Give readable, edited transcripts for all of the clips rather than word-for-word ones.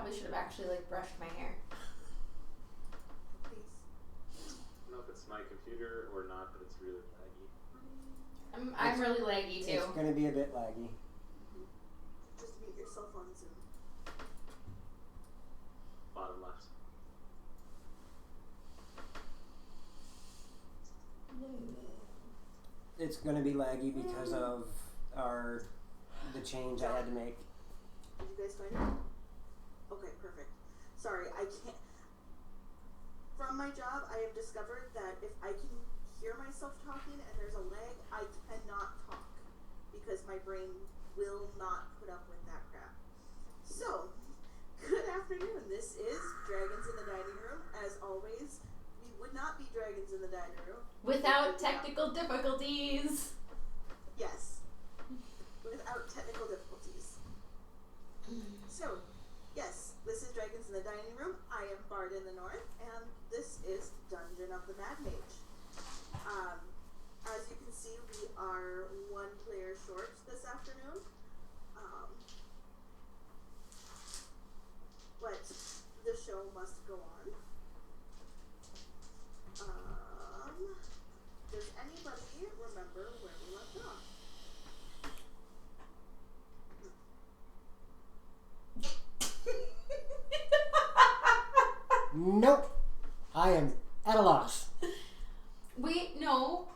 probably should have actually like brushed my hair. Please. I don't know if it's my computer or not, but it's really laggy. I'm really laggy too. It's going to be a bit laggy. Just mute yourself on Zoom. Bottom left. It's going to be laggy because of the change I had to make. Did you guys find it? Okay, perfect. Sorry, I can't. From my job, I have discovered that if I can hear myself talking and there's a lag, I cannot talk because my brain will not put up with that crap. So, good afternoon. This is Dragons in the Dining Room. As always, we would not be Dragons in the Dining Room Without technical difficulties. Yes. Without technical difficulties. So, yes, this is Dragons in the Dining Room. I am BardintheNorth, and this is Dungeon of the Mad Mage. As you can see, we are one player short this afternoon. But the show must go on. Does anybody remember where we left off? Nope. I am at a loss. Wait, no.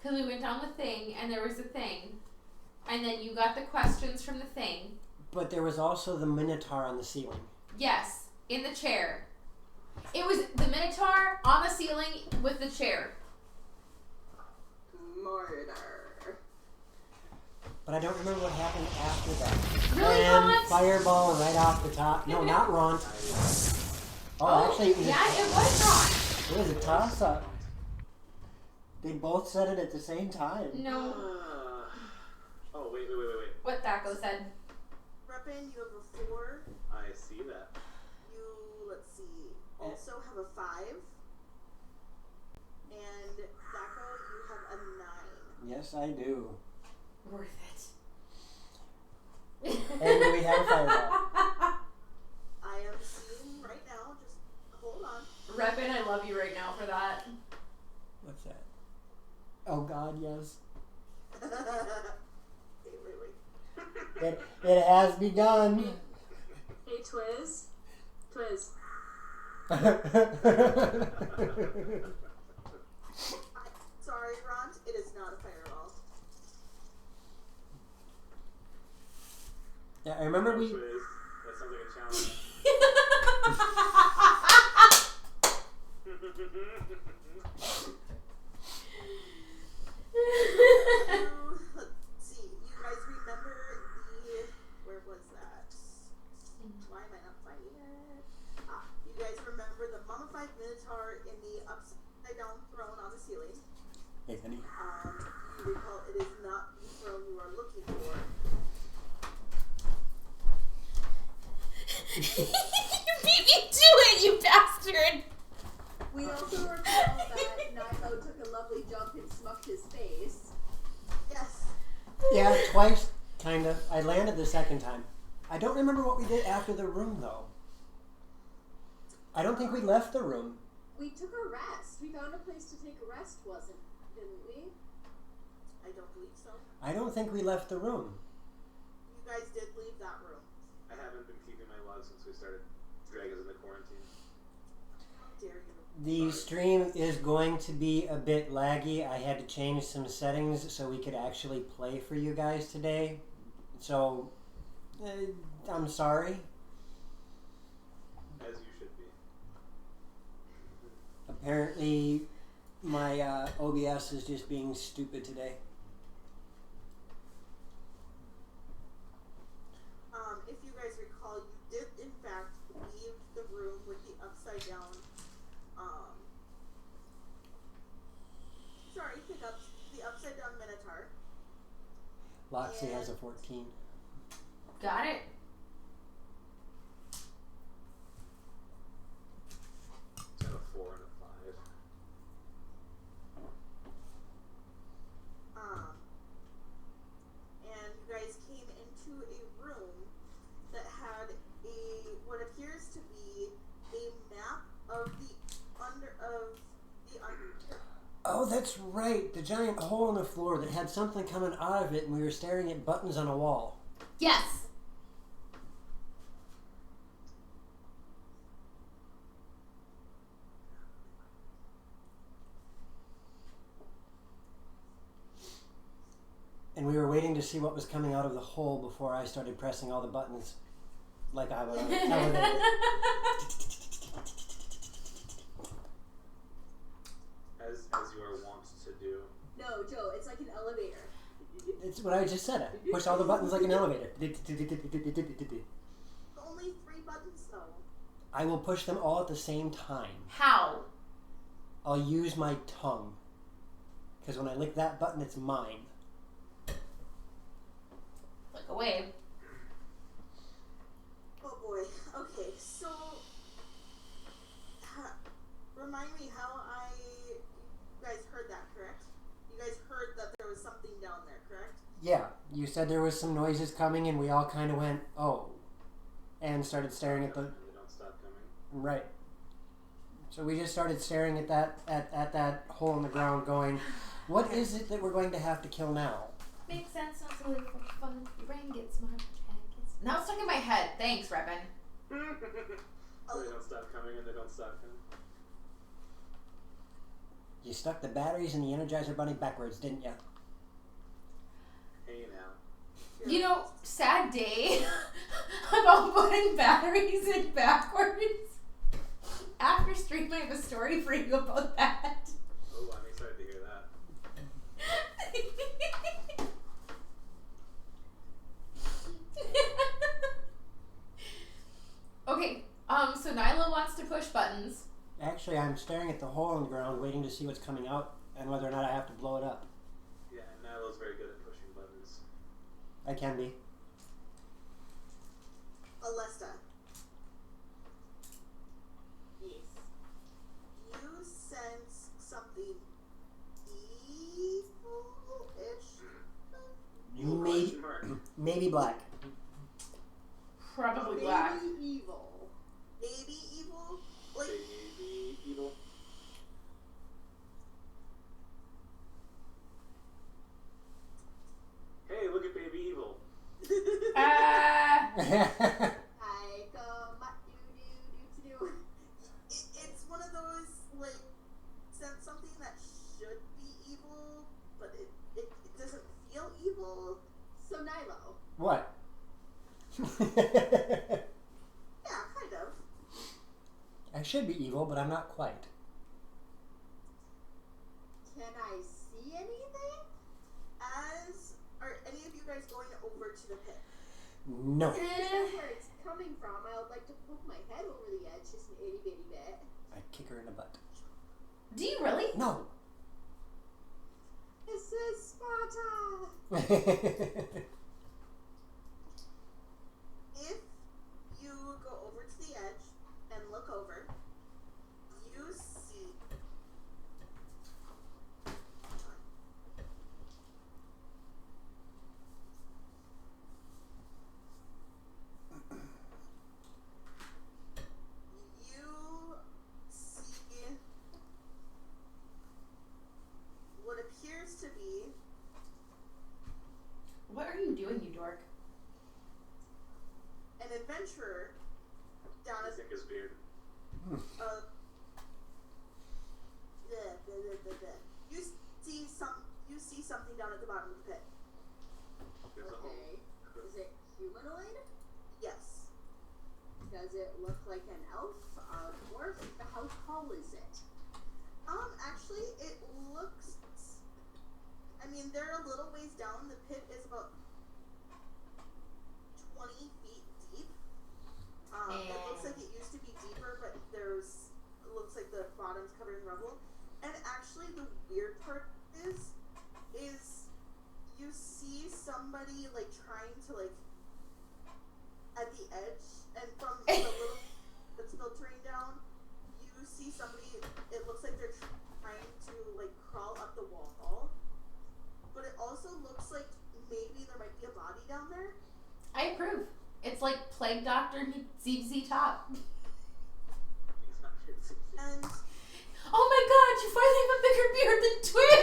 Because we went down the thing, and there was a thing. And then you got the questions from the thing. But there was also the Minotaur on the ceiling. Yes, in the chair. It was the Minotaur on the ceiling with the chair. Murder. But I don't remember what happened after that. Really, And Ron? fireball right off the top. No, not Ron. Oh, actually, it was, Yeah, it was Ron. it was a toss-up. They both said it at the same time. No. Oh, wait. What Thaco said. Reppin, you have a 4. I see that. You, let's see, also have a 5. And Daco, you have a 9. Yes, I do. Worth it. And we have a fireball. I am seeing right now, just hold on. Reppin, I love you right now for that. What's that? Oh God, yes. Wait. It has begun. Hey, Twiz. Sorry, Ron, it is not a fireball. Yeah, I remember we. That sounds like a challenge. Let's see, you guys remember where was that? Why am I not finding it? You guys remember the mummified minotaur in the upside down throne on the ceiling? Hey, honey. You recall it is not the throne you are looking for. You beat me to it, you bastard! We also recall that Nilo took a lovely jump and smucked his face. Yes. Yeah, twice, kind of. I landed the second time. I don't remember what we did after the room, though. I don't think we left the room. We took a rest. We found a place to take a rest, didn't we? I don't believe so. I don't think we left the room. You guys did leave that room. I haven't been keeping my log since we started Dragons in the Quarantine. How dare you? The stream is going to be a bit laggy. I had to change some settings so we could actually play for you guys today. So, I'm sorry. As you should be. Apparently, my OBS is just being stupid today. If you guys recall, you did in fact leave the room with the upside down, pickups, the upside down minotaur. Loxley has a 14. Got it. It's got a 4 and a 5. And you guys came into a room that's right. The giant hole in the floor that had something coming out of it, and we were staring at buttons on a wall. Yes. And we were waiting to see what was coming out of the hole before I started pressing all the buttons. Like I was. As you are wont to do. No, Joe, it's like an elevator. It's what I just said. I push all the buttons like an elevator. Only 3 buttons though. I will push them all at the same time. How? I'll use my tongue. Because when I lick that button, it's mine. Look away. Oh boy. Okay, so remind me how you guys heard that, correct? You guys heard that there was something down there, correct? Yeah, you said there was some noises coming, and we all kind of went, oh, and started staring at the. And they don't stop coming. Right. So we just started staring at that hole in the ground, going, what is it that we're going to have to kill now? Makes sense. Not so for fun. Your brain gets smart. Now it's stuck in my head. Thanks, Revan. They don't stop coming and they don't stop coming. You stuck the batteries in the Energizer Bunny backwards, didn't you? Hey now. You know, sad day about putting batteries in backwards. After stream, I have a story for you about that. Oh, I'm excited to hear that. Okay, so Nyla wants to push buttons. Actually, I'm staring at the hole in the ground, waiting to see what's coming out and whether or not I have to blow it up. Yeah, and Nilo's very good at pushing buttons. I can be. Alesta, Yes. you sense something evil-ish? Maybe, maybe black. Probably Baby black. evil. Baby evil? Like, Baby evil. Hey, look at Baby Evil. I go do. it's one of those, like, sense something that should be evil, but it doesn't feel evil. So Nilo. What? Yeah, kind of. I should be evil, but I'm not quite. Can I see anything? Are any of you guys going over to the pit? No. If I know where it's coming from, I would like to poke my head over the edge just an itty bitty bit. I'd kick her in the butt. Do you really? No. This is Sparta! If you go over to the edge and look over, you see. You see what appears to be What are you doing, you dork? an adventurer down I at think his beard. You see something down at the bottom of the pit. There's a hole. Okay. Is it humanoid? Yes. Does it look like an elf? A dwarf? How tall is it? Actually, it looks. I mean, they're a little ways down. The pit is about 20 feet deep. It looks like it used to be deeper, but it looks like the bottom's covered in rubble. And actually, the weird part is you see somebody like trying to like at the edge, and from the little that's filtering down, you see somebody. It looks like they're trying to like crawl up the wall, but it also looks like maybe there might be a body down there. I approve. It's like Plague Doctor meets ZZ Top. And Oh my god, you finally have a bigger beard than Twig!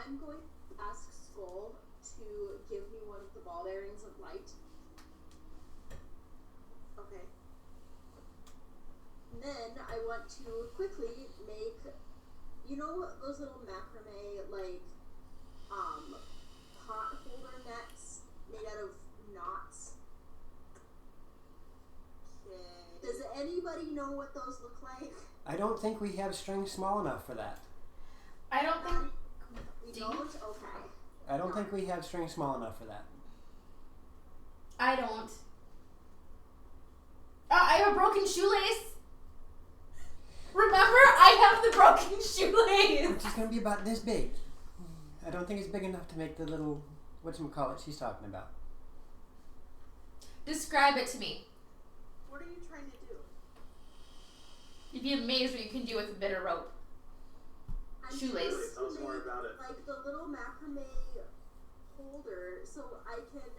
I'm going to ask Skull to give me one of the ball bearings of light. Okay. And then I want to quickly make, you know, those little macrame, like, pot holder nets made out of knots? Okay. Does anybody know what those look like? I don't think we have strings small enough for that. I don't think. We Do don't? you? Okay. I don't think we have strings small enough for that. I don't. I have a broken shoelace. Remember, I have the broken shoelace. It's just gonna be about this big. I don't think it's big enough to make the little whatchamacallit she's talking about. Describe it to me. What are you trying to do? You'd be amazed what you can do with a bit of rope. I'm Shoelace. trying to Tell us more make, about it. like the little macrame holder so I can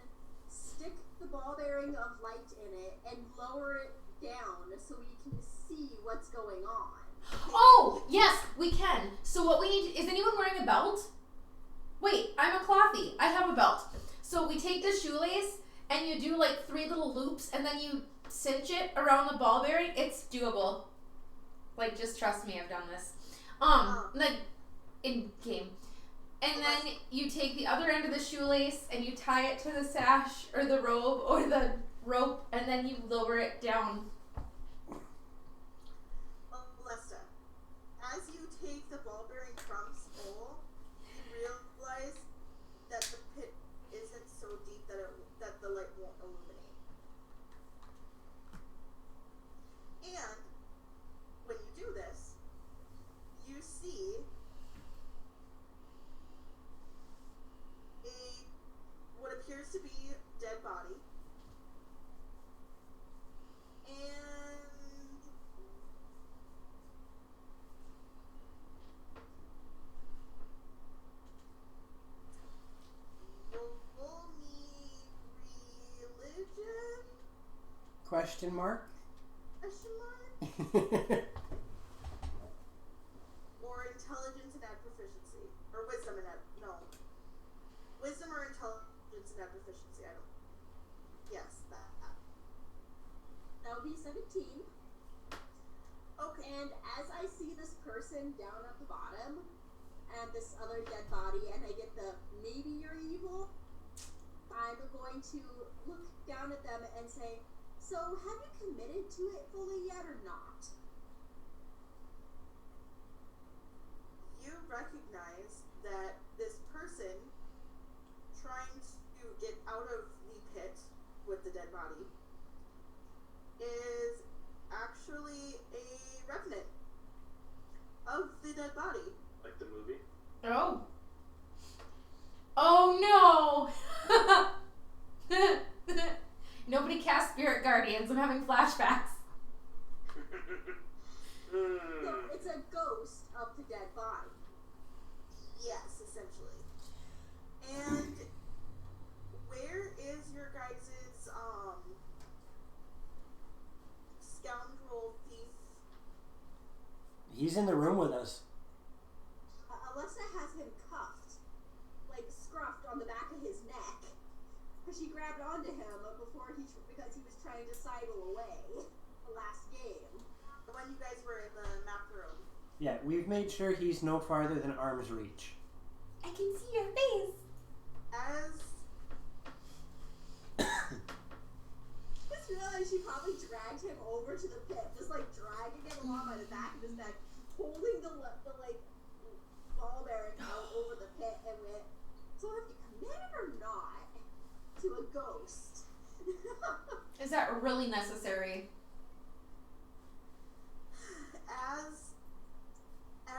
stick the ball bearing of light in it and lower it down so we can see what's going on. Oh, yes, we can. So what we need, is anyone wearing a belt? Wait, I'm a clothy. I have a belt. So we take the shoelace and you do like 3 little loops and then you cinch it around the ball bearing. It's doable. Like, just trust me, I've done this. Like, in game. And then you take the other end of the shoelace and you tie it to the sash or the robe or the rope and then you lower it down. Lesta, as you take the ball bearing from Skull, you realize that the pit isn't so deep that the light won't illuminate. And when you do this, you see what appears to be dead body. And roll me religion? Question mark? Question mark? Or intelligence and add proficiency. Or wisdom and add, no. Wisdom or intelligence and add proficiency, I don't. Yes, that. That would be 17. Okay. And as I see this person down at the bottom and this other dead body and I get the maybe you're evil, I'm going to look down at them and say, so have you committed to it fully yet or not? You recognize that this person trying to get out of the pit with the dead body is actually a revenant of the dead body. Like the movie? Oh. Oh no! Nobody cast Spirit Guardians. I'm having flashbacks. So it's a ghost of the dead body. Yes, essentially. And where is your guys' scoundrel thief? He's in the room with us. Alessa has him cuffed, like scruffed on the back of his neck. Because she grabbed onto him because he was trying to sidle away the last game. When you guys were in the map room. Yeah, we've made sure he's no farther than arm's reach. I can see your face. As Just realized she probably dragged him over to the pit, just like dragging him along by the back of his neck, holding the like ball bearing out over the pit, and went, so have you committed or not to a ghost? Is that really necessary?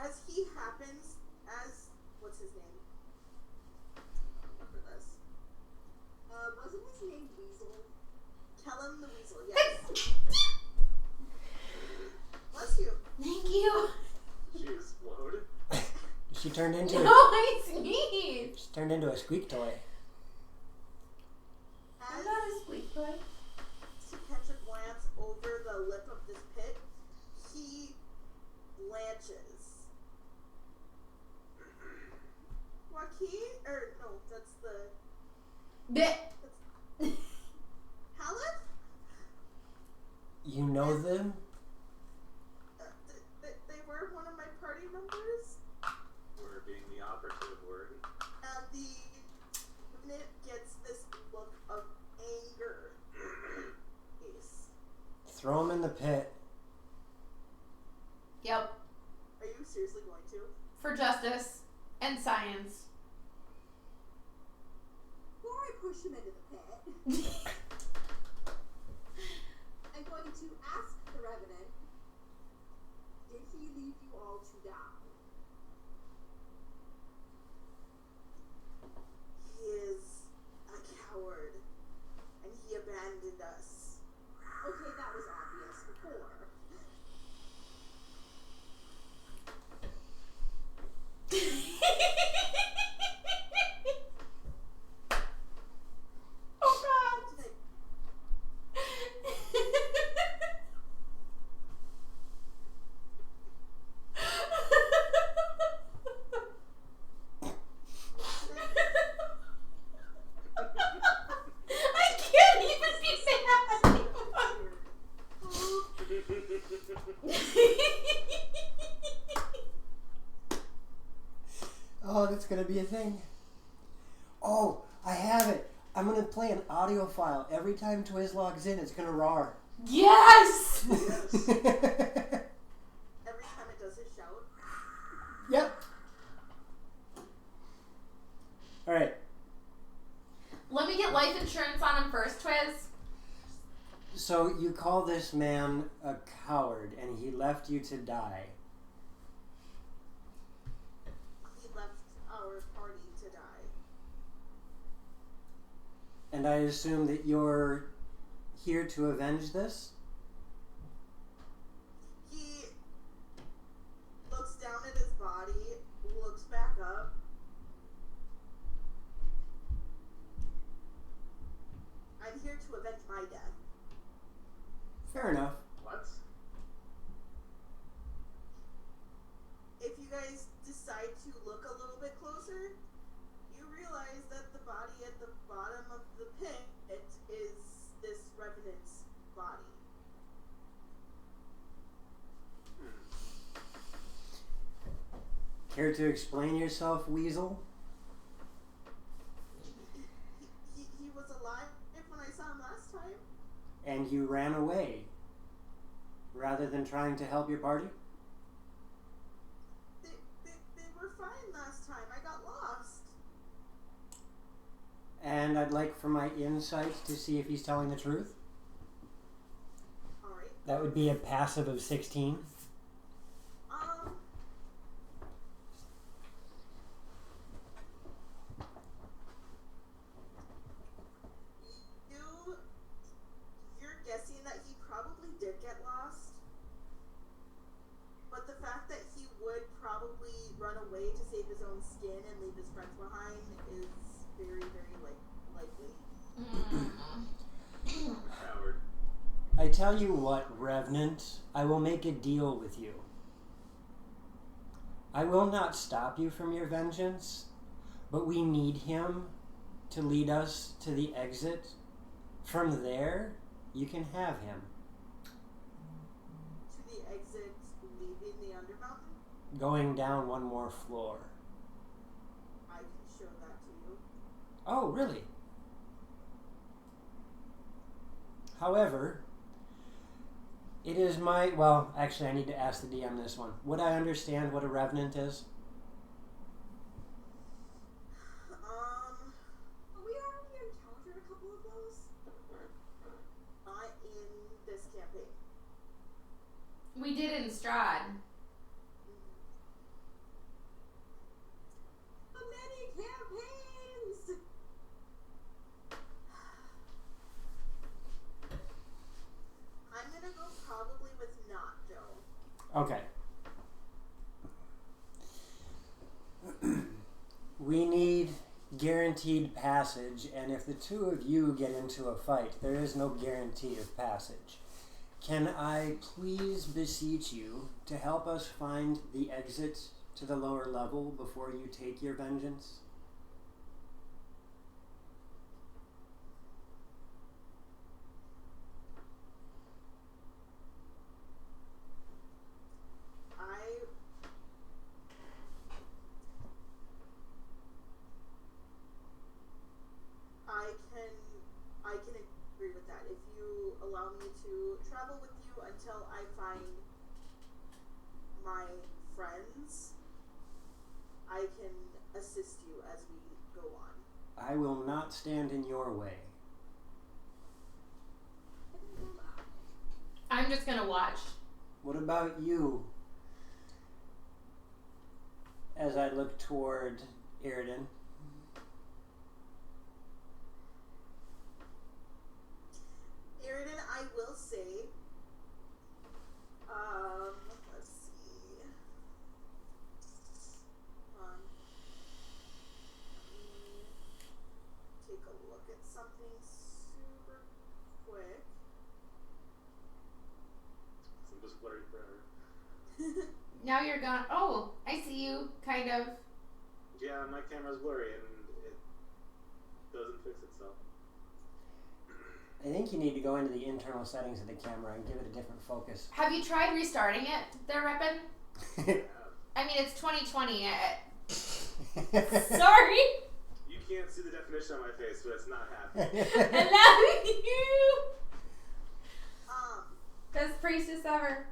As he happens, what's his name? I don't remember this. Wasn't his name Weasel? Kellum the Weasel, yes. Bless you. Thank you. Did she explode? She turned into No, I sneezed. she turned into a squeak toy. I'm As not a squeak toy. to catch a glance over the lip of this pit, he blanches. What Haleth? You know them? They were one of my party members. We're being the operative word. And the unit gets this look of anger. Ace. Throw him in the pit. Yep. Are you seriously going to? For justice and science. Before I push him into the pit, I'm going to ask the Revenant, did he leave you all to die? He is a coward. And he abandoned us. Okay, that was obvious before. Oh god. I can't even be mad Oh, that's gonna be a thing. Oh, I have it. I'm gonna play an audio file. Every time Twiz logs in, it's gonna roar. Yes! Every time it does his shout. Yep. Alright. Let me get life insurance on him first, Twiz. So you call this man a coward and he left you to die. He left our party to die. And I assume that you're here to avenge this? He looks down at his body, looks back up. I'm here to avenge my death. Fair enough. What? If you guys decide to look a little bit closer, you realize that the body at the bottom of the pit is this Revenant's body. Care to explain yourself, Weasel? He was alive when I saw him last time. And you ran away rather than trying to help your party? They were fine last time. I got lost. And I'd like for my insight to see if he's telling the truth. Alright. That would be a passive of 16. You're guessing that he probably did get lost. But the fact that he would probably run away to save his own skin and leave his friends behind is very, very likely. Coward. I tell you what, Revenant, I will make a deal with you. I will not stop you from your vengeance, but we need him to lead us to the exit. From there, you can have him. To the exit, leaving the Undermountain? Going down one more floor. I can show that to you. Oh, really? However, it is my... Well, actually, I need to ask the DM this one. Would I understand what a Revenant is? We already encountered a couple of those. Not in this campaign. We did in Strahd. Many campaigns! I'm gonna go probably with not Joe. Okay. We need guaranteed passage, and if the two of you get into a fight, there is no guarantee of passage. Can I please beseech you to help us find the exit to the lower level before you take your vengeance? I can agree with that. If you allow me to travel with you until I find my friends, I can assist you as we go on. I will not stand in your way. I'm just gonna watch. What about you? As I look toward Iridan. Iridan, I will say, let's see. Hold on. Let me take a look at something super quick. I'm just blurry forever. Now you're gone. Oh, I see you, kind of. Yeah, my camera's blurry and it doesn't fix itself. I think you need to go into the internal settings of the camera and give it a different focus. Have you tried restarting it, there, Reppin? Yeah. I mean, it's 2020. Sorry. You can't see the definition on my face, but it's not happening. I love you. Um, Best priestess ever.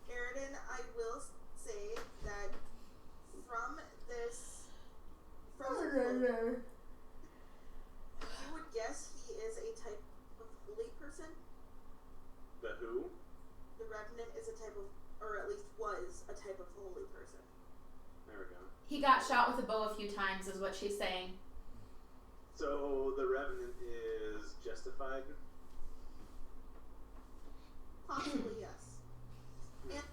Iridan, I will say that from this, from the quote, you would guess he is a type of holy person. The who? The Revenant is a type of, or at least was a type of holy person. There we go. He got shot with a bow a few times, is what she's saying. So the Revenant is justified? Possibly, yes. And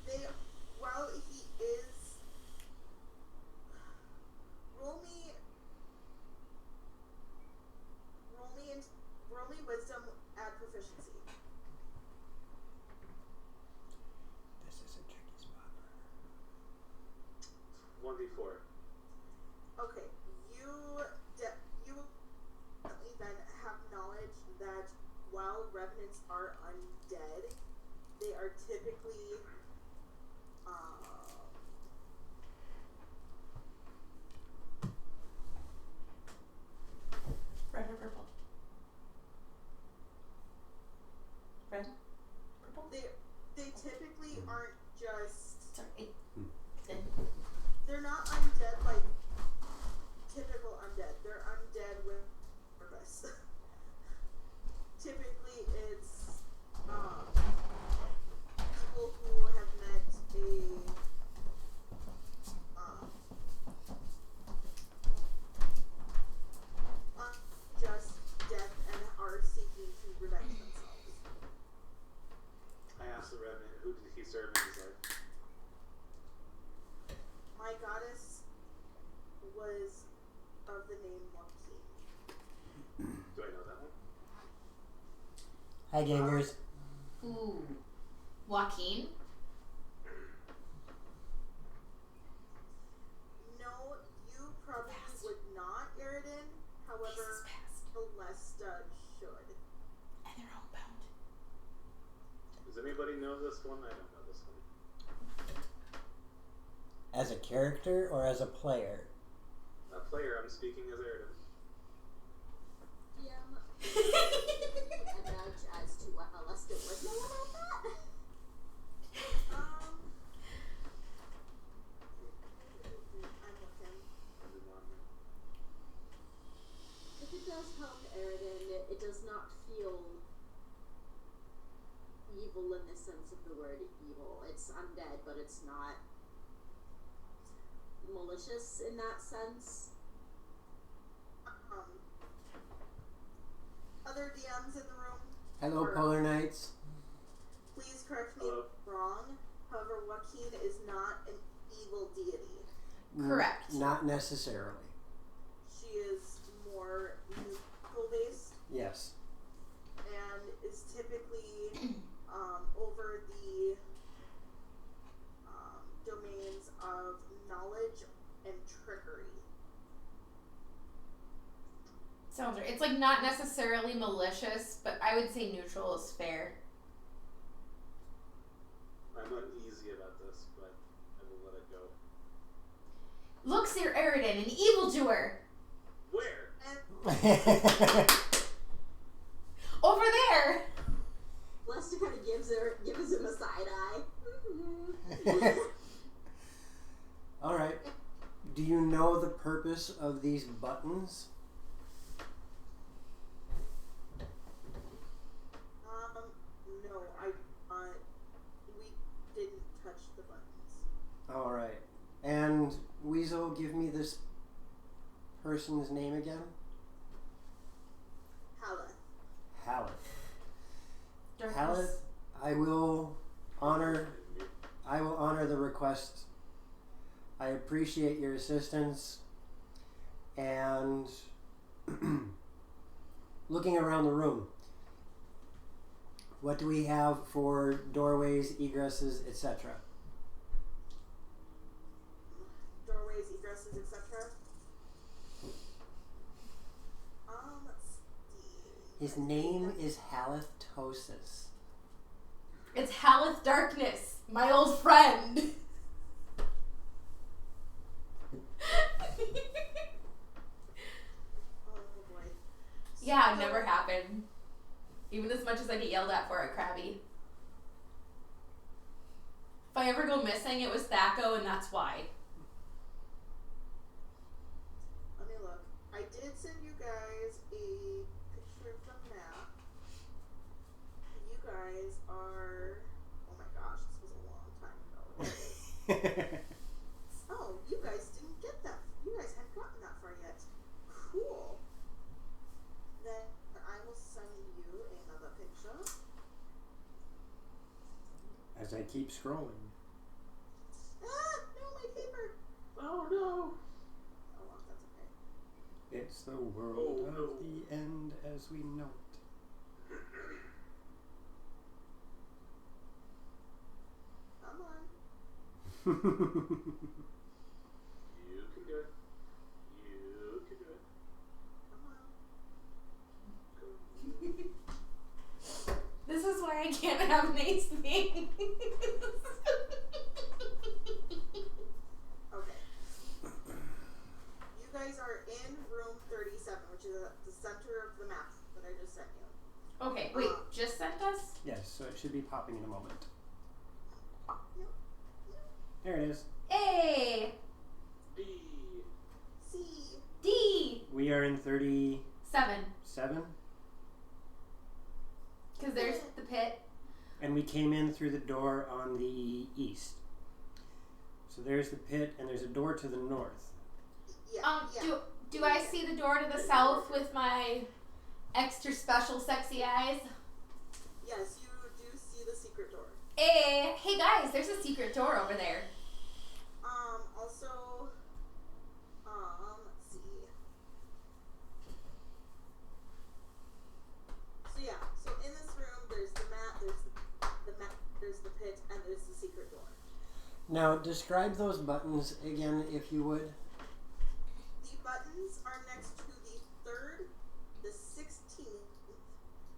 they, while he is, roll me wisdom at proficiency. This is a tricky spot. 1d4. Okay, you then have knowledge that while revenants are undead, they are typically Red or purple? Red? Purple? they typically aren't just, Sorry. they're not undead like typical undead. They're undead with purpose. Typically it's people who have met unjust death and are seeking to revenge themselves. I asked the Revenant, who did he serve in his life? My goddess was of the name Joaquin. Do I know that one? Hi, gangers. Ooh. Joaquin? No, you probably would not, Iridan. However, Celesta should. And they're homebound. Does anybody know this one? I don't know this one. As a character or as a player? A player, I'm speaking as Eridan. Yeah. A nudge as to what Alesta would know about that. I'm looking. If it does help Eridan, it does not feel evil in the sense of the word evil. It's undead, but it's not malicious in that sense. Other DMs in the room, Hello, Or- Polar Knights. please correct me Hello. if I'm wrong. However, Joaquin is not an evil deity. Correct. Not necessarily. She is more neutral based Yes. and is typically over the domains of knowledge and trickery. Sounds right. It's like not necessarily malicious, but I would say neutral is fair. I'm uneasy about this, but I will let it go. Look, Sir Eridan, an evildoer! Over there! Lester kind of gives him a side eye. Alright. Do you know the purpose of these buttons? No, we didn't touch the buttons. Alright. And Weasel, give me this person's name again? Haleth. Haleth. Darkness. Haleth, I will honor the request. I appreciate your assistance, and looking around the room, what do we have for doorways, egresses, etc.? Doorways, egresses, etc. Let's see. His name is Halethtosis. It's Haleth Darkness, my old friend. Oh boy. Yeah, never happened. Even as much as I get yelled at for it, Krabby. If I ever go missing, it was Thaco, and that's why. Let me look. I did send you guys a picture of the map. You guys are... Oh my gosh, this was a long time ago. Oh, you guys didn't get that. You guys hadn't gotten that far yet. Cool. Then I will send you another picture. As I keep scrolling. Ah, no, my paper. Oh no! Oh well, that's okay. It's the world Oh, of no. the end as we know it. Come on. You can do it. You can do it. Come on. This is why I can't have nice things. Okay. You guys are in room 37, which is at the center of the map that I just sent you. Okay, wait, just sent us? Yes, so it should be popping in a moment. Yep. There it is. A, B. C. D, We are in 37, 7. Because there's the pit. and we came in through the door on the east. So there's the pit, and there's a door to the north. Yeah. Yeah. Do I see the door to the south with my extra special sexy eyes? Yes, you do see the secret door. Hey guys, there's a secret door over there. Also, let's see. So yeah, so in this room, there's the mat, there's the pit, and there's the secret door. Now, describe those buttons again, if you would. The buttons are next to the 3rd, the 16th,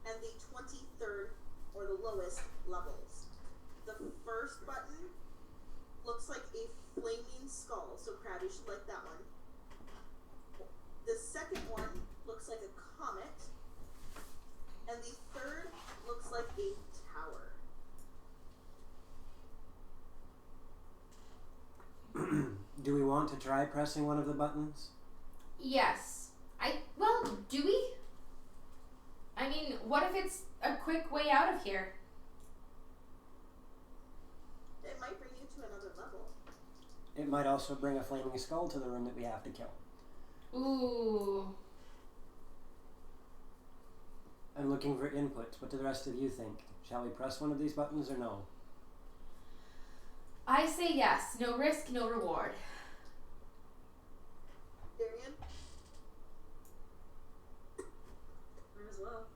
and the 23rd, or the lowest levels. The first button looks like a flaming skull, so Krabby should like that one. The second one looks like a comet, and the third looks like a tower. Do we want to try pressing one of the buttons? Yes. Do we? I mean, what if it's a quick way out of here? It might bring you to another level. It might also bring a flaming skull to the room that we have to kill. Ooh. I'm looking for input. What do the rest of you think? Shall we press one of these buttons or no? I say yes. No risk, no reward. Darian? Might as well.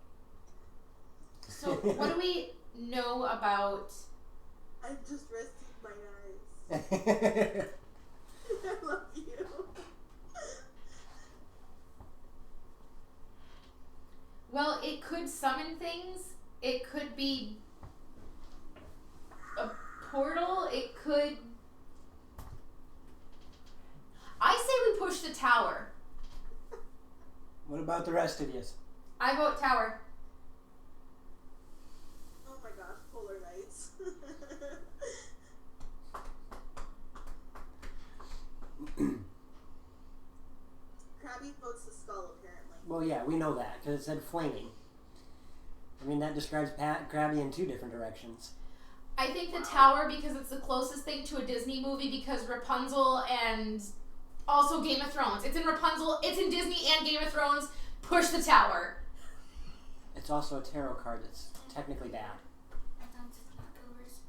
So, what do we know about... I just rested my eyes. I love you. Well, it could summon things. It could be a portal. It could... I say we push the tower. What about the rest of you? I vote tower. Oh my gosh, Polar Knights. Krabby votes the skull, apparently. Well, yeah, we know that because it said flaming. I mean, that describes Krabby in 2 different directions. I think the tower because it's the closest thing to a Disney movie because Rapunzel and also Game of Thrones. It's in Rapunzel, it's in Disney and Game of Thrones. Push the tower. It's also a tarot card that's technically bad. I thought it's leftovers.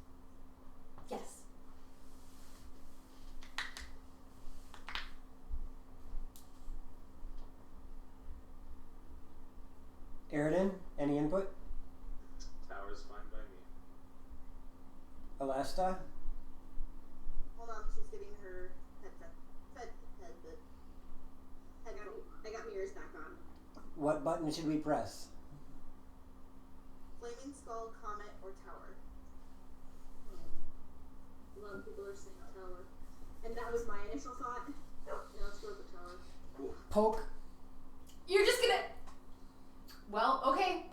Yes. Aridin, any input? Tower's fine by me. Alesta? Hold on, she's getting her headset. I got my ears back on. What button should we press? Flaming skull, comet, or tower. A lot of people are saying tower. And that was my initial thought. Yeah, let's go with the tower. Poke. You're just gonna... Well, okay.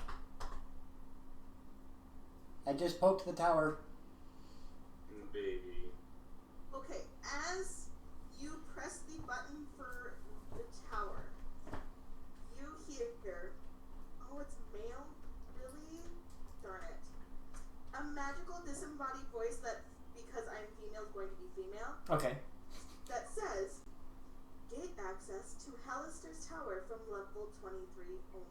I just poked the tower. Baby. Okay, as you press the button for the tower, you hear, oh, it's male? Really? Darn it. A magical disembodied voice that, because I'm female, is going to be female, Okay. that says, gate access to Hallister's Tower from level 23 only.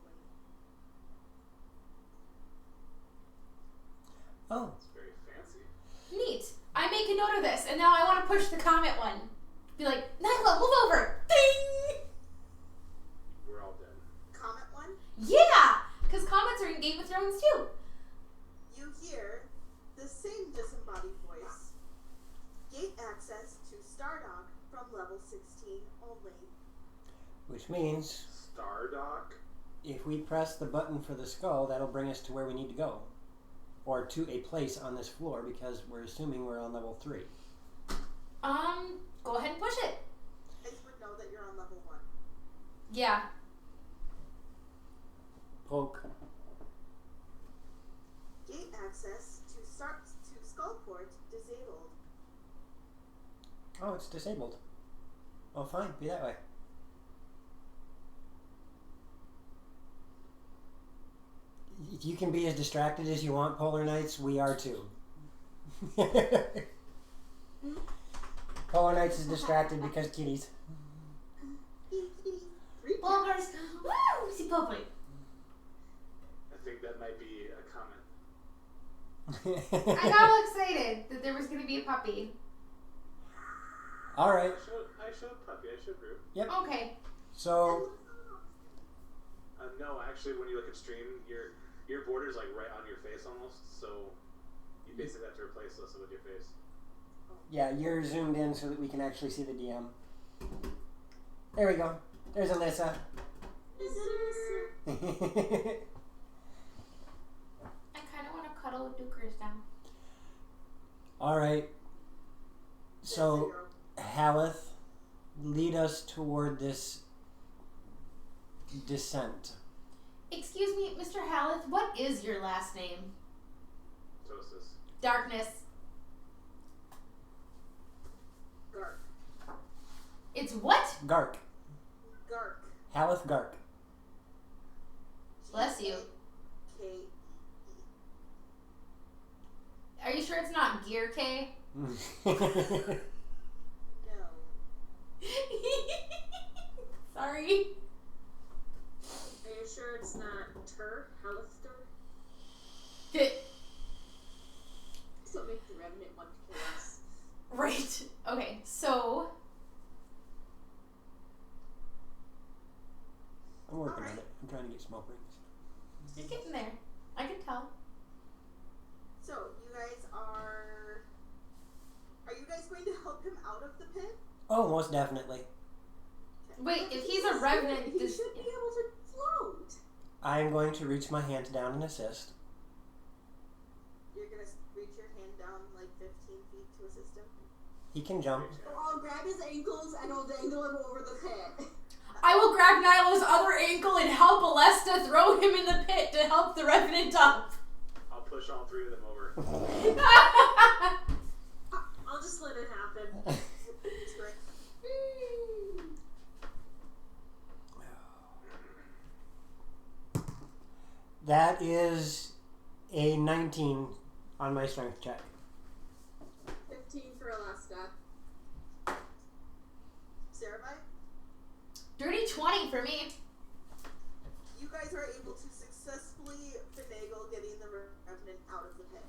Oh. It's very fancy. Neat. I make a note of this, and now I want to push the comet one. Be like, Nyla, move over. Ding! We're all dead. Comet one, Yeah! Because comets are in Game of Thrones too. you hear the same disembodied voice. Gate access to Stardock from level 16 only. Which means Stardock? if we press the button for the skull, that'll bring us to where we need to go. Or to a place on this floor because we're assuming we're on level 3. Go ahead and push it. I just would know that you're on level 1. Yeah. Poke. Gate access to Skullport disabled. Oh, it's disabled. Oh, fine. Be that way. You can be as distracted as you want, Polar Knights. We are too. Polar Knights is distracted because kitties. Bulgars. Woo! See puppy. I think that might be a comment. I got all excited that there was going to be a puppy. All right. I showed puppy. I showed root. Yep. Okay. So, No, actually, when you look at stream, your border's like right on your face almost. So you basically have to replace Lissa with your face. yeah, you're zoomed in so that we can actually see the DM. There we go. There's Alyssa. I kind of want to cuddle with Dukers now. All right. So, Haleth, lead us toward this descent. Excuse me, Mr. Halleth, what is your last name? Tosis. Darkness. Gark. It's what? Gark. Gark. Haleth Gark. Bless you. G-A-K-E. Are you sure it's not Gear K? No. Sorry. Are you sure it's not Hallister? So make the Revenant one chaos. Right. Okay, so I'm working on it. I'm trying to get smoke rings. you're getting there. I can tell. So, you guys are you guys going to help him out of the pit? Oh, most definitely. Wait, if he's a revenant, He should be able to float. I'm going to reach my hand down and assist. You're going to reach your hand down like 15 feet to assist him? He can jump. Or I'll grab his ankles and I'll dangle him over the pit. I will grab Nyla's other ankle and help Alesta throw him in the pit to help the Revenant up. I'll push all three of them over. I'll just let it happen. Trick. That is a 19 on my strength check. 15 for Alesta. Sarah, Dirty 20 for me. you guys are able to successfully finagle getting the Revenant out of the pit.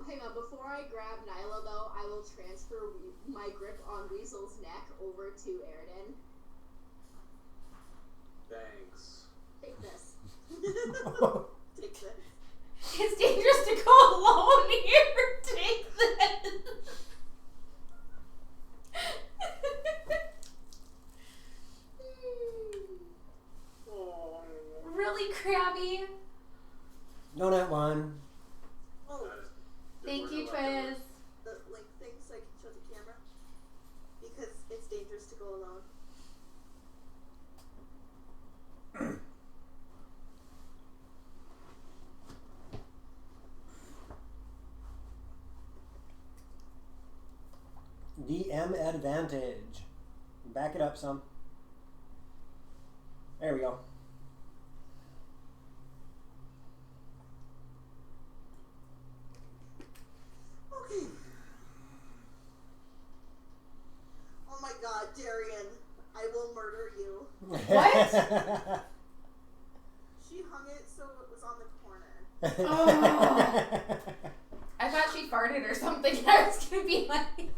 Hang on, before I grab Nyla though, I will transfer my grip on Weasel's neck over to Aridin. Thanks. Take this. Take this. It's dangerous to go alone here. Take this. Really, Krabby? No, not one. Oh, Thank you, Twiz. Twiz. the link thing so I can show the camera. Because it's dangerous to go alone. DM advantage. Back it up some. There we go. Okay. Oh my god, Darian. I will murder you. What? She hung it so it was on the corner. Oh. I thought she farted or something. I was gonna be like,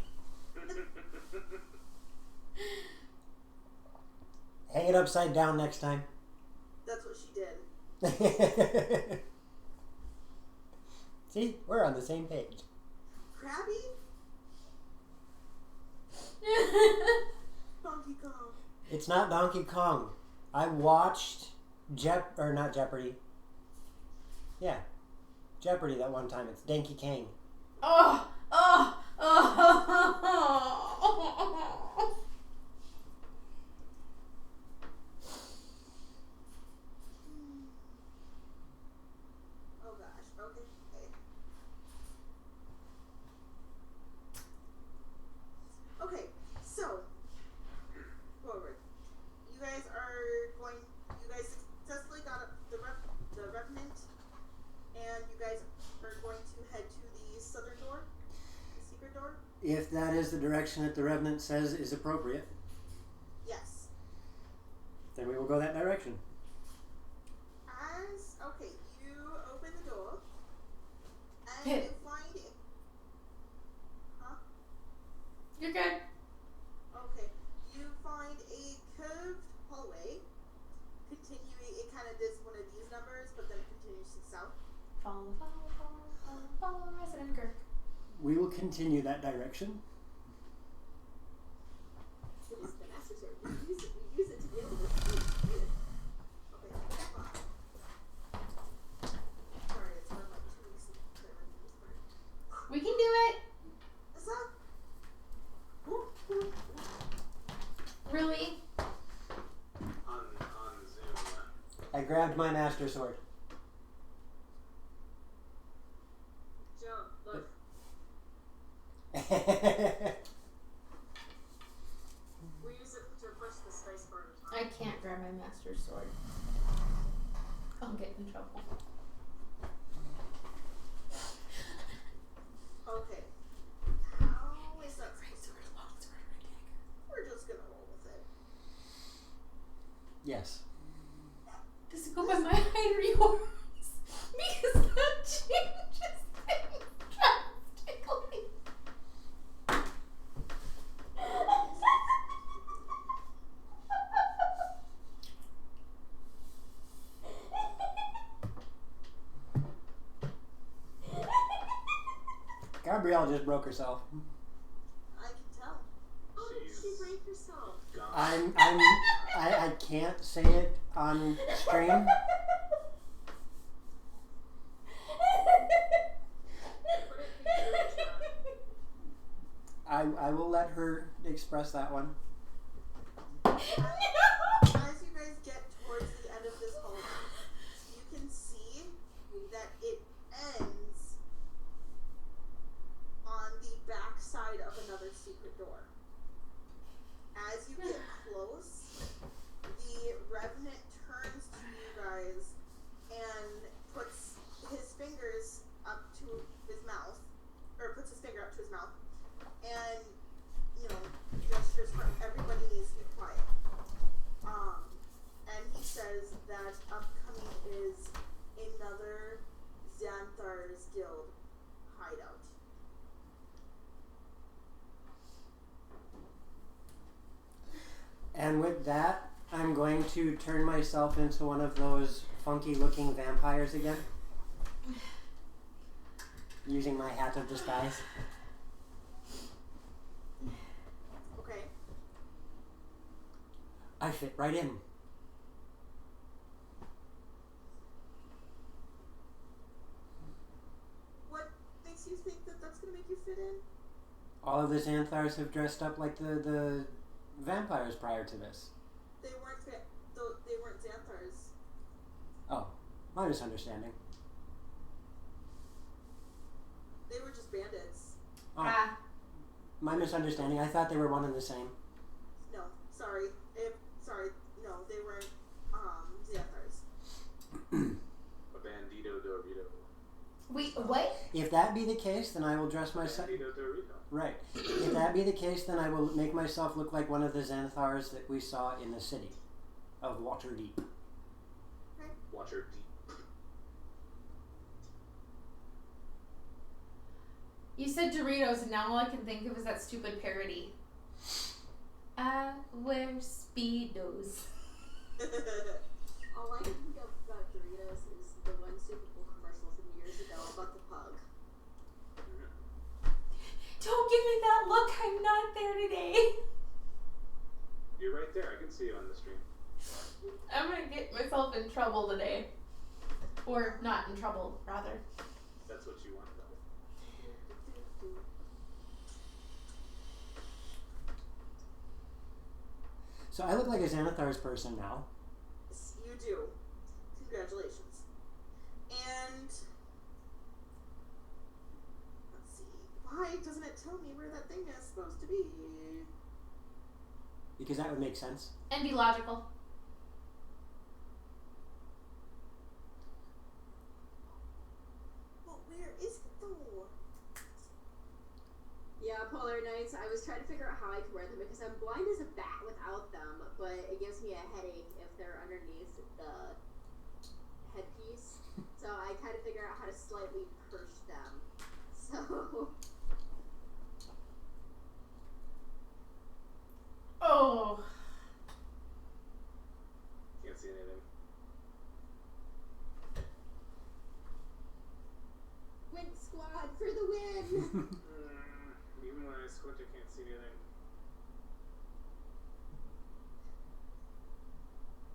Hang it upside down next time. That's what she did. See, we're on the same page. Krabby? Donkey Kong. It's not Donkey Kong. I watched not Jeopardy. Yeah, Jeopardy that one time. It's Donkey Kong. oh. Oh gosh, okay. Okay, so, forward. You guys successfully got the Revenant, and you guys are going to head to the southern door, the secret door? If that is the direction that the Revenant says is appropriate, Yes. then we will go that direction. Okay, you open the door, and Hit. you find it. Huh? You're good. Okay, you find a curved hallway. Continuing, it kind of does one of these numbers, but then it continues to the south. Follow Resident Kirk. We will continue that direction. It is the Master Sword. We use it to deal with this. Okay, that's fine. Sorry, it's been like 2 weeks since I read this part. We can do it. What's up? Really? On Zoom. I grabbed my Master Sword. Jump. Look. We use it to push the space bar. I can't grab my Master Sword. I'll get in trouble. Okay. How is that supposed to work? We're just gonna roll with it. Yes. Does it go by my height or yours? Because that changes things drastically. Gabrielle just broke herself. I can tell. Oh, did she break herself? Gone. I can't say it on stream. Put it in the chat. I will let her express that one. No! side of another secret door. As you get close, the revenant turns to you guys and puts his fingers up to his mouth, or puts his finger up to his mouth, and, gestures for everybody needs to be quiet. And he says that upcoming is another Xanthar's Guild hideout. And with that, I'm going to turn myself into one of those funky-looking vampires again. Using my hat of disguise. Okay. I fit right in. What makes you think that that's going to make you fit in? All of the Xanthars have dressed up like the vampires prior to this. They weren't Xanthars. Oh, my misunderstanding. They were just bandits. Oh, my misunderstanding. I thought they were one and the same. No, sorry. No, they weren't Xanthars. A bandito dorito. Wait, what? If that be the case, then I will dress myself. Bandito dorito. Right. If that be the case, then I will make myself look like one of the Xanthars that we saw in the city of Waterdeep. Waterdeep. You said Doritos, and now all I can think of is that stupid parody. I wear Speedos. All I can think of about Doritos is the one Super Bowl commercial from years ago about the pug. Don't give me that look. I'm not there today. You're right there. I can see you on the stream. I'm gonna get myself in trouble today. Or not in trouble, rather. That's what you want, though. So I look like a Xanathar's person now. Yes, you do. Congratulations. And let's see. Why doesn't it tell me where that thing is supposed to be? Because that would make sense. And be logical. Well, where is it though? Yeah, Polar Nights, I was trying to figure out how I could wear them because I'm blind as a bat without them, but it gives me a headache if they're underneath the headpiece. So I kind of figure out how to slightly perch them. So... Oh. Can't see anything. Win squad for the win! Even when I squint, I can't see anything.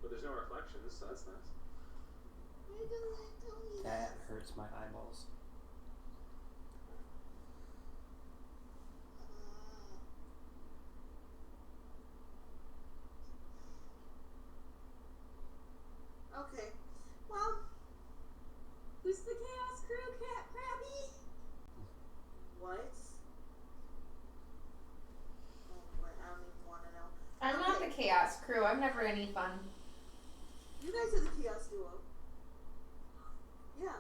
But there's no reflections, so that's nice. Why doesn't it tell me That hurts my eyeballs. Okay. Well, Who's the Chaos Crew, Cat Krabby? what? Oh boy, I don't even want to know. I'm not the Chaos Crew. I'm never any fun. You guys are the Chaos Duo. Yeah.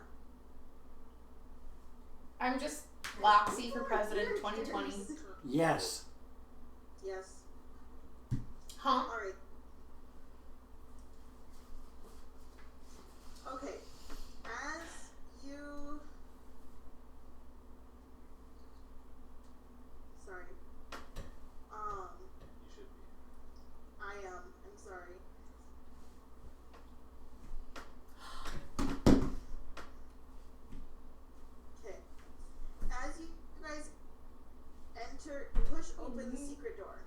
I'm just Loxy for President 2020. Yes. Yes. Huh? Alright. Okay. As you... Sorry. You should be. I am. I'm sorry. Okay. As you guys push open the secret door,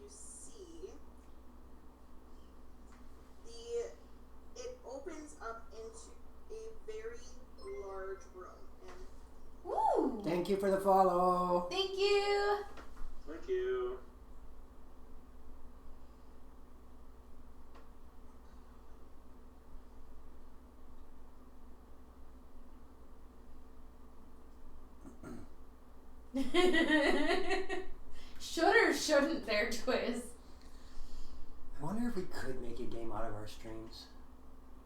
you see it opens up into a very large room, and Ooh. Thank you for the follow. Thank you. Thank you. shouldn't there, Twiz? I wonder if we could make a game out of our streams.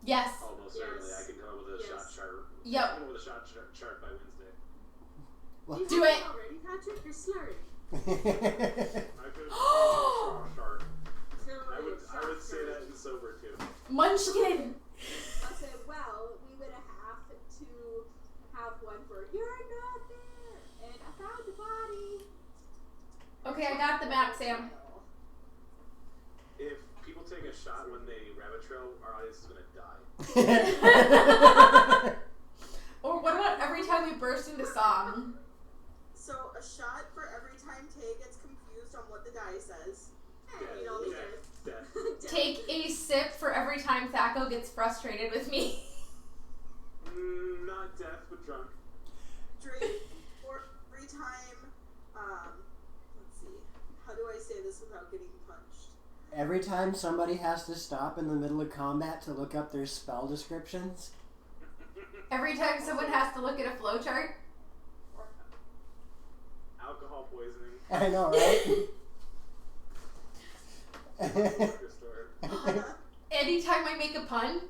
Yes. Almost certainly. I can come up with a shot chart. Yep. I can come up with a shot chart by Wednesday. Well, Do it. Already, Patrick, you're slurring. I could shot chart. Totally I would say that in sober too. Munchkin. I said, well, we would have to have one for you're not there, and I found the body. Okay, I got the map, Sam. If people take a shot when they rabbit trail, our audience is gonna die. Or what about every time we burst into song? So a shot for every time Tay gets confused on what the die says. Hey, Death, you know, we death, did. death. Take a sip for every time Thaco gets frustrated with me. Not death, but drunk. Drink for every time. Let's see. How do I say this without getting punched? Every time somebody has to stop in the middle of combat to look up their spell descriptions. Every time someone has to look at a flowchart. Alcohol poisoning. I know, right? Liquor store. Anytime I make a pun.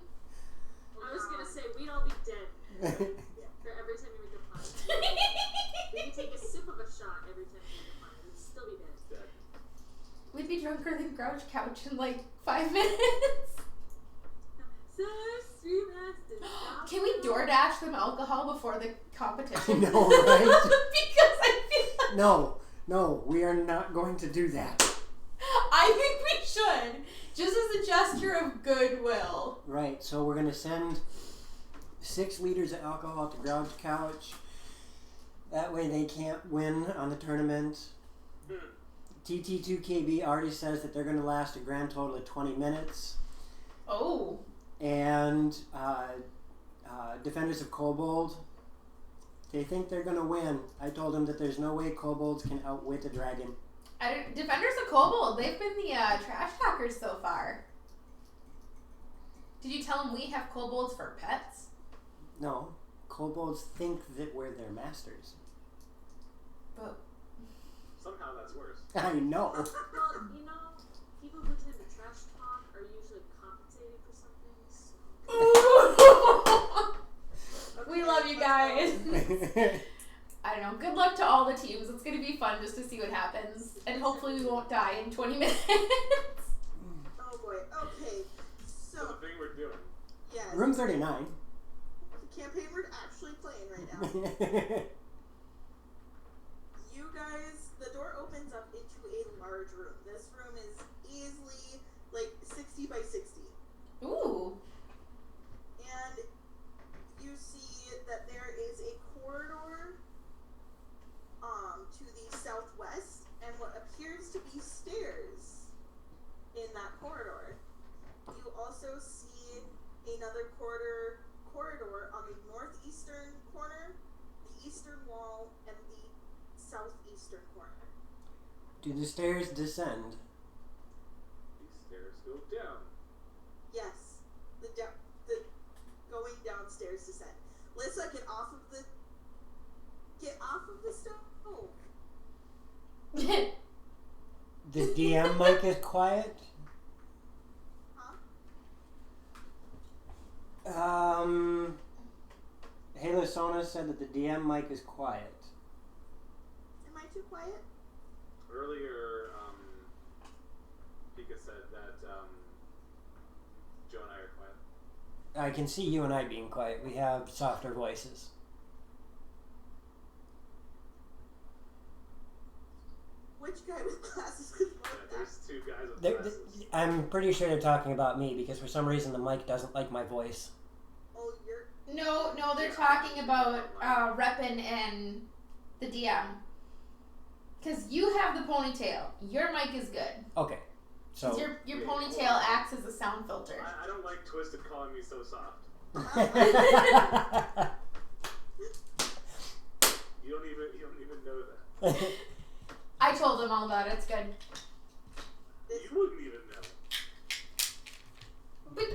I was gonna say, we'd all be dead for every time you make a pun. We could take a sip of a shot every time you make a pun, and we'd still be dead. Dead. We'd be drunker than Grouch Couch in like 5 minutes. So stream has to stop. Can we DoorDash them alcohol before the I competition? know, right? Because I feel like No, we are not going to do that. I think we should. Just as a gesture of goodwill. Right, so we're going to send 6 liters of alcohol to Grouch Couch. That way they can't win on the tournament. TT2KB already says that they're going to last a grand total of 20 minutes. Oh. And Defenders of Kobold, they think they're going to win. I told them that there's no way kobolds can outwit a dragon. Defenders of Kobold, they've been the trash talkers so far. Did you tell them we have kobolds for pets? No, kobolds think that we're their masters. But Somehow that's worse. I know. Well, you know, people who tend to trash talk are usually compensated for something, so. we love you guys. I don't know. Good luck to all the teams. It's going to be fun just to see what happens. And hopefully we won't die in 20 minutes. Oh boy. Okay. So So the thing we're doing. yes. Room 39. The campaign we're actually playing right now. You guys, the door opens up into a large room. This room is easily like 60 by 60. Ooh. And you see that there is a corridor to the southwest and what appears to be stairs in that corridor. You also see another corridor on the northeastern corner, the eastern wall, and the southeastern corner. Do the stairs descend? These stairs go down. Yes, the going downstairs descent. Lissa, get off of the stove. The DM mic is quiet? Huh? Halo Sona said that the DM mic is quiet. Am I too quiet? Earlier, Pika said that Joe and I are quiet. I can see you and I being quiet. We have softer voices. Which guy with glasses could Yeah, like that? there's 2 guys with They're- glasses. I'm pretty sure they're talking about me because for some reason the mic doesn't like my voice. Oh, you're. No, they're talking about Reppin and the DM. Because you have the ponytail. Your mic is good. Okay, so 'Cause your ponytail acts as a sound filter. I don't like Twisted calling me so soft. You don't even know that. I told him all about it. It's good. This, You wouldn't even know. But,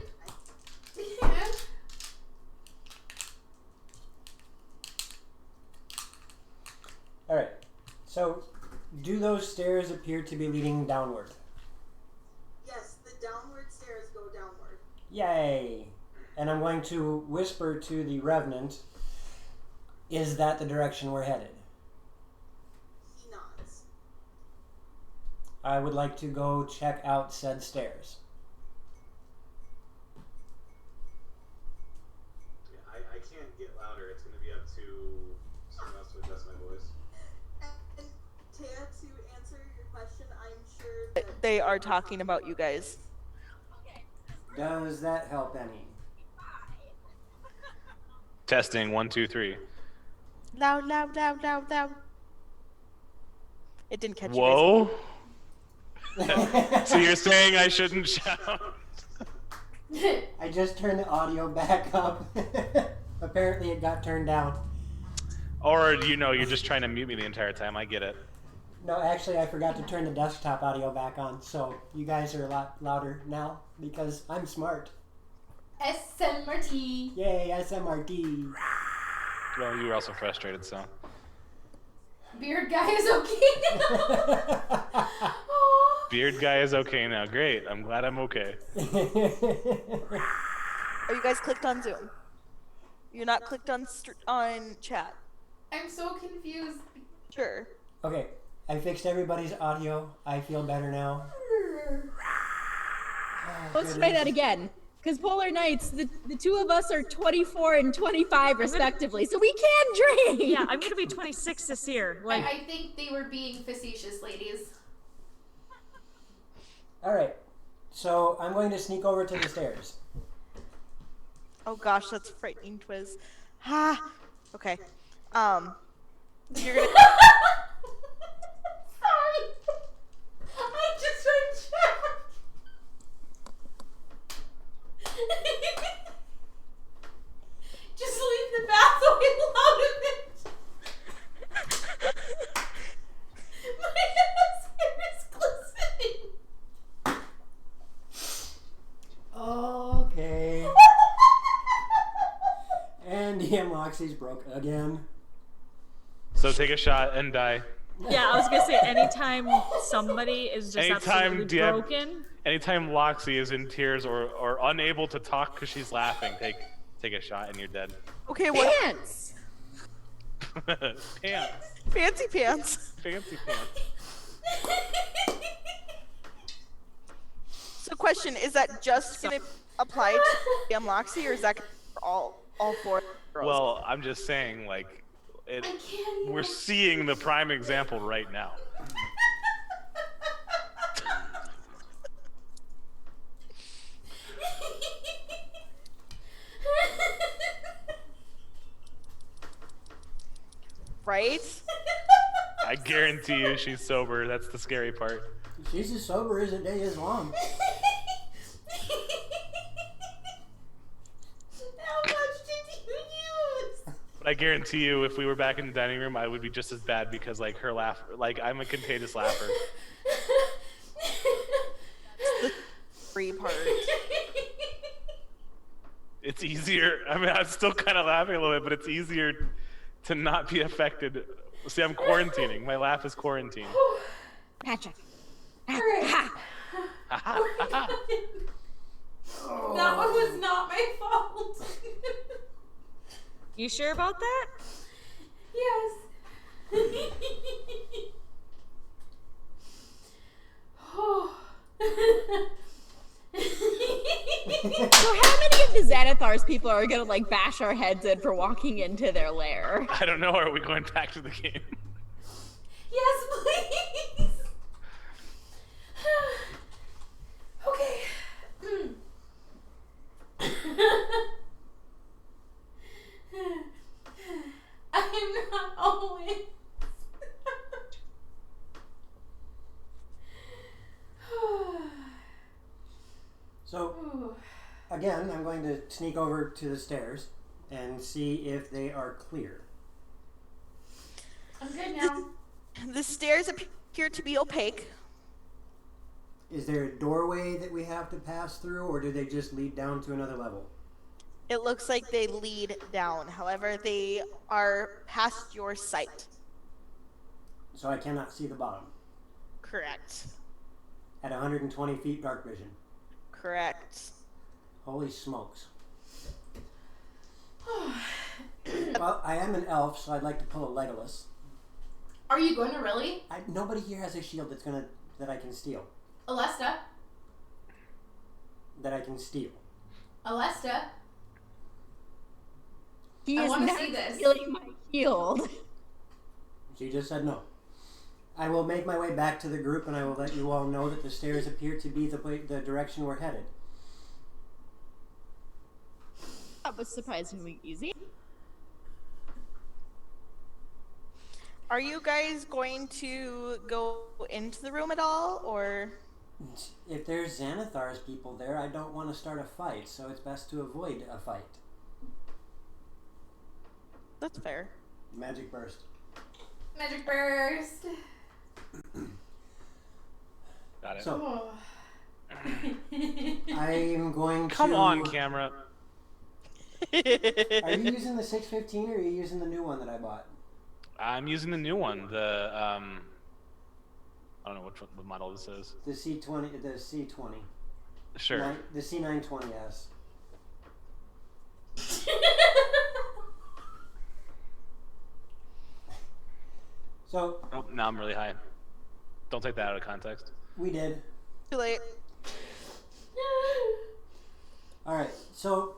All right. So, Do those stairs appear to be leading downward? Yes, the downward stairs go downward. Yay! And I'm going to whisper to the Revenant, is that the direction we're headed? He nods. I would like to go check out said stairs. Yeah, I can't get louder. It's going to be up to someone else to adjust my voice. And Taya, to answer your question, I'm sure that They are talking about you guys. Does that help any? Testing 1, 2, 3. Loud, loud, loud, loud, loud. It didn't catch Whoa. So you're saying I shouldn't shout? I just turned the audio back up. Apparently it got turned down. Or you're just trying to mute me the entire time. I get it. No, actually I forgot to turn the desktop audio back on, so you guys are a lot louder now because I'm smart. SMRT. Yay, SMRT. Well, you were also frustrated, so. Beard guy is okay. Aw. Beard guy is okay now. Great. I'm glad I'm okay. Are you guys clicked on Zoom? You're not clicked on on chat. I'm so confused. Sure. Okay, I fixed everybody's audio. I feel better now. Let's try that again. Because Polar Knights, the two of us are 24 and 25 respectively, so we can drink! Yeah, I'm gonna be 26 this year. Like, I think they were being facetious, ladies. Alright, so I'm going to sneak over to the stairs. Oh gosh, that's frightening, Twiz. Ha. Okay. You're gonna. Sorry. I just heard chat. Just leave the bathroom out of it. My ass hair is glistening. Okay. And DM Loxy's broke again. So take a shot and die. yeah, I was gonna say anytime somebody is just absolutely broken. Anytime Loxy is in tears or unable to talk because she's laughing, take a shot and you're dead. Okay, what? Pants! Pants. Fancy pants. Fancy pants. So, question: is that just gonna apply to Loxy, or is that for all four girls? Well, I'm just saying, like, we're seeing the prime example right now. Right? I guarantee you she's sober. That's the scary part. She's as sober as a day is long. How much did you use? But I guarantee you, if we were back in the dining room, I would be just as bad because, like, her laugh, like, I'm a contagious laugher. The free part. It's easier. I mean, I'm still kind of laughing a little bit, but it's easier to not be affected. See, I'm quarantining. My laugh is quarantined. Patrick. That one was not my fault. You sure about that? Yes. So how many of the Xanathars people are gonna like bash our heads in for walking into their lair? I don't know. Are we going back to the game? Yes, please. Okay. I'm not always. So, again, I'm going to sneak over to the stairs and see if they are clear. I'm good now. The stairs appear to be opaque. Is there a doorway that we have to pass through, or do they just lead down to another level? It looks like they lead down. However, they are past your sight. So I cannot see the bottom. Correct. At 120 feet dark vision. Correct. Holy smokes. Well, I am an elf, so I'd like to pull a Legolas. Are you going to really? Nobody here has a shield that I can steal. Alesta? That I can steal. Alesta? He I is wanna not see this. stealing my shield. She just said no. I will make my way back to the group, and I will let you all know that the stairs appear to be the direction we're headed. That was surprisingly easy. Are you guys going to go into the room at all, or? If there's Xanathar's people there, I don't want to start a fight, so it's best to avoid a fight. That's fair. Magic burst. Magic burst. Got it. So, I'm going to... Come on, camera. Are you using the 615 or are you using the new one that I bought? I'm using the new one. The I don't know what model this is. The C20. The C20. Sure. The C920S. So. Oh, now I'm really high. Don't take that out of context. We did. Too late. Alright, so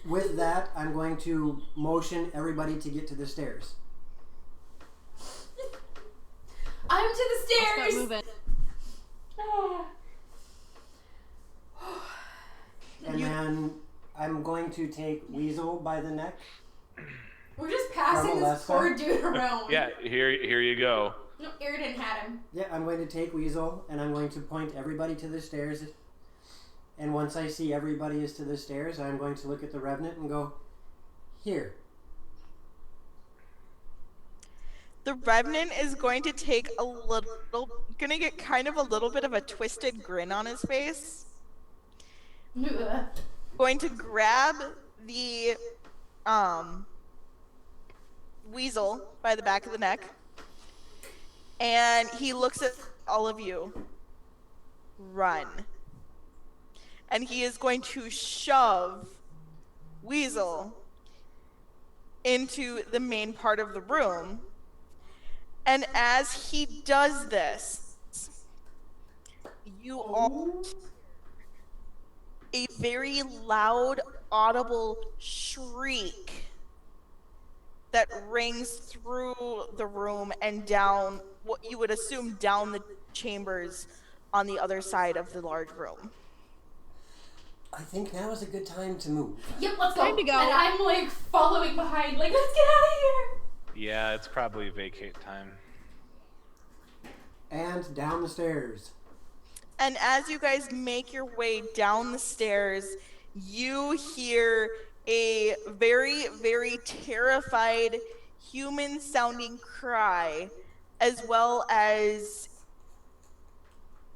with that, I'm going to motion everybody to get to the stairs. I'm to the I'll stairs. start moving. And then I'm going to take Weasel by the neck. We're just passing this poor dude around. Yeah, here you go. No, Airden had him. Yeah, I'm going to take Weasel, and I'm going to point everybody to the stairs. And once I see everybody is to the stairs, I'm going to look at the Revenant and go, here. The Revenant is going to take gonna get kind of a little bit of a twisted grin on his face. Going to grab the Weasel by the back of the neck, and he looks at all of you. Run. And he is going to shove Weasel into the main part of the room. And as he does this, you all hear a very loud, audible shriek that rings through the room and down what you would assume down the chambers on the other side of the large room. I think now is a good time to move. Yep, let's go. Time to go. And I'm like following behind, like, let's get out of here. Yeah, it's probably vacate time. And down the stairs. And as you guys make your way down the stairs, you hear a very, very terrified human-sounding cry, as well as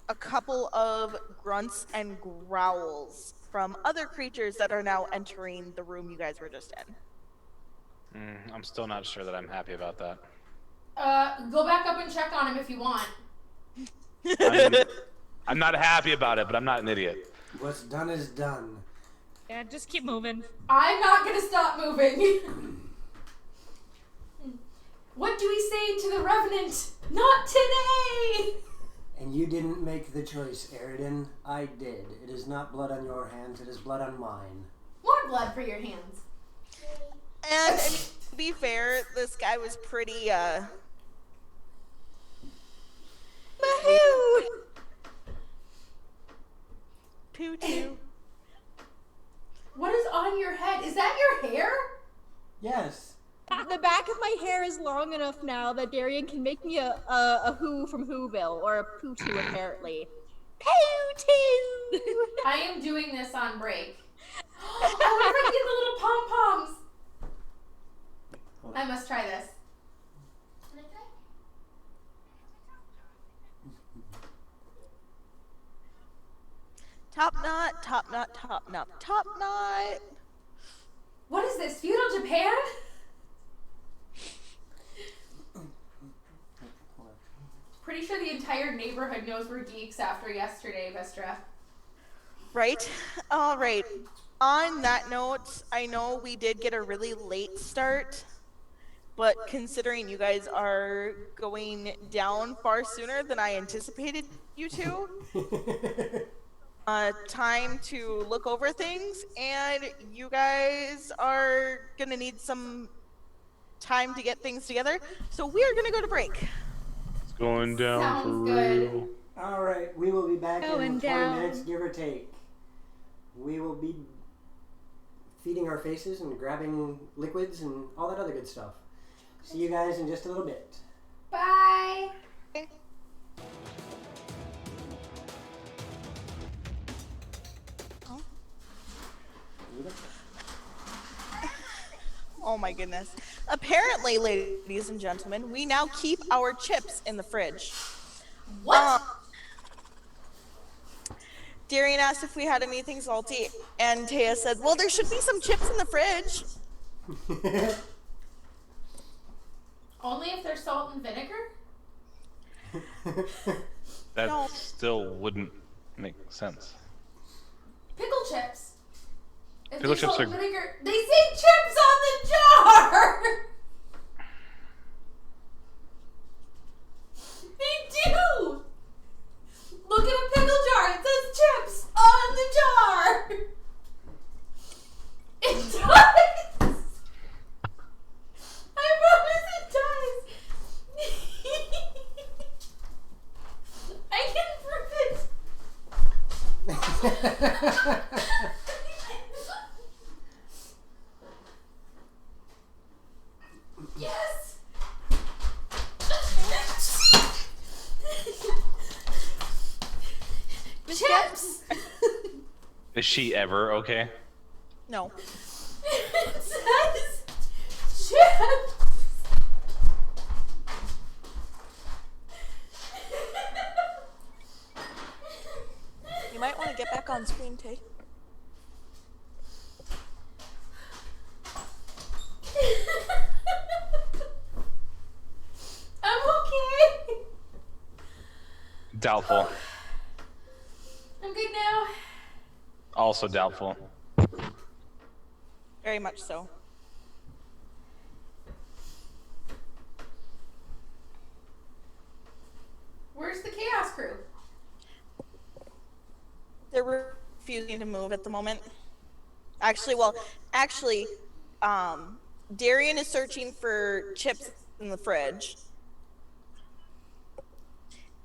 a couple of grunts and growls from other creatures that are now entering the room you guys were just in. I'm still not sure that I'm happy about that. Go back up and check on him if you want. I'm not happy about it, but I'm not an idiot. What's done is done. Yeah, just keep moving. I'm not gonna stop moving. What do we say to the Revenant? Not today! And you didn't make the choice, Aridin. I did. It is not blood on your hands, it is blood on mine. More blood for your hands. And to be fair, this guy was pretty, Mahoo! Poo-too. What is on your head? Is that your hair? Yes. The back of my hair is long enough now that Darian can make me a Who from Whoville, or a Poo-too apparently. Poo-too! I am doing this on break. I wish I could get the little pom-poms. I must try this. Top knot, top knot, top knot, top knot. What is this? Feudal Japan? pretty sure the entire neighborhood knows we're geeks after yesterday, Vestra. Right? All right. On that note, I know we did get a really late start, but considering you guys are going down far sooner than I anticipated you to, time to look over things, and you guys are gonna need some time to get things together, so we are gonna go to break. It's going down Sounds for good. real. All right, we will be back in Going 20 down. minutes, give or take. We will be feeding our faces and grabbing liquids and all that other good stuff. See you guys in just a little bit. Bye. Oh my goodness. Apparently, ladies and gentlemen, we now keep our chips in the fridge. What? Darian asked if we had anything salty, and Taya said, well, there should be some chips in the fridge. Only if there's salt and vinegar? That No. still wouldn't make sense. Pickle chips. If Pickle there's chips salt and are- vinegar, they say chips on the jar! They do! Look at a pickle jar. It says chips on the jar. It does. I promise it does. I can prove it. Yes. Chips. Is she ever okay? No. It says chips. You might want to get back on screen, Tay. I'm okay. Doubtful. I'm good now. Also doubtful. Very much so. Where's the chaos crew? They're refusing to move at the moment. Actually, Darian is searching for chips in the fridge.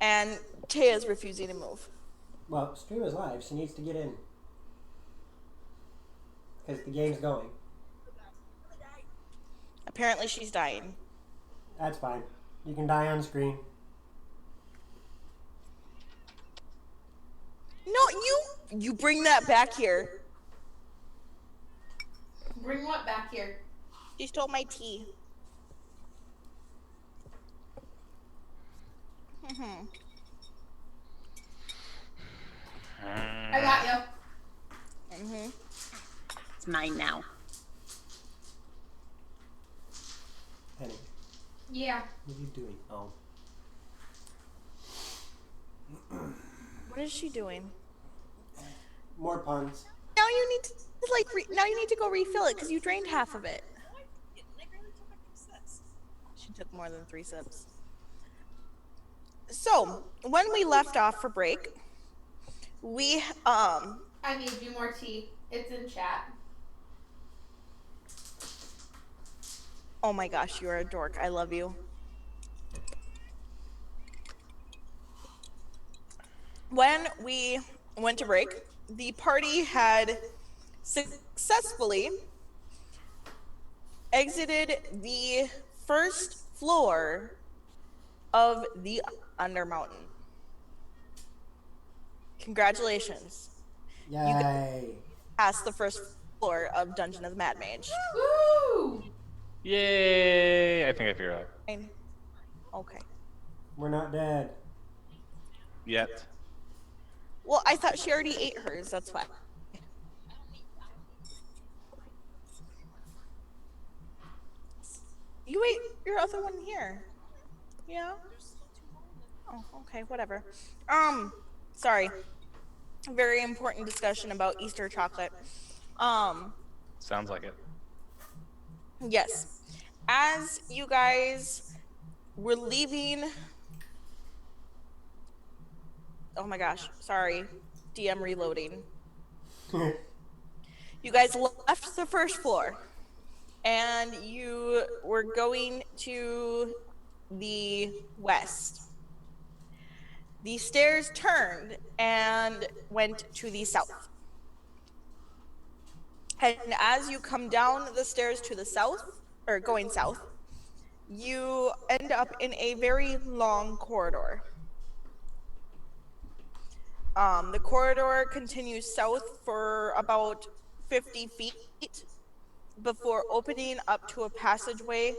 And Taya's refusing to move. Well, stream is live. She needs to get in. Because the game's going. Apparently she's dying. That's fine. You can die on screen. No, you bring that back here. Bring what back here? She stole my tea. I got you. It's mine now. Penny, Yeah. what are you doing? Oh. What is she doing? More puns. Now you need to now you need to go refill it because you drained half of it. She took more than 3 sips. So when we left off for break, we I made you more tea. It's in chat. oh my gosh, you're a dork. I love you. When we went to break, the party had successfully exited the first floor of the Undermountain. Congratulations. Yay. Passed the first floor of Dungeon of the Mad Mage. Woo! Yay! I think I figured it out. Fine. Okay. We're not dead. Yet. Well, I thought she already ate hers, that's why. You ate your other one here. Yeah? Oh, okay, whatever. Sorry. Very important discussion about Easter chocolate. Sounds like it. Yes. As you guys were leaving. Oh my gosh, sorry. DM reloading. You guys left the first floor and you were going to the west. The stairs turned and went to the south. And as you come down the stairs to the south, or going south, you end up in a very long corridor. The corridor continues south for about 50 feet before opening up to a passageway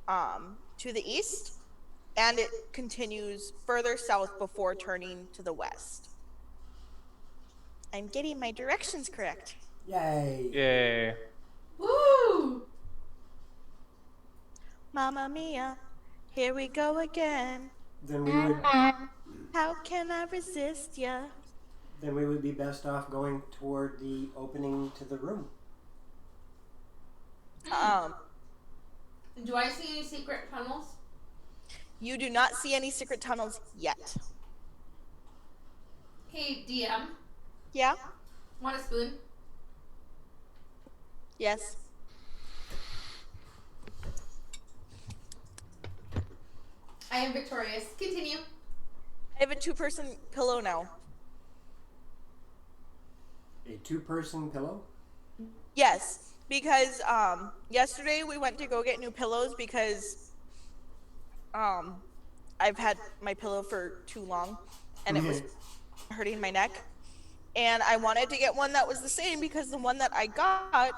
to the east, and it continues further south before turning to the west. I'm getting my directions correct. Yay. Yay. Woo! Mamma mia, here we go again. Then we would How can I resist ya? then we would be best off going toward the opening to the room. Do I see any secret tunnels? You do not see any secret tunnels yet. Hey, DM, Yeah? want a spoon? Yes. I am victorious. Continue. I have a 2-person pillow now. A 2-person pillow? Yes, because yesterday we went to go get new pillows because I've had my pillow for too long and it was hurting my neck. And I wanted to get one that was the same because the one that I got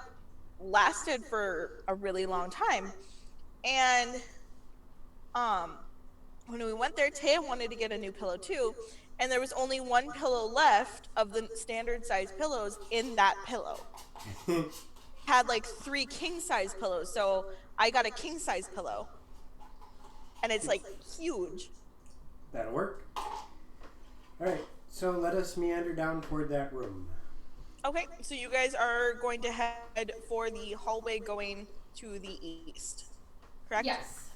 lasted for a really long time. And when we went there, Taya wanted to get a new pillow too, and there was only one pillow left of the standard size pillows in that pillow. Had like 3 king size pillows, so I got a king size pillow. And it's like huge. That'll work. Alright, so let us meander down toward that room. Okay, so you guys are going to head for the hallway going to the east, correct? Yes.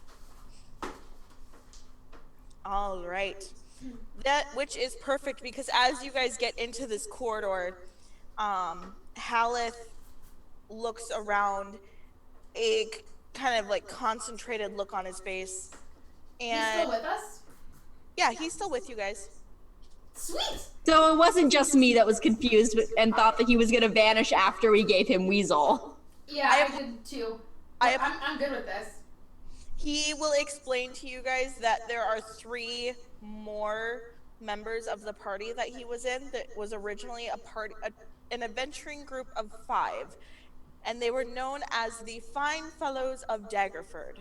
All right. That which is perfect because as you guys get into this corridor, Haleth looks around, a kind of like concentrated look on his face. And He's still with us? yeah, he's still with you guys. Sweet! So it wasn't just me that was confused and thought that he was gonna vanish after we gave him Weasel. Yeah, I did too. But I'm good with this. He will explain to you guys that there are 3 more members of the party that he was in that was originally an adventuring group of 5, and they were known as the Fine Fellows of Daggerford.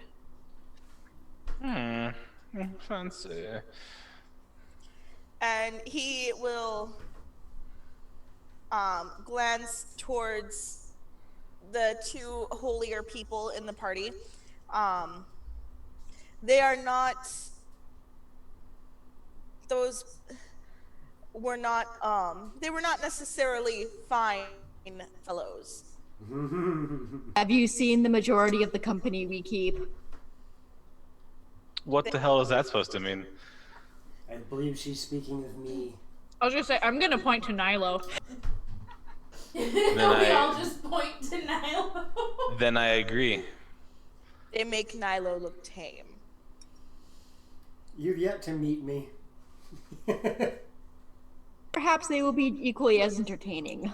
Fancy. And he will glance towards the 2 holier people in the party. They are not, they were not necessarily fine fellows. Have you seen the majority of the company we keep? What the hell is that supposed to mean? I believe she's speaking of me. I was gonna say, I'm gonna point to Nilo. We all just point to Nilo. Then I agree. They make Nilo look tame. You've yet to meet me. Perhaps they will be equally as entertaining.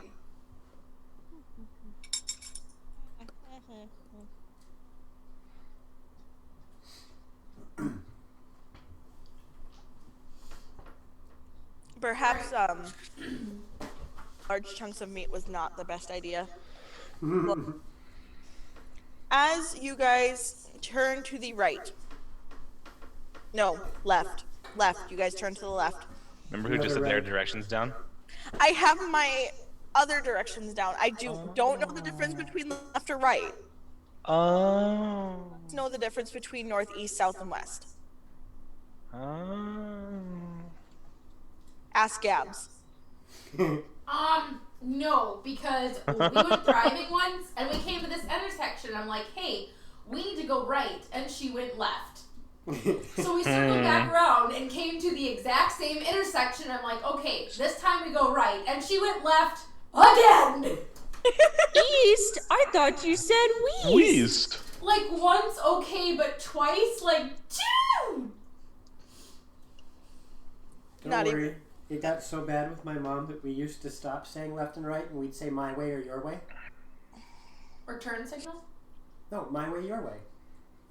Perhaps large chunks of meat was not the best idea. Well, as you guys turn to the right. No, left. Left. You guys turn to the left. Remember who just said their directions down? I have my other directions down. I don't know the difference between left or right. Oh. Know the difference between north, east, south, and west. Ask Gabs. No, because we went driving once and we came to this intersection. I'm like, hey, we need to go right, and she went left. So we circled back around and came to the exact same intersection. I'm like, okay, this time we go right, and she went left again. East? I thought you said west. Wheezed. Like once, okay, but twice, like, dude. Don't worry. It got so bad with my mom that we used to stop saying left and right, and we'd say my way or your way. Or turn signal? No, my way, your way.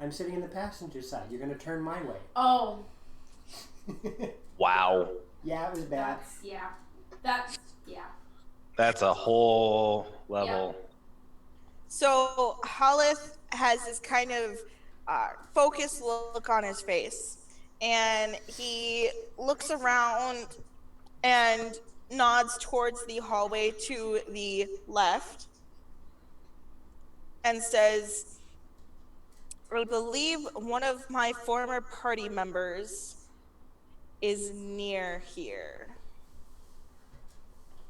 I'm sitting in the passenger side. You're gonna turn my way. Oh. Wow. Yeah, it was bad. That's a whole level. Yeah. So Hollis has this kind of focused look on his face, and he looks around and nods towards the hallway to the left and says, I believe one of my former party members is near here.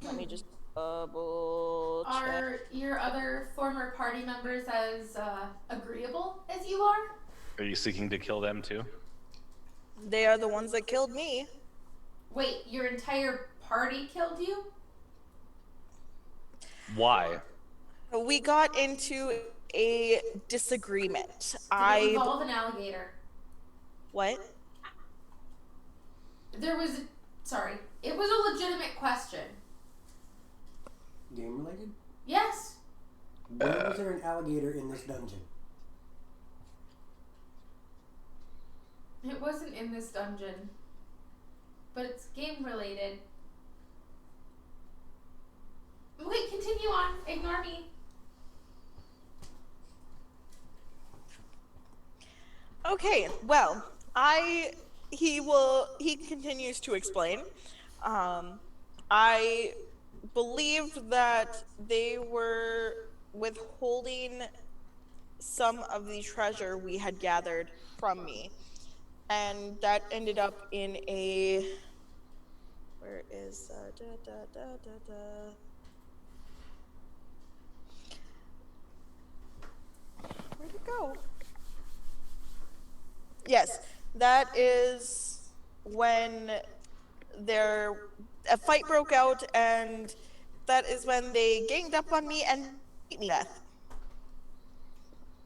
Let me just double check. Are your other former party members as agreeable as you are? Are you seeking to kill them too? They are the ones that killed me. Wait, your entire party killed you? Why? We got into a disagreement. Did it involve an alligator? What? It was a legitimate question. Game related? Yes. When was there an alligator in this dungeon? It wasn't in this dungeon. But it's game related. Wait, continue on. Ignore me. Okay, well, he continues to explain. I believed that they were withholding some of the treasure we had gathered from me. And that ended up in a... Where is... Where'd it go? Yes, that is when a fight broke out, and that is when they ganged up on me and beat me to death.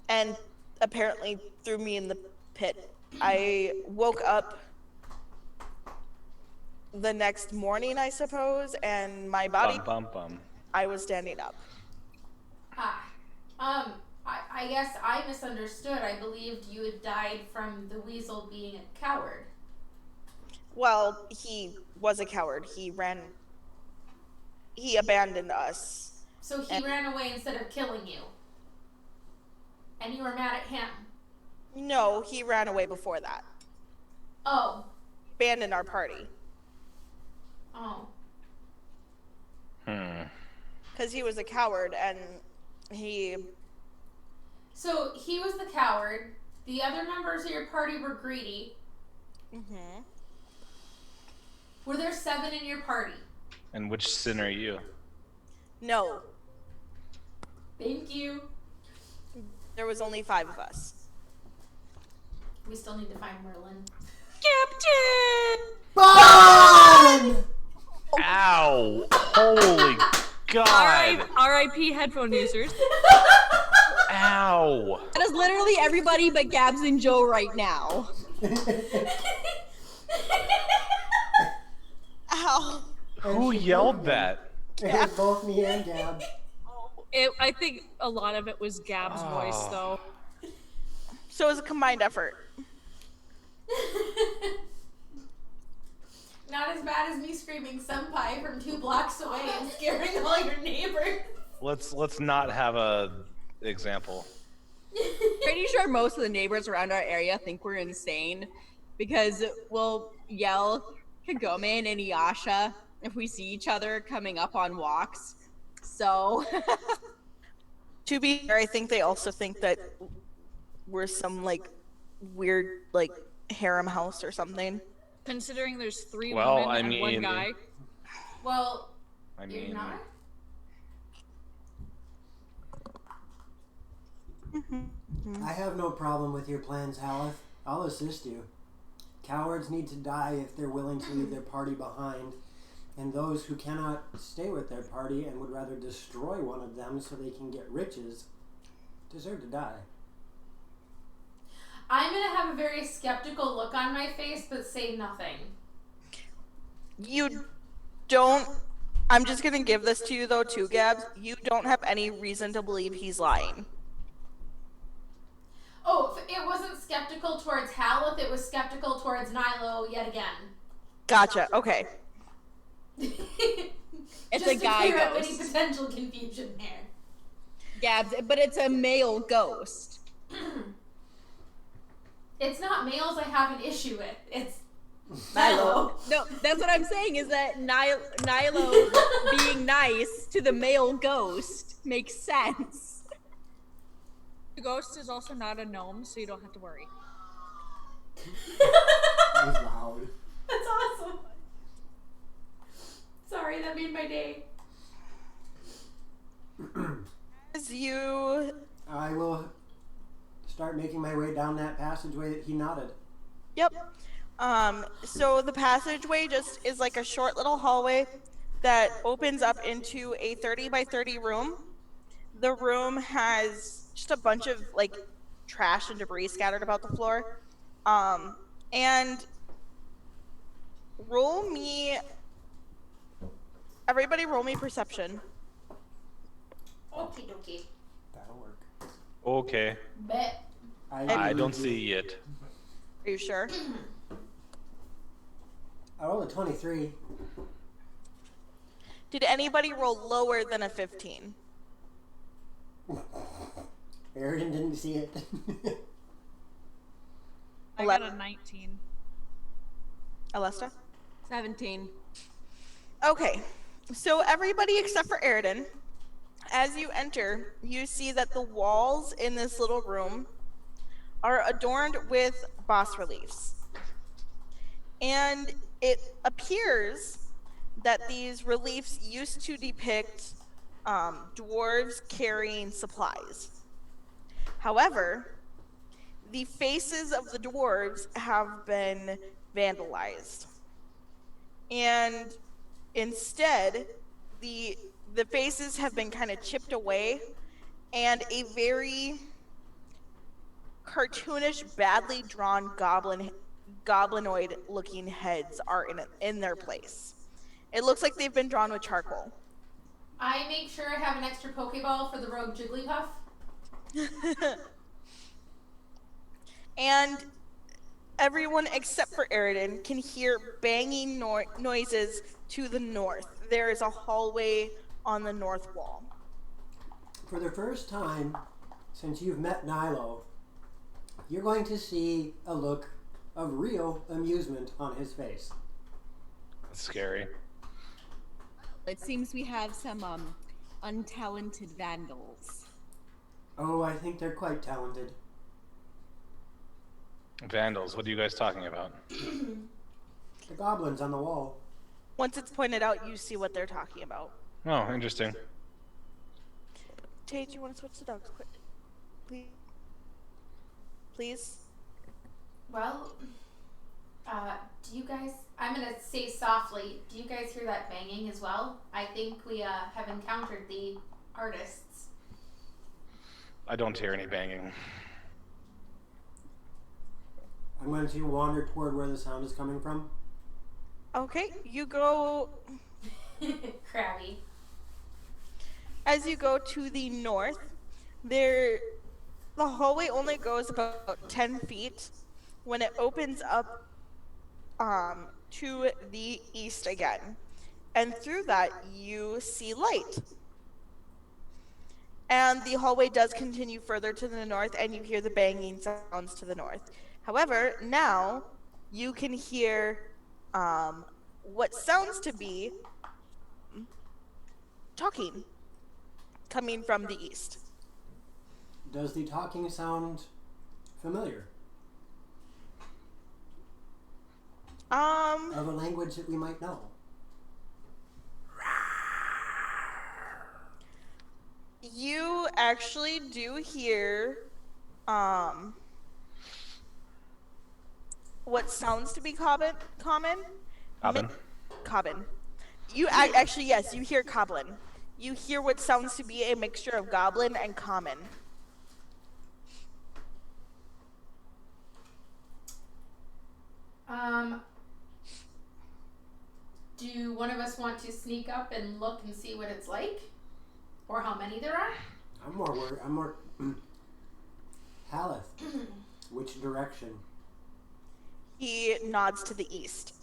And apparently threw me in the pit. I woke up the next morning, I suppose, and my body... I was standing up. I guess I misunderstood. I believed you had died from the weasel being a coward. Well, he was a coward. He abandoned us. So he ran away instead of killing you. And you were mad at him. No, he ran away before that. Oh. Abandoned our party. Oh. Because he was a coward, and he... So he was the coward. The other members of your party were greedy. Mm-hmm. Were there 7 in your party? And which sin are you? No. Thank you. There was only 5 of us. We still need to find Merlin. Captain! Bomb! Ow! Holy God! R.I.P. headphone users. Ow! That is literally everybody but Gabs and Joe right now. Ow. Who yelled that? It was both me and Gab. I think a lot of it was Gab's voice, though. So it was a combined effort. Not as bad as me screaming senpai from 2 blocks away and scaring all your neighbors. Let's not have a example. Pretty sure most of the neighbors around our area think we're insane because we'll yell Kagome and Inuyasha if we see each other coming up on walks. So To be fair, I think they also think that we're some, like, weird, like, harem house or something. Considering there's 3 Well, women I and 1 mean- guy. Well, I you're mean, not? I have no problem with your plans, Haleth. I'll assist you. Cowards need to die if they're willing to leave their party behind, and those who cannot stay with their party and would rather destroy one of them so they can get riches deserve to die. I'm gonna have a very skeptical look on my face, but say nothing. You don't. I'm just gonna give this to you though, too, Gabs. You don't have any reason to believe he's lying. Oh, it wasn't skeptical towards Haleth, it was skeptical towards Nilo yet again. Gotcha. Okay. It's Just a to guy clear up any ghost. potential confusion there. Gabs, but it's a male ghost. It's not males I have an issue with. It's Nilo. No, that's what I'm saying is that Nilo being nice to the male ghost makes sense. The ghost is also not a gnome, so you don't have to worry. That was loud. That's awesome. Sorry, that made my day. As you. I will start making my way down that passageway that he nodded. Yep. So the passageway just is like a short little hallway that opens up into a 30 by 30 room. The room has just a bunch of like trash and debris scattered about the floor. And everybody roll me perception. Okie dokie. That'll work. Okay. Bet. I don't see it. Are you sure? I rolled a 23. Did anybody roll lower than a 15? Aaron didn't see it. I got a 19. Alesta? 17. Okay, so everybody except for Eridan, as you enter, you see that the walls in this little room are adorned with bas reliefs. And it appears that these reliefs used to depict dwarves carrying supplies. However, the faces of the dwarves have been vandalized. And instead, the faces have been kind of chipped away, and a very cartoonish, badly drawn goblinoid-looking heads are in their place. It looks like they've been drawn with charcoal. I make sure I have an extra Pokeball for the rogue Jigglypuff. And everyone except for Eridan can hear banging noises to the north. There is a hallway on the north wall. For the first time since you've met Nilo, you're going to see a look of real amusement on his face. That's scary. It seems we have some untalented vandals. Oh, I think they're quite talented. Vandals, what are you guys talking about? The goblins on the wall. Once it's pointed out, you see what they're talking about. Oh, interesting. Tate, you want to switch the dogs quick? Please? Please? Well, do you guys, I'm gonna say softly, do you guys hear that banging as well? I think we have encountered the artists. I don't hear any banging. I'm going to wander toward where the sound is coming from. Okay, you go. Crabby. As you go to the north, the hallway only goes about 10 feet when it opens up to the east again. And through that, you see light. And the hallway does continue further to the north, and you hear the banging sounds to the north. However, now you can hear what sounds to be talking coming from the east. Does the talking sound familiar? Of a language that we might know. You actually do hear what sounds to be common. Cobbin? Cobbin. Actually, yes, you hear Coblin. You hear what sounds to be a mixture of goblin and common. Do one of us want to sneak up and look and see what it's like? Or how many there are? I'm more worried. I'm more... Haleth. Which direction? He nods to the east.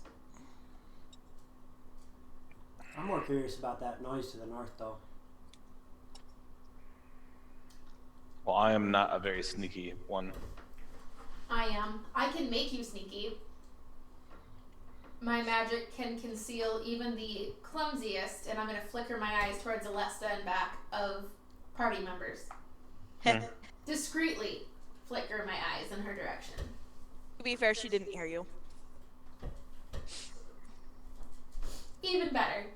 I'm more curious about that noise to the north, though. Well, I am not a very sneaky one. I am. I can make you sneaky. My magic can conceal even the clumsiest, and I'm going to flicker my eyes towards Alesta and back of party members. Discreetly flicker my eyes in her direction. To be fair, she didn't hear you. Even better.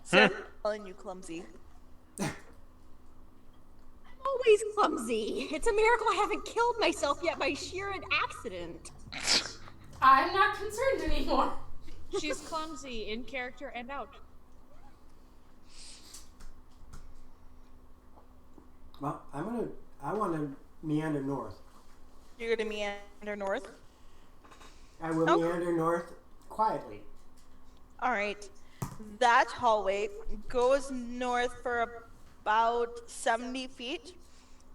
So, calling you clumsy. Always clumsy. It's a miracle I haven't killed myself yet by sheer accident. I'm not concerned anymore. She's clumsy in character and out. Well, I want to meander north. You're gonna meander north? I will meander north quietly. Alright. That hallway goes north for about 70 feet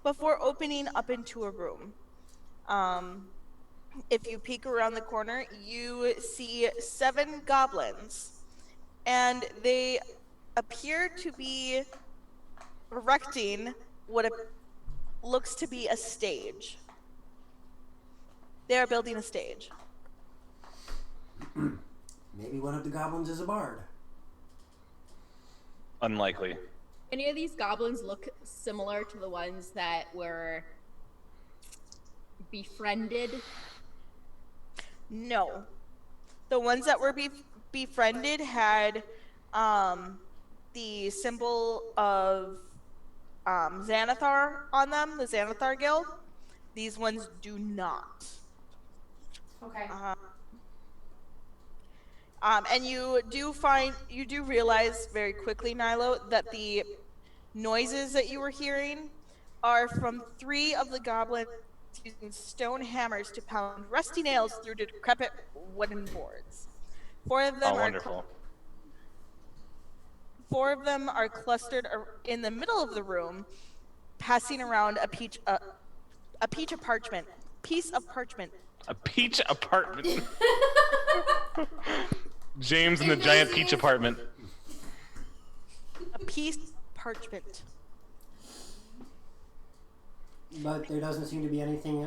before opening up into a room. If you peek around the corner, you see 7 goblins, and they appear to be erecting what looks to be a stage. They are building a stage. Maybe one of the goblins is a bard. Unlikely. Any of these goblins look similar to the ones that were befriended? No. The ones that were befriended had the symbol of Xanathar on them, the Xanathar Guild. These ones do not. Okay. And you do realize very quickly, Nilo, that the noises that you were hearing are from 3 of the goblins using stone hammers to pound rusty nails through decrepit wooden boards. 4 of them wonderful. 4 of them are clustered in the middle of the room, passing around a piece of parchment. A peach apartment. James in the giant peach apartment. A piece of parchment. But there doesn't seem to be anything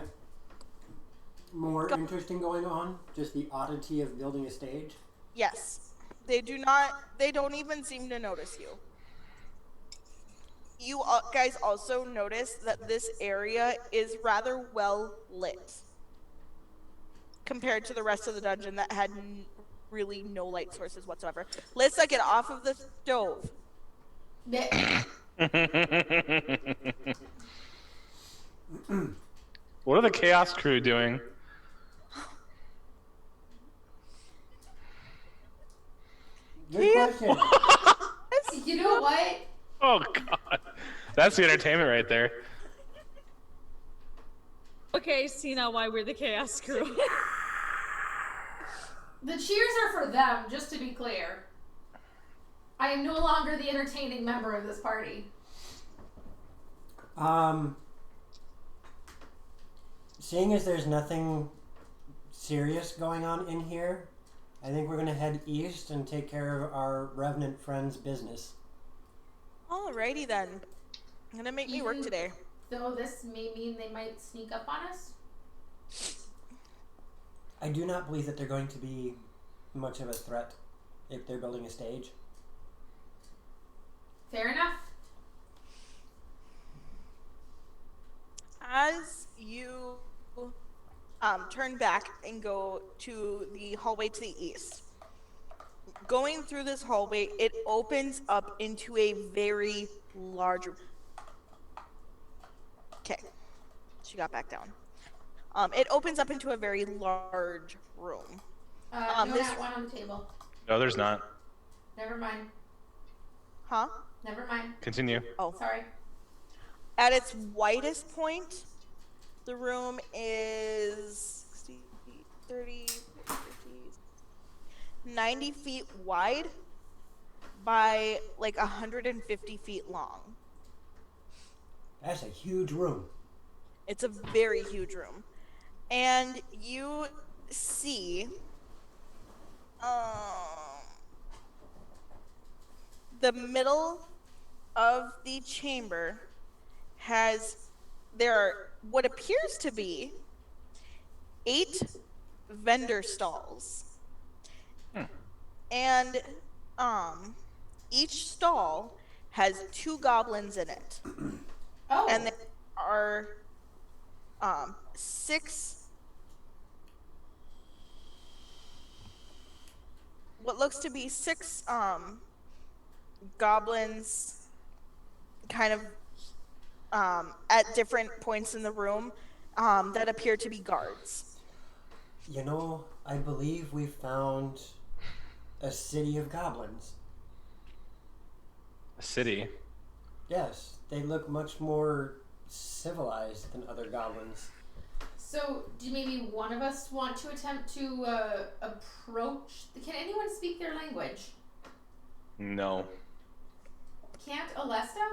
more interesting going on? Just the oddity of building a stage? Yes. They don't even seem to notice you. You guys also notice that this area is rather well lit compared to the rest of the dungeon that had really no light sources whatsoever. Lissa, get off of the stove. What are the Chaos Crew doing? Good question. You know what? Oh god. That's the entertainment right there. Okay, see now why we're the Chaos Crew. The cheers are for them, just to be clear. I am no longer the entertaining member of this party. Seeing as there's nothing serious going on in here, I think we're going to head east and take care of our Revenant friends' business. Alrighty then. I'm gonna make me work today. Though this may mean they might sneak up on us. I do not believe that they're going to be much of a threat if they're building a stage. Fair enough. As you turn back and go to the hallway to the east. Going through this hallway, it opens up into a very large. Okay, she got back down. It opens up into a very large room. No, that one on the table. No, there's not. Never mind. Huh? Never mind. Continue. Oh. Sorry. At its widest point, the room is 60 feet, 30, 50, 90 feet wide by like 150 feet long. That's a huge room. It's a very huge room. And you see the middle of the chamber there are what appears to be 8 vendor stalls. And each stall has 2 goblins in it. Oh. And there are 6 what looks to be 6 goblins kind of at different points in the room that appear to be guards. You know, I believe we found a city of goblins. A city? Yes, they look much more civilized than other goblins. So, do maybe one of us want to attempt to approach? Can anyone speak their language? No. Can't Alesta?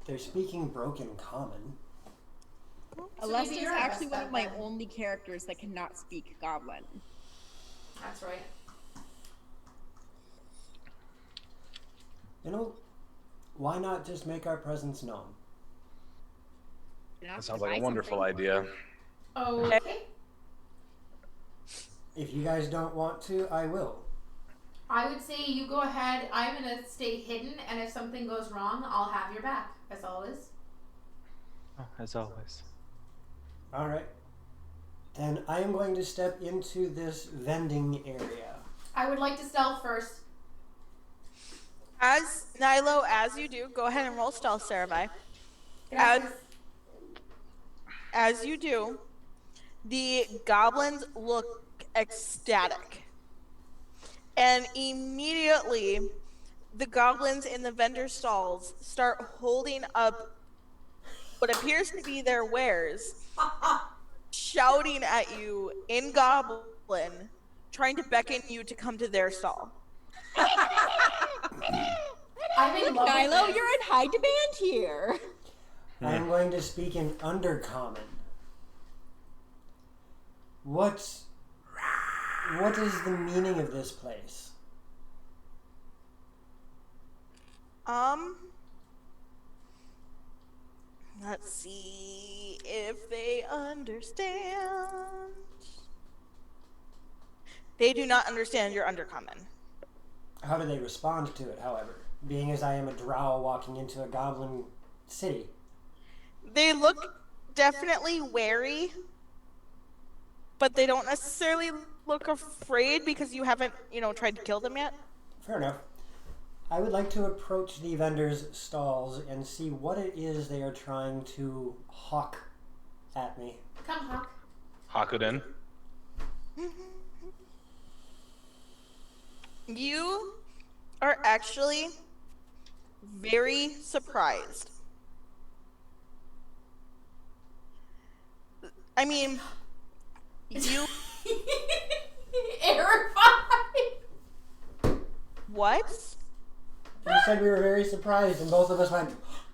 They're speaking broken common. Alesta is you're actually Alesta one of my then. only characters that cannot speak Goblin. That's right. You know, why not just make our presence known? That sounds like a wonderful idea. Okay. If you guys don't want to, I will. I would say you go ahead. I'm gonna stay hidden, and if something goes wrong, I'll have your back, as always. Oh, as always. All right. Then I am going to step into this vending area. I would like to stealth first. As Nilo, as you do, go ahead and roll stealth, Sarabai. Gracias. As you do, the goblins look ecstatic. And immediately, the goblins in the vendor stalls start holding up what appears to be their wares, shouting at you in Goblin, trying to beckon you to come to their stall. I'm in love with Nilo, this. you're in high demand here. I am going to speak in Undercommon. What is the meaning of this place? Let's see if they understand. They do not understand your Undercommon. How do they respond to it, however? Being as I am a drow walking into a goblin city. They look definitely wary, but they don't necessarily look afraid because you haven't, tried to kill them yet. Fair enough. I would like to approach the vendors' stalls and see what it is they are trying to hawk at me. Come, Hawk. Hakuden. You are actually very surprised. I mean, you... Terrified. What? You said we were very surprised, and both of us went,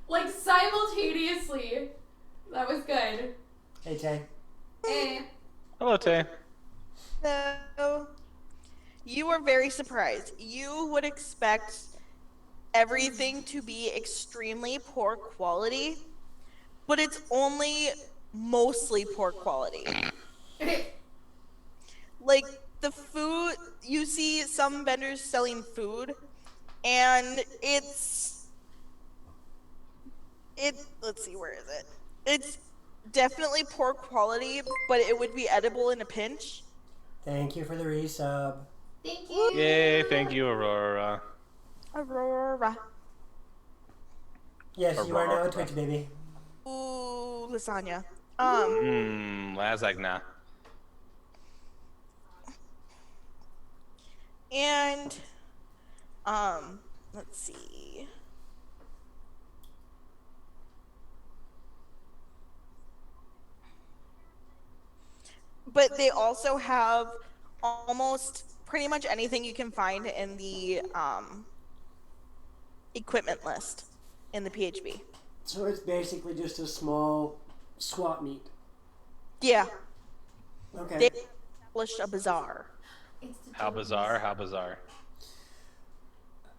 Like simultaneously. That was good. "Hey, Tay." Eh. Hello, Tay. So, you are very surprised. You would expect everything to be extremely poor quality, but it's only mostly poor quality. Like, the food, you see some vendors selling food, and let's see, where is it? It's definitely poor quality, but it would be edible in a pinch. Thank you for the resub. Thank you. Yay, thank you, Aurora. Aurora. Yes, you are now a Aurora. Twitch baby. Ooh, lasagna. Lasagna. And let's see. But they also have almost pretty much anything you can find in the equipment list in the PHB. So it's basically just a small swap meet. Yeah. Okay. They established a bazaar. How bizarre, how bizarre.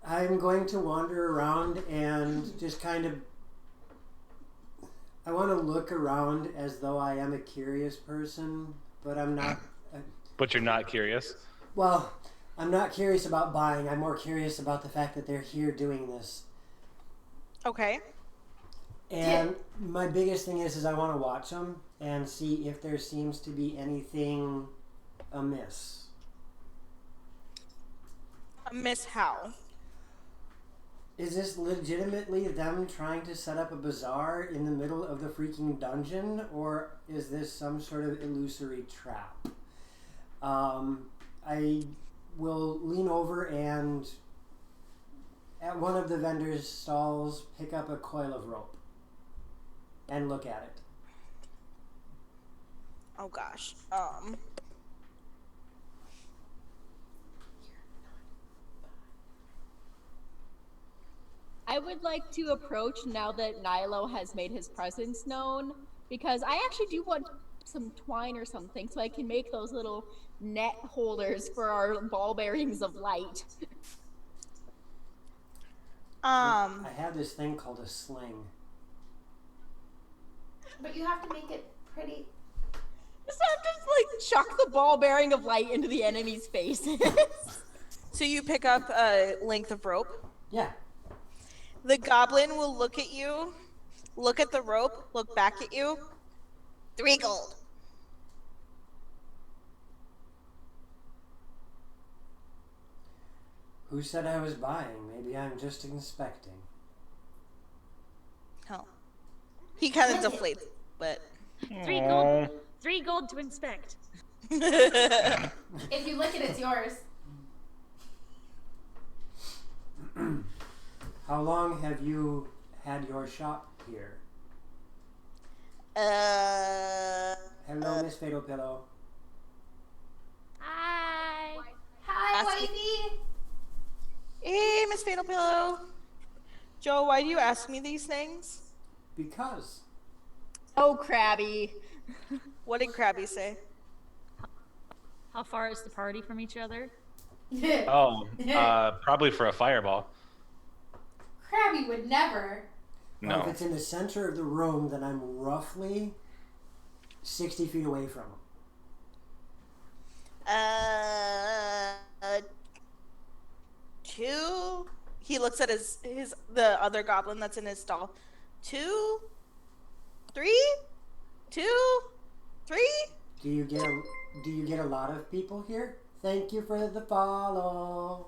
I'm going to wander around and just kind of... I want to look around as though I am a curious person, but I'm not... But you're not curious? Well, I'm not curious about buying. I'm more curious about the fact that they're here doing this. Okay. And my biggest thing is I want to watch them and see if there seems to be anything amiss. Miss How? Is this legitimately them trying to set up a bazaar in the middle of the freaking dungeon, or is this some sort of illusory trap? I will lean over and at one of the vendor's stalls pick up a coil of rope and look at it. Oh gosh. I would like to approach now that Nilo has made his presence known, because I actually do want some twine or something so I can make those little net holders for our ball bearings of light. I have this thing called a sling. But you have to make it pretty. Just have to like chuck the ball bearing of light into the enemy's faces. So you pick up a length of rope. Yeah. The goblin will look at you, look at the rope, look back at you. 3 gold. Who said I was buying? Maybe I'm just inspecting. Oh. He kind of deflates, but... 3 gold. 3 gold to inspect. If you lick it, it's yours. How long have you had your shop here? Hello, Miss Fatal Pillow. Hi. Hi, Ask me- wifey. Hey, Miss Fatal Pillow. Joe, why do you ask me these things? Because. Oh, Krabby. What did Krabby say? How far is the party from each other? Probably for a fireball. Krabby would never. Well, if No. it's in the center of the room, then I'm roughly 60 feet away from him. 2. He looks at the other goblin that's in his stall. 2, 3, 2, 3. Do you get a lot of people here? Thank you for the follow.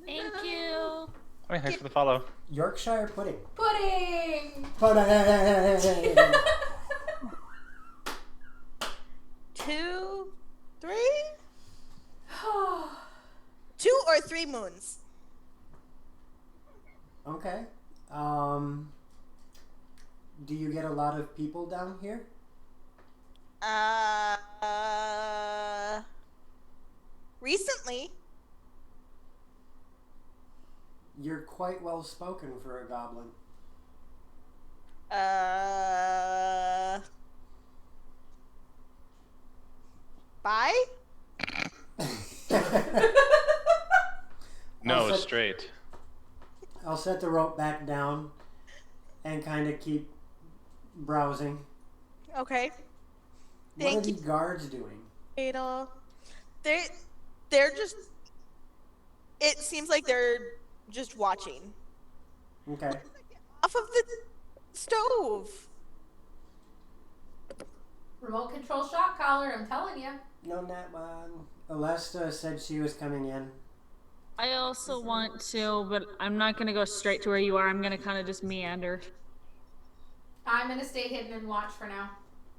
Thank you. Hey, thanks for the follow. Yorkshire pudding. Pudding. Pudding. 2, 3. 2 or 3 moons. Okay. Do you get a lot of people down here? Recently. You're quite well spoken for a goblin. Bye? No, Also- straight. I'll set the rope back down and kind of keep browsing. Okay. What are Thank the you, guards doing? Fatal. They're just... It seems like they're just watching. Okay. Off of the stove. Remote control shot collar, I'm telling you. No, not one. Alesta said she was coming in. I also want to, but I'm not gonna go straight to where you are. I'm gonna kind of just meander. I'm gonna stay hidden and watch for now.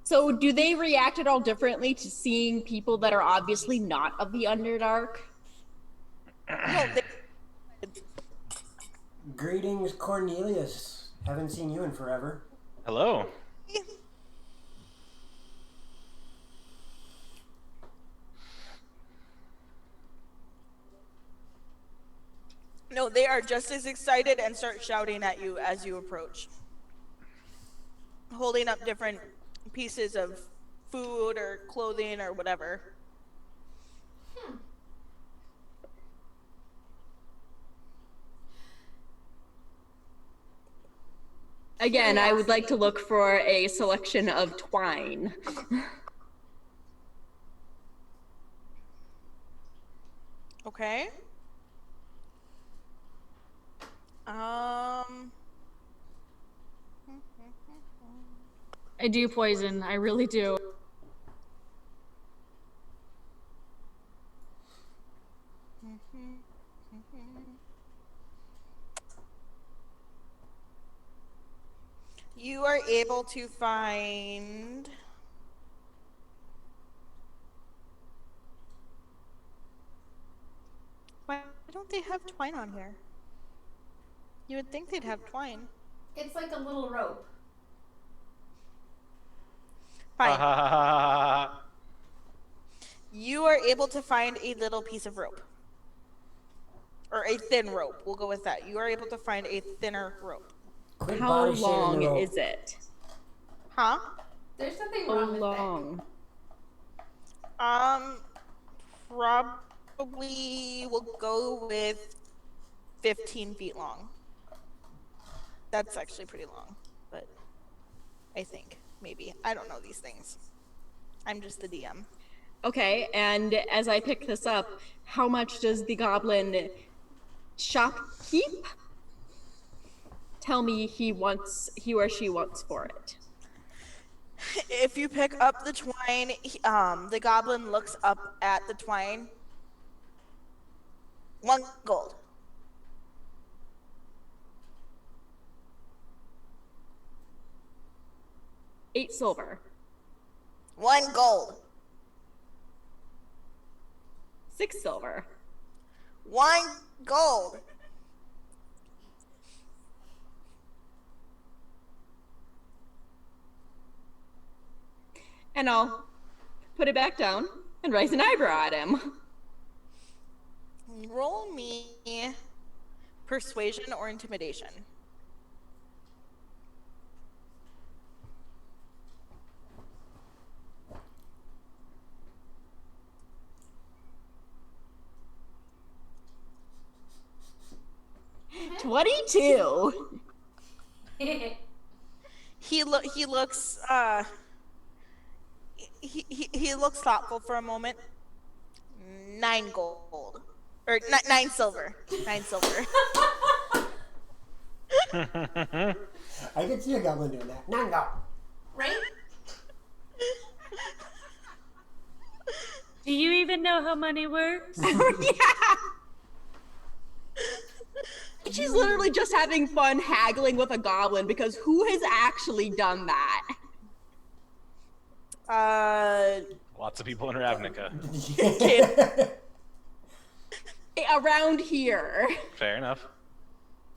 So do they react at all differently to seeing people that are obviously not of the Underdark? No, Greetings, Cornelius. Haven't seen you in forever. Hello. No, they are just as excited and start shouting at you as you approach. Holding up different pieces of food or clothing or whatever. Again, I would like to look for a selection of twine. Okay. I do poison. I really do. You are able to find... Why don't they have twine on here? You would think they'd have twine. It's like a little rope. Fine. You are able to find a little piece of rope. Or a thin rope. We'll go with that. You are able to find a thinner rope. Quit How body shaming long the rope. is it? Huh? There's nothing How wrong with long? Probably we'll go with 15 feet long. That's actually pretty long, but I think, maybe. I don't know these things. I'm just the DM. Okay, and as I pick this up, how much does the goblin shop keep? Tell me he or she wants for it. If you pick up the twine, the goblin looks up at the twine. 1 gold. $8 silver. 1 gold. 6 silver. 1 gold. And I'll put it back down and raise an eyebrow at him. Roll me persuasion or intimidation. that. 22. He looks he looks thoughtful for a moment. 9 gold. Or 9 silver. 9 silver. I could see a goblin doing that. Nango. Right? Do you even know how money works? Yeah. She's literally just having fun haggling with a goblin because who has actually done that? Lots of people in Ravnica. Around here. Fair enough.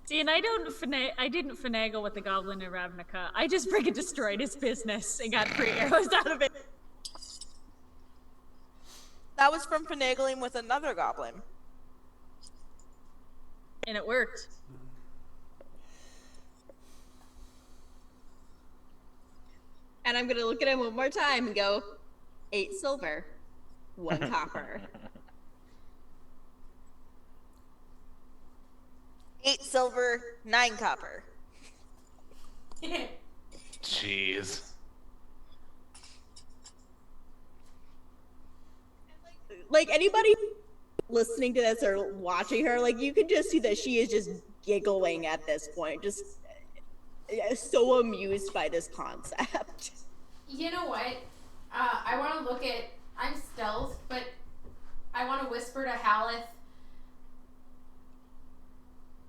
See, and I didn't finagle with the goblin in Ravnica. I just freaking destroyed his business and got 3 arrows out of it. That was from finagling with another goblin. And it worked. And I'm gonna look at him one more time and go, 8 silver, 1 copper. 8 silver, 9 copper. Jeez. Like, anybody listening to this or watching her, like, you can just see that she is just giggling at this point, just so amused by this concept. You know what? I want to look at. I'm stealth, but I want to whisper to Haleth.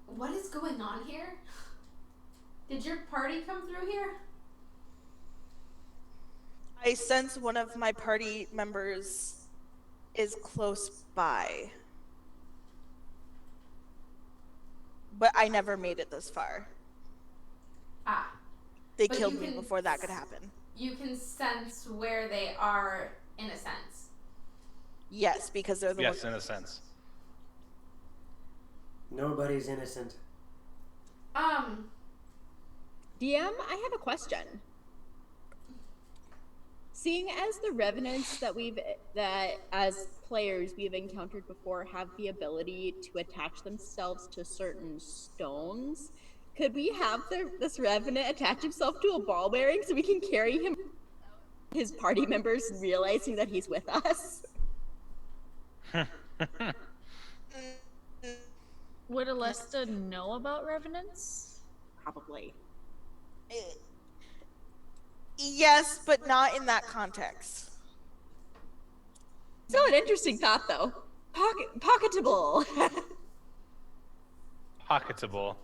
What is going on here? Did your party come through here? I sense one of my party members is close by. But I never made it this far. Ah. They But killed you me can before that could happen. You can sense where they are, in a sense. Yes, because they're the Yes, ones. in a sense. Nobody's innocent. DM, I have a question. Seeing as the revenants that as players we've encountered before have the ability to attach themselves to certain stones, could we have this revenant attach himself to a ball bearing so we can carry him, his party members realizing that he's with us? Would Alesta know about revenants? Probably. Yes, but not in that context. Still an interesting thought, though. Pocketable. Pocketable.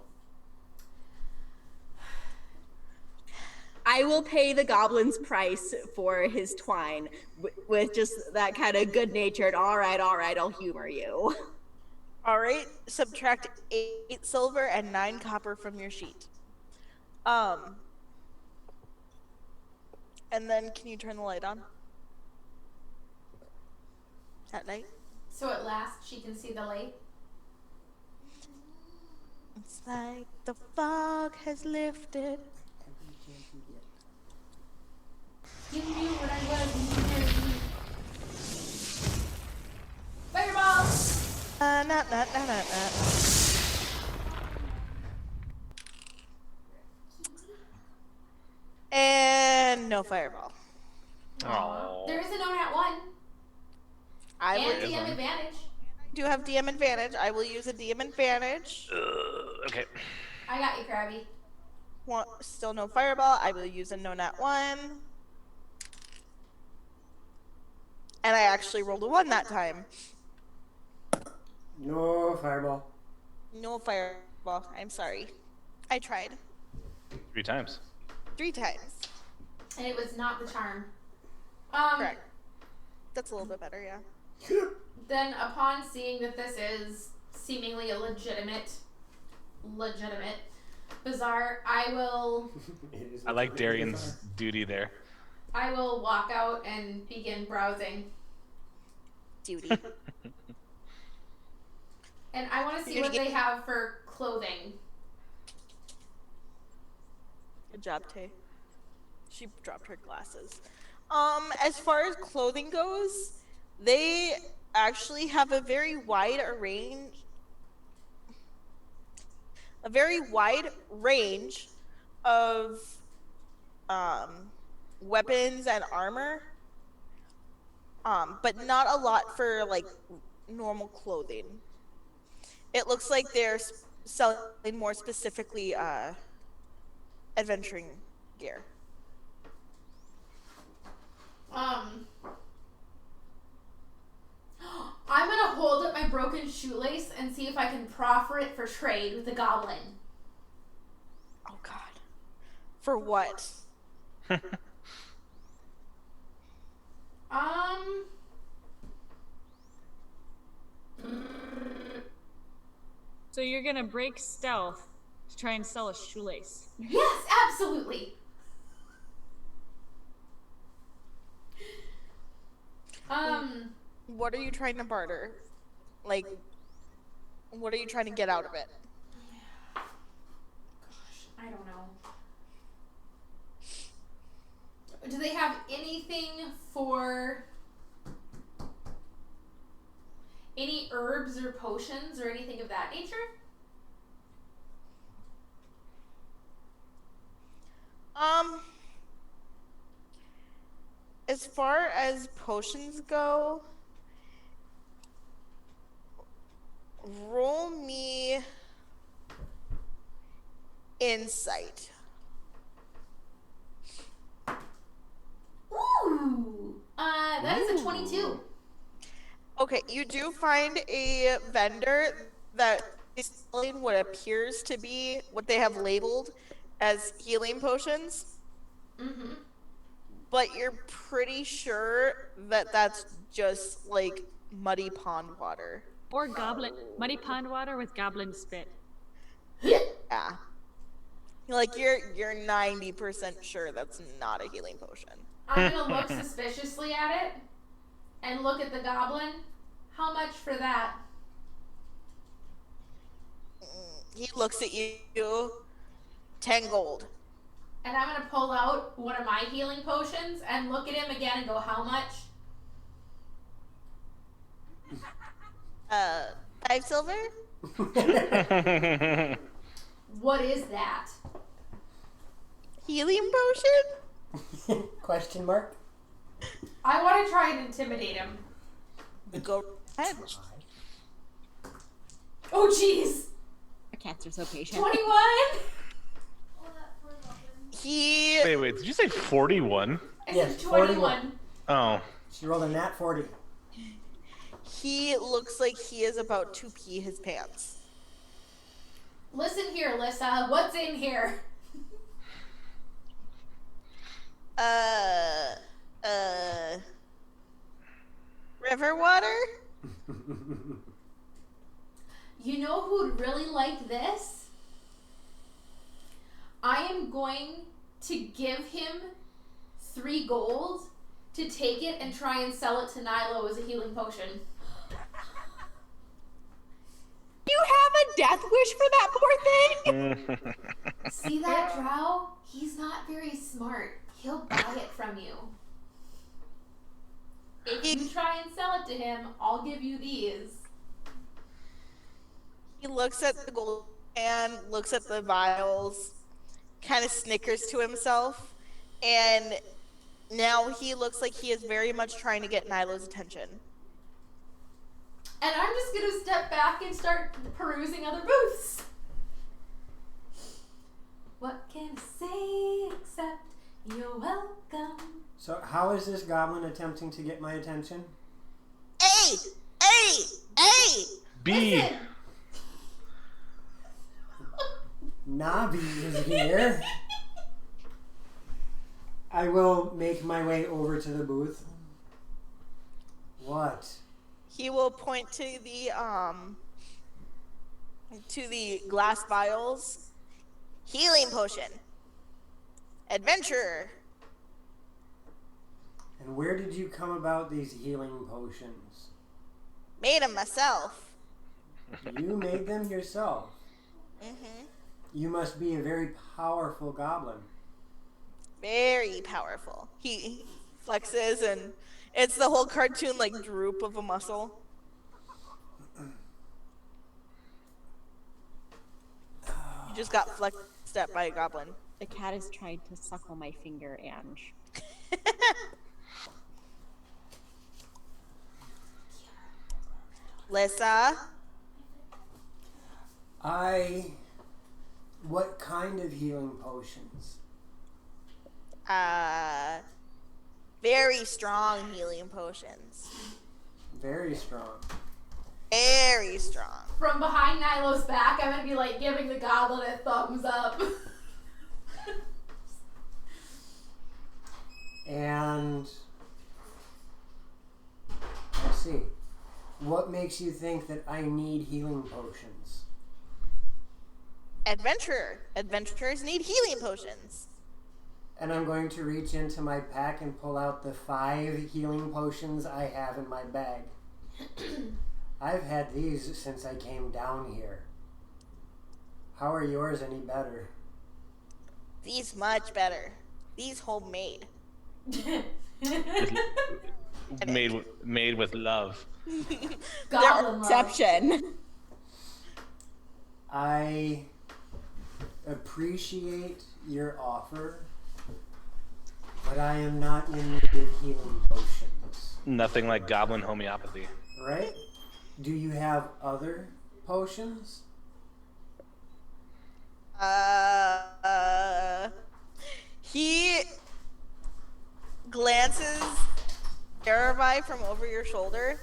I will pay the goblin's price for his twine with just that kind of good-natured, all right, I'll humor you. All right, subtract 8 silver and 9 copper from your sheet. And then can you turn the light on? At night? So at last she can see the light. It's like the fog has lifted. You knew what I was and you never knew. Fireball! And no fireball. Oh. There is a known at 1. I And will DM advantage. do have DM advantage. I will use a DM advantage. Okay. I got you, Krabby. Still no fireball. I will use a no nat 1. And I actually rolled a 1 that time. No fireball. No fireball. I'm sorry. I tried. 3 times. 3 times. And it was not the charm. Correct. That's a little bit better, yeah. Then upon seeing that this is seemingly a legitimate bazaar, I will I like Darian's duty there. walk out and begin browsing. Duty. And I want to see what they have for clothing. Good job, Tay. She dropped her glasses. As far as clothing goes, they actually have a very wide range of weapons and armor, but not a lot for like normal clothing. It looks like they're selling more specifically adventuring gear. I'm gonna hold up my broken shoelace and see if I can proffer it for trade with the goblin. Oh God. For what? So you're gonna break stealth to try and sell a shoelace. Yes, absolutely. What are you trying to barter? Like, what are you trying to get out of it? Gosh, I don't know. Do they have anything for any herbs or potions or anything of that nature? As far as potions go, roll me insight. Ooh! 22. Okay, you do find a vendor that is selling what appears to be what they have labeled as healing potions, Mm-hmm. but you're pretty sure that that's just like muddy pond water. Or goblin muddy pond water with goblin spit. Yeah. Like you're 90% sure that's not a healing potion. I'm gonna look suspiciously at it and look at the goblin. How much for that? He looks at you. 10 gold. And I'm gonna pull out one of my healing potions and look at him again and go, how much? 5 silver? What is that? Healing potion? Question mark? I want to try and intimidate him. Go ahead. Oh, jeez. Our cats are so patient. 21? He. Wait, did you say 41? I Yes, said 21. Oh. She rolled a nat 40. He looks like he is about to pee his pants. Listen here, Lissa. What's in here? River water? You know who'd really like this? I am going to give him 3 gold to take it and try and sell it to Nilo as a healing potion. You have a death wish for that poor thing? See that drow? He's not very smart. He'll buy it from you. If you try and sell it to him, I'll give you these. He looks at the gold can, looks at the vials, kind of snickers to himself, and now he looks like he is very much trying to get Nilo's attention. And I'm just gonna step back and start perusing other booths. What can I say except you're welcome? So how is this goblin attempting to get my attention? A! B. Listen. Nabi is here. I will make my way over to the booth. What? He will point to the glass vials. Healing potion. Adventurer. And where did you come about these healing potions? Made them myself. You made them yourself. Mm-hmm. You must be a very powerful goblin. Very powerful. He flexes and it's the whole cartoon like droop of a muscle. You just got flexed at by a goblin. The cat is trying to suckle my finger, Ange. Lissa? What kind of healing potions? Very strong healing potions. Very strong. Very strong. From behind Nilo's back, I'm gonna be like giving the goblin a thumbs up. And let's see. What makes you think that I need healing potions? Adventurer. Adventurers need healing potions. And I'm going to reach into my pack and pull out the 5 healing potions I have in my bag. I've had these since I came down here. How are yours any better? These much better. These homemade. Made with love. Goblin love. Exception. I appreciate your offer, but I am not in need of healing potions. Nothing like goblin homeopathy. Right? Do you have other potions? He glances Yarabai from over your shoulder,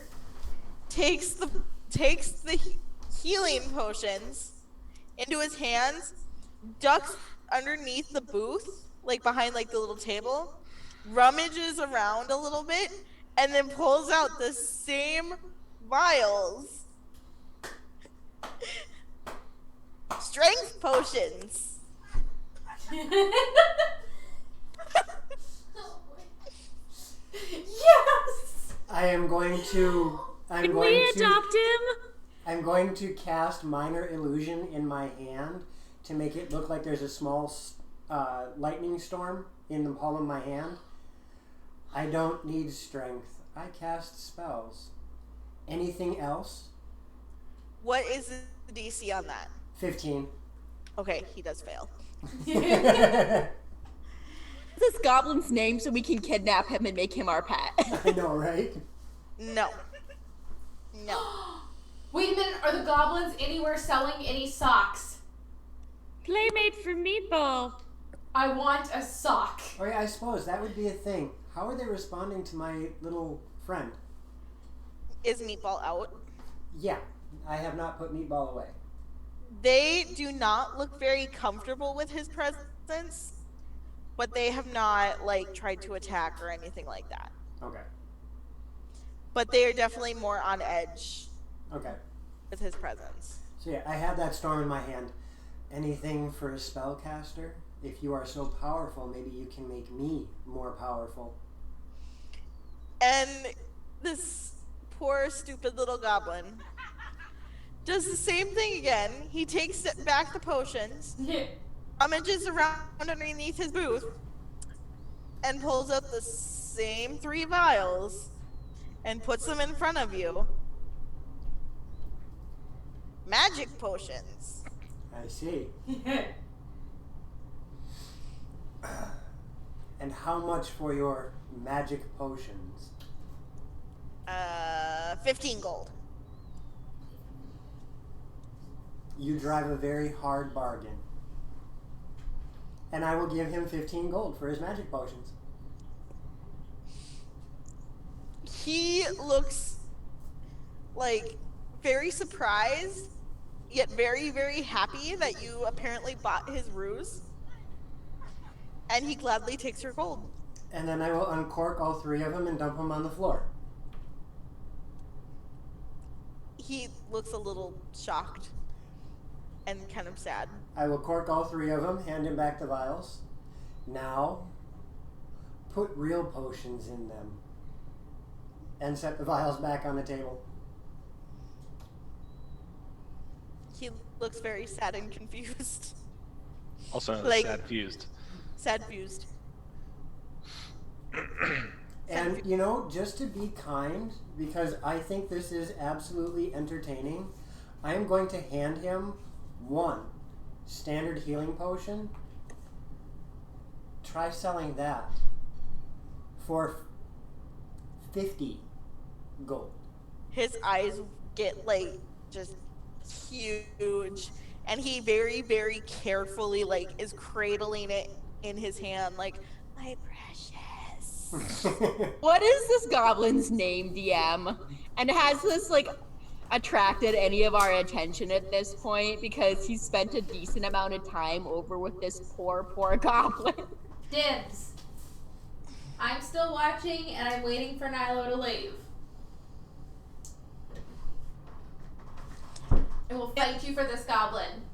takes the healing potions into his hands, ducks underneath the booth, like behind like the little table, rummages around a little bit, and then pulls out the same vials. Strength potions. Yes! I'm going to adopt him? I'm going to cast Minor Illusion in my hand to make it look like there's a small lightning storm in the palm of my hand. I don't need strength. I cast spells. Anything else? What is the DC on that? 15. Okay, he does fail. This goblin's name so we can kidnap him and make him our pet. I know, right? No. No. Wait a minute, are the goblins anywhere selling any socks? Playmate for Meatball. I want a sock. Oh yeah, I suppose that would be a thing. How are they responding to my little friend? Is Meatball out? Yeah, I have not put Meatball away. They do not look very comfortable with his presence, but they have not like tried to attack or anything like that. Okay. But they are definitely more on edge Okay. with his presence. So yeah, I have that storm in my hand. Anything for a spellcaster? If you are so powerful, maybe you can make me more powerful. And this poor stupid little goblin does the same thing again. He takes back the potions, rummages around underneath his booth, and pulls out the same 3 vials and puts them in front of you. Magic potions. I see. And how much for your magic potions? 15 gold. You drive a very hard bargain. And I will give him 15 gold for his magic potions. He looks like very surprised, yet very, very happy that you apparently bought his ruse. And he gladly takes your gold. And then I will uncork all 3 of them and dump them on the floor. He looks a little shocked and kind of sad. I will cork all 3 of them, hand him back the vials. Now, put real potions in them. And set the vials back on the table. He looks very sad and confused. Also known as Like- sad fused. Sad fused. And, you know, just to be kind, because I think this is absolutely entertaining, I am going to hand him 1 standard healing potion. Try selling that for 50 gold. His eyes get like just huge, and he very, very carefully like is cradling it in his hand, like, my precious. What is this goblin's name, DM? And has this like attracted any of our attention at this point? Because he's spent a decent amount of time over with this poor goblin. Dibs. I'm still watching and I'm waiting for Nilo to leave. I will fight you for this goblin.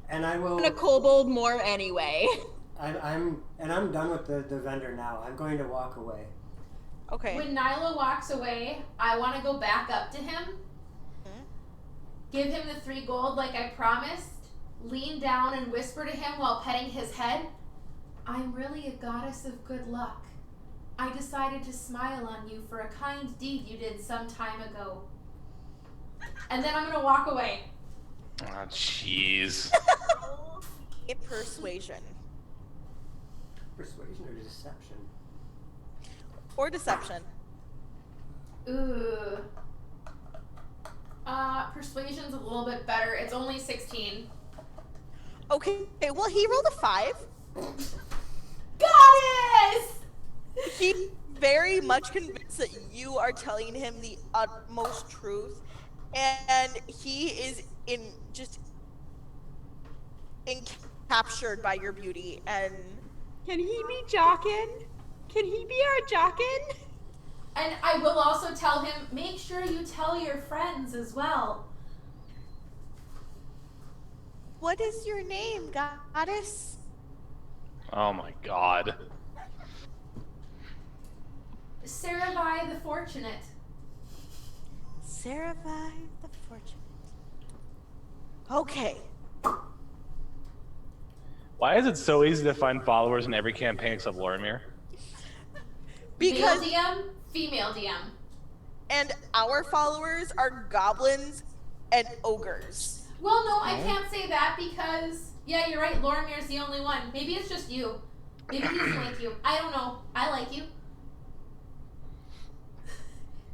And I will... A kobold more anyway. I'm done with the vendor now. I'm going to walk away. Okay. When Nilo walks away, I want to go back up to him, give him the 3 gold like I promised, lean down and whisper to him while petting his head, I'm really a goddess of good luck. I decided to smile on you for a kind deed you did some time ago. And then I'm going to walk away. Oh, jeez. Persuasion. Persuasion or deception? Or deception. Ooh. Persuasion's a little bit better. It's only 16. Okay, well, he rolled a 5. Goddess! He's very much convinced that you are telling him the utmost truth, and he is captured by your beauty. And Can he be Jockin? Can he be our Jockin? And I will also tell him, make sure you tell your friends as well. what is your name, goddess? Oh my god. Saravai the Fortunate. Saravai the Fortunate. Okay. Why is it so easy to find followers in every campaign except Lorimir? Because Male DM, female DM. and our followers are goblins and ogres. Well, no, I can't say that because, yeah, you're right, Lorimir's the only one. Maybe it's just you. Maybe he doesn't like you. I don't know. I like you.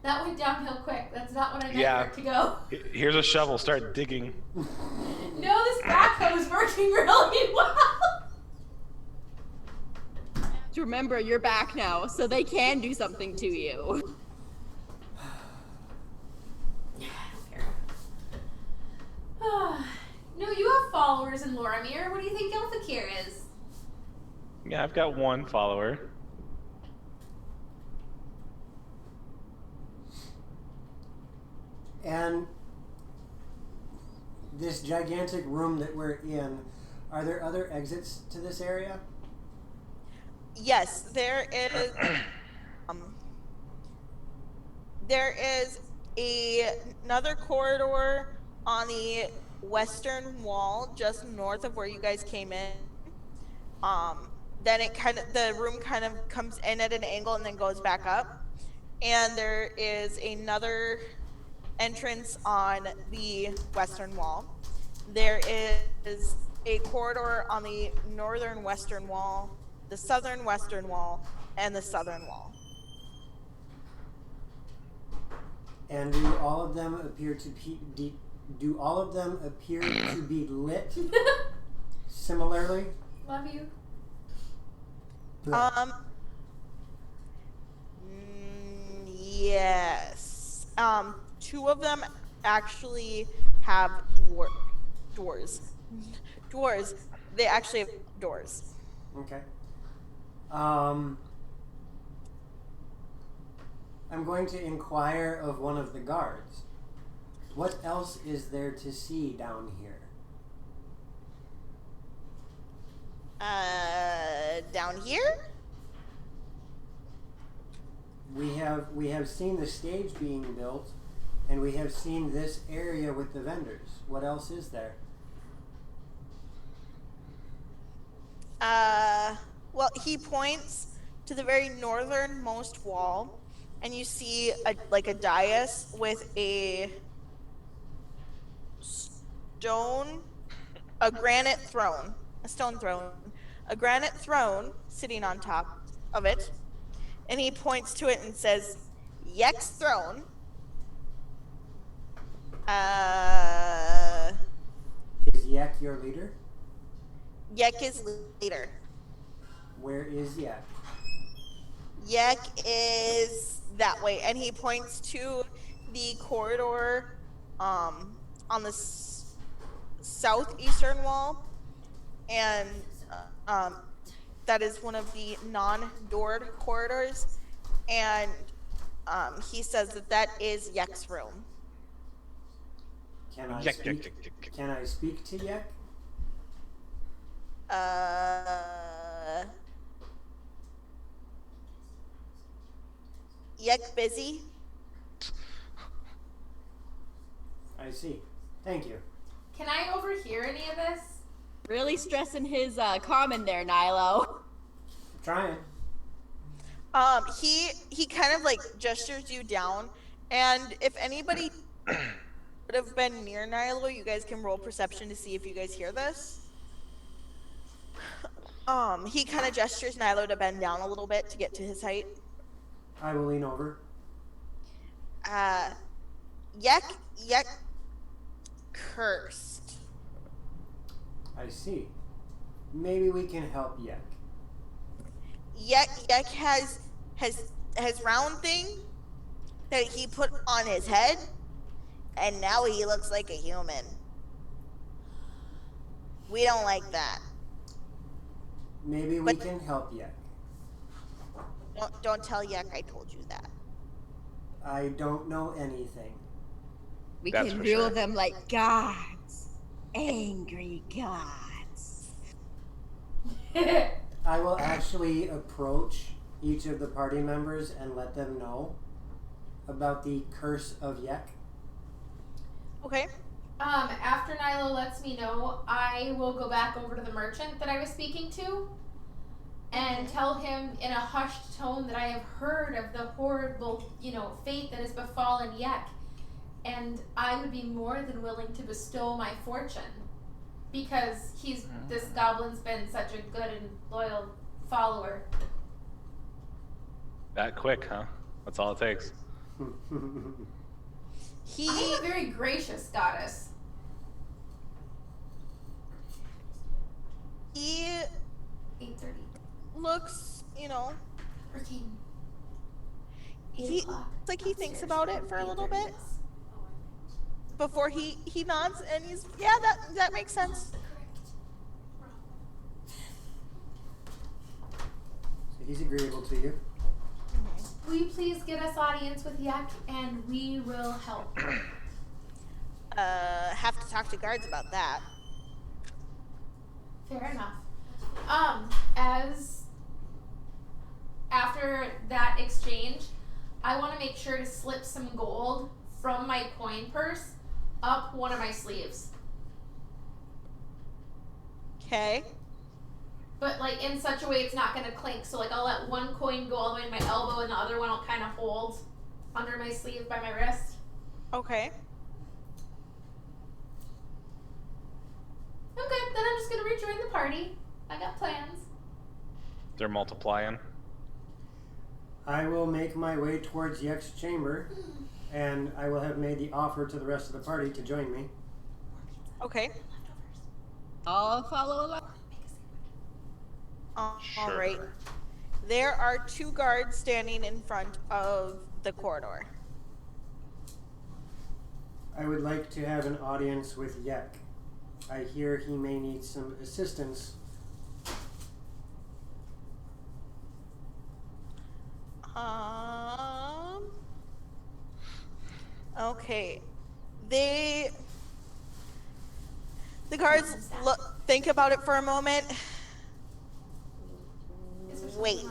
That went downhill quick. That's not what I meant for it to go. Here's a shovel. Start digging. No, this backhoe is working really well. Remember, you're back now, so they can do something to you. I don't care. No, you have followers in Lorimir. What do you think Ilfakir is? Yeah, I've got one follower. And this gigantic room that we're in, are there other exits to this area? Yes, there is. There is another corridor on the western wall, just north of where you guys came in. Then the room kind of comes in at an angle and then goes back up. And there is another entrance on the western wall. There is a corridor on the northern western wall, the southern western wall, and the southern wall. And do all of them appear to be lit similarly? Love you. Yes. Two of them actually have doors. They actually have doors. Okay. I'm going to inquire of one of the guards. What else is there to see down here? Down here? We have seen the stage being built, and we have seen this area with the vendors. What else is there? Well, he points to the very northernmost wall, and you see a dais with a stone sitting on top of it, and he points to it and says, "Yek's throne." Is Yek your leader? Yek is leader. Where is Yek? Yek is that way, and he points to the corridor on the southeastern wall, and that is one of the non-doored corridors, and he says that is Yek's room. Can I speak to Yek? Yek busy. I see. Thank you. Can I overhear any of this? Really stressing his common there, Nilo. Trying. He kind of gestures you down, and if anybody would have been near Nilo, you guys can roll perception to see if you guys hear this. He kind of gestures Nilo to bend down a little bit to get to his height. I will lean over. Yek cursed. I see. Maybe we can help Yek. Yek has his round thing that he put on his head, and now he looks like a human. We don't like that. Maybe we can help you. Don't tell Yek I told you that. I don't know anything. We That's can for rule sure. them like gods. Angry gods. I will actually approach each of the party members and let them know about the curse of Yek. Okay. After Nilo lets me know, I will go back over to the merchant that I was speaking to and tell him in a hushed tone that I have heard of the horrible, fate that has befallen Yek. And I would be more than willing to bestow my fortune because this goblin's been such a good and loyal follower. That quick, huh? That's all it takes. I am a very gracious goddess. He 8:30. looks, Working. it's like he thinks about it for a little bit before he nods, and he's, yeah, that makes sense. So he's agreeable to you. Will you please get us audience with Yek and we will help? Have to talk to guards about that. Fair enough. As after that exchange, I want to make sure to slip some gold from my coin purse up one of my sleeves. Okay. But like in such a way it's not gonna clink. So like I'll let one coin go all the way to my elbow and the other one I'll kind of hold under my sleeve by my wrist. Okay. Okay, then I'm just gonna rejoin the party. I got plans. They're multiplying. I will make my way towards Yek's chamber, and I will have made the offer to the rest of the party to join me. Okay. I'll follow along. All Sure. right. There are 2 guards standing in front of the corridor. I would like to have an audience with Yek. I hear he may need some assistance. Okay. The guards think about it for a moment. Wait.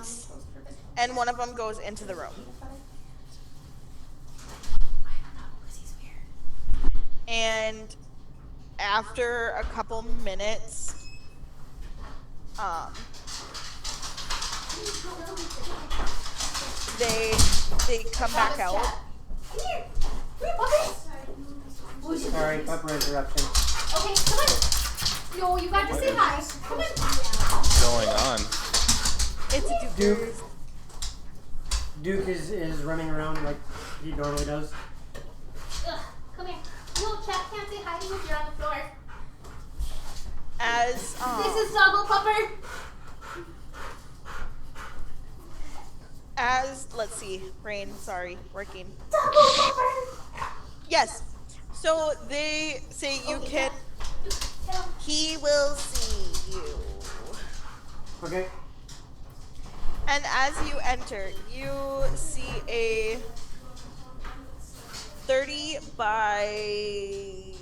And one of them goes into the room. And after a couple minutes, they come back out. Sorry, pepper interruption. Okay, come on. Yo, you got to say hi. Come on. What's going on? It's Duke. Duke is running around like he normally does. Ugh, come here. No, chat can't say hi to you if you're on the floor. As This is Doggle Pupper. let's see, Rain, sorry, working. Doggle Pupper. Yes. So they say you can. He will see you. Okay. And as you enter, you see a 30 by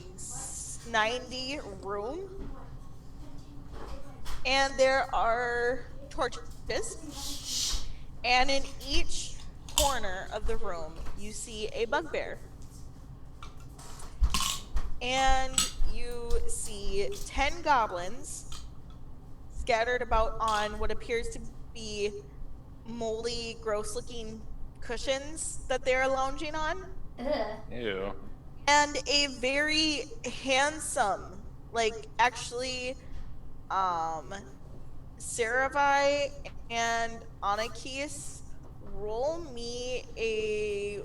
90 room. And there are torches. And in each corner of the room, you see a bugbear. And you see 10 goblins scattered about on what appears to be moldy, gross-looking cushions that they're lounging on. Ew. And a very handsome, actually, Saravi and Anakis, roll me a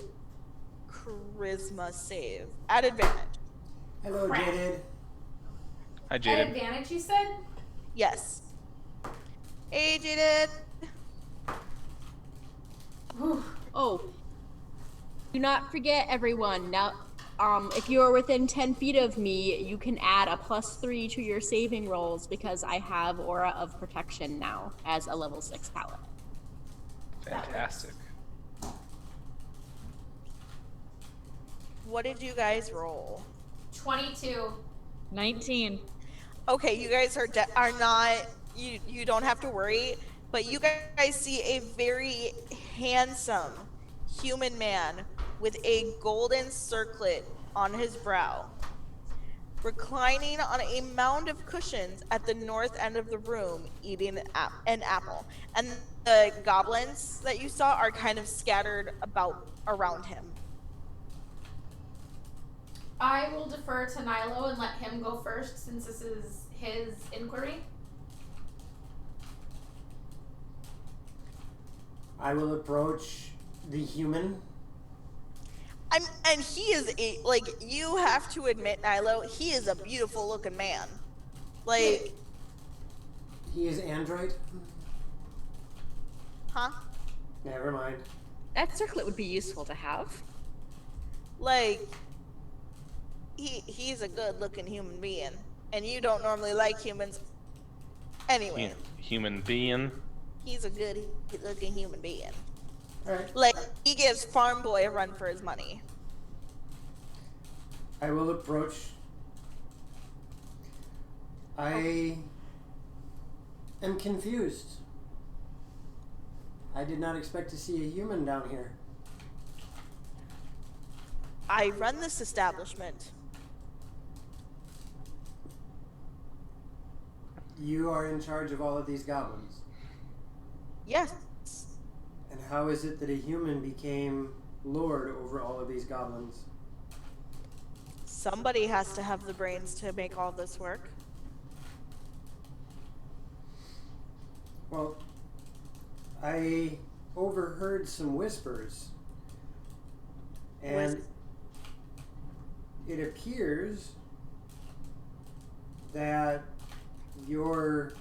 charisma save at advantage. Hello, Crap. Jaded. Hi, At Jaden. advantage, you said? Yes. Hey, Jaded. Oh, do not forget, everyone. Now, if you are within 10 feet of me, you can add a +3 to your saving rolls because I have Aura of Protection now as a level 6 paladin. Fantastic. What did you guys roll? 22. 19. Okay, you guys are not. You don't have to worry. But you guys see a very handsome human man with a golden circlet on his brow, reclining on a mound of cushions at the north end of the room, eating an apple. And the goblins that you saw are kind of scattered about around him. I will defer to Nilo and let him go first since this is his inquiry. I will approach the human. And he is you have to admit, Nilo, he is a beautiful looking man. Like, He is android? huh? Never mind. That circlet would be useful to have. Like, he's a good looking human being. And you don't normally like humans. Anyway, Human being. he's a good looking human being. Alright. Like, he gives Farm Boy a run for his money. I will approach. I am confused. I did not expect to see a human down here. I run this establishment. You are in charge of all of these goblins. Yes. And how is it that a human became lord over all of these goblins? Somebody has to have the brains to make all this work. Well, I overheard some whispers. And it appears that your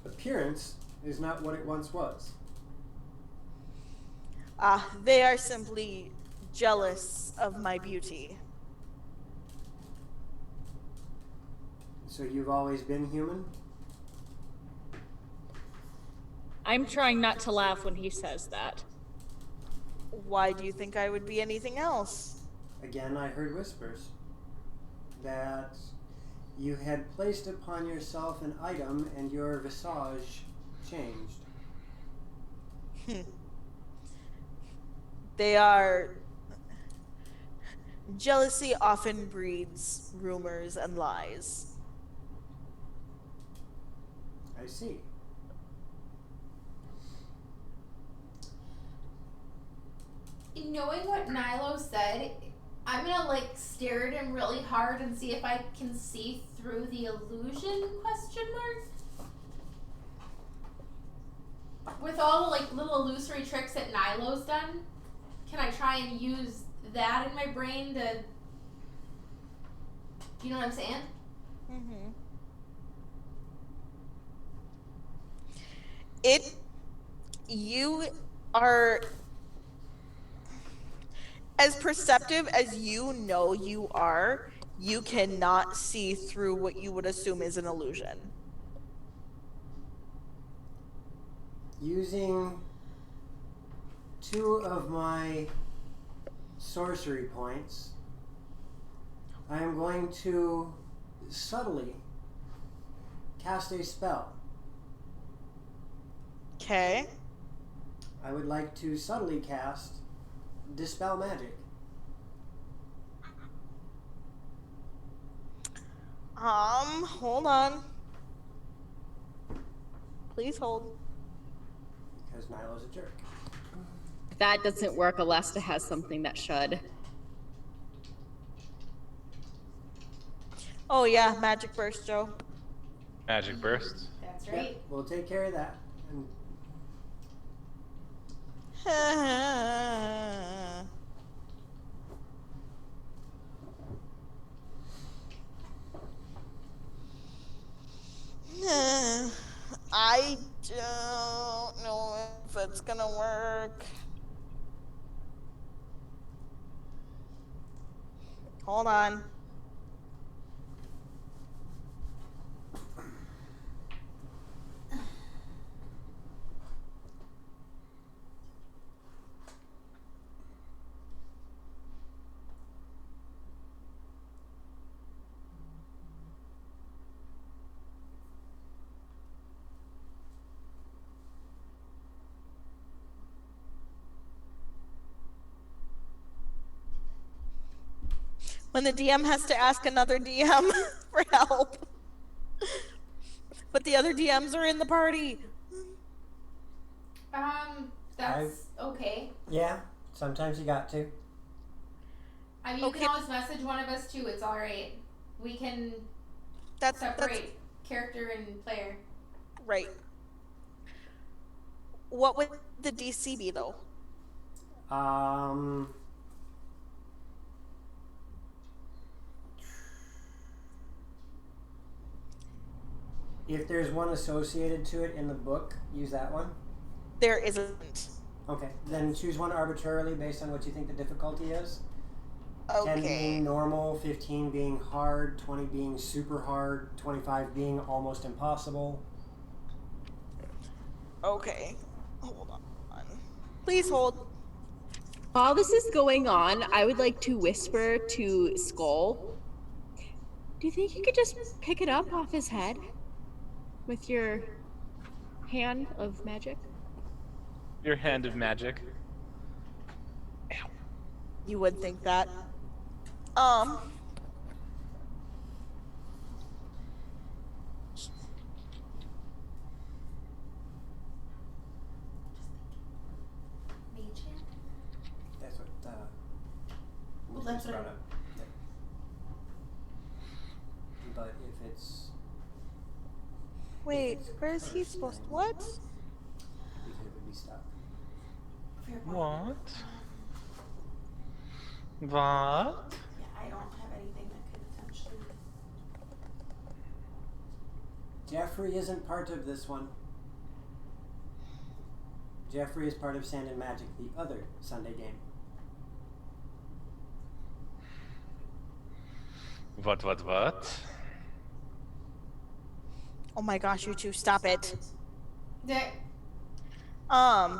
appearance is not what it once was. They are simply jealous of my beauty. So you've always been human? I'm trying not to laugh when he says that. Why do you think I would be anything else? Again, I heard whispers that you had placed upon yourself an item and your visage changed. They are... Jealousy often breeds rumors and lies. I see. Knowing what Nilo said, I'm gonna stare at him really hard and see if I can see through the illusion, question mark? With all the little illusory tricks that Nilo's done, can I try and use that in my brain to, you know what I'm saying? Mm-hmm. You are as perceptive as you know you are. You cannot see through what you would assume is an illusion. Using 2 of my sorcery points, I am going to subtly cast a spell. Okay. I would like to subtly cast Dispel Magic. Hold on. Please hold. Because Nilo's a jerk. If that doesn't work, Alesta has something that should. Oh yeah, magic burst, Joe. Magic burst. That's right. Yep, we'll take care of that. And I don't know if it's it's gonna work. Hold on. When the DM has to ask another DM for help. But the other DMs are in the party. That's okay. Yeah, sometimes you got to. I mean, you can always message one of us too. It's all right. We can separate character and player. Right. What would the DC be though? If there's one associated to it in the book, use that one. There isn't. Okay, then choose one arbitrarily based on what you think the difficulty is. Okay. 10 being normal, 15 being hard, 20 being super hard, 25 being almost impossible. Okay. Hold on. Please hold. While this is going on, I would like to whisper to Skull. Do you think you could just pick it up off his head with your hand of magic? Your hand of magic. You would think that. That's what Well, that's what brought up. But if it's... Wait, where is he supposed to... What? Because it would be stuck. What? What? Yeah, I don't have anything that could potentially. Jeffrey isn't part of this one. Jeffrey is part of Sand and Magic, the other Sunday game. What? Oh my gosh, you two, stop it. There. They're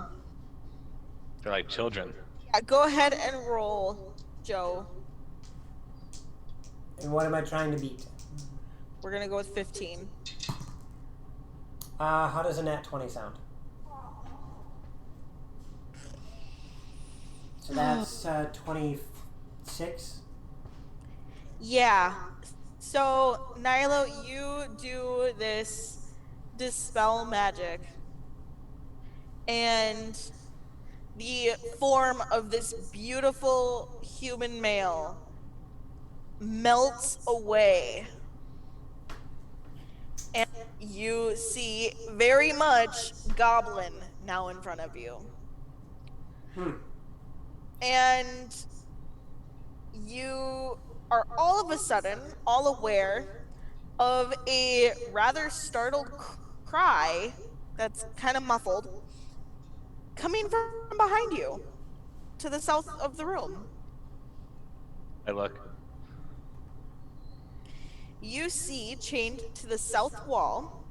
like children. Yeah, go ahead and roll, Joe. And what am I trying to beat? We're gonna go with 15. How does a nat 20 sound? So that's 26. Yeah. So, Nilo, you do this dispel magic. And the form of this beautiful human male melts away. And you see very much goblin now in front of you. And you are all of a sudden all aware of a rather startled cry that's kind of muffled coming from behind you to the south of the room. I look. You see, chained to the south wall,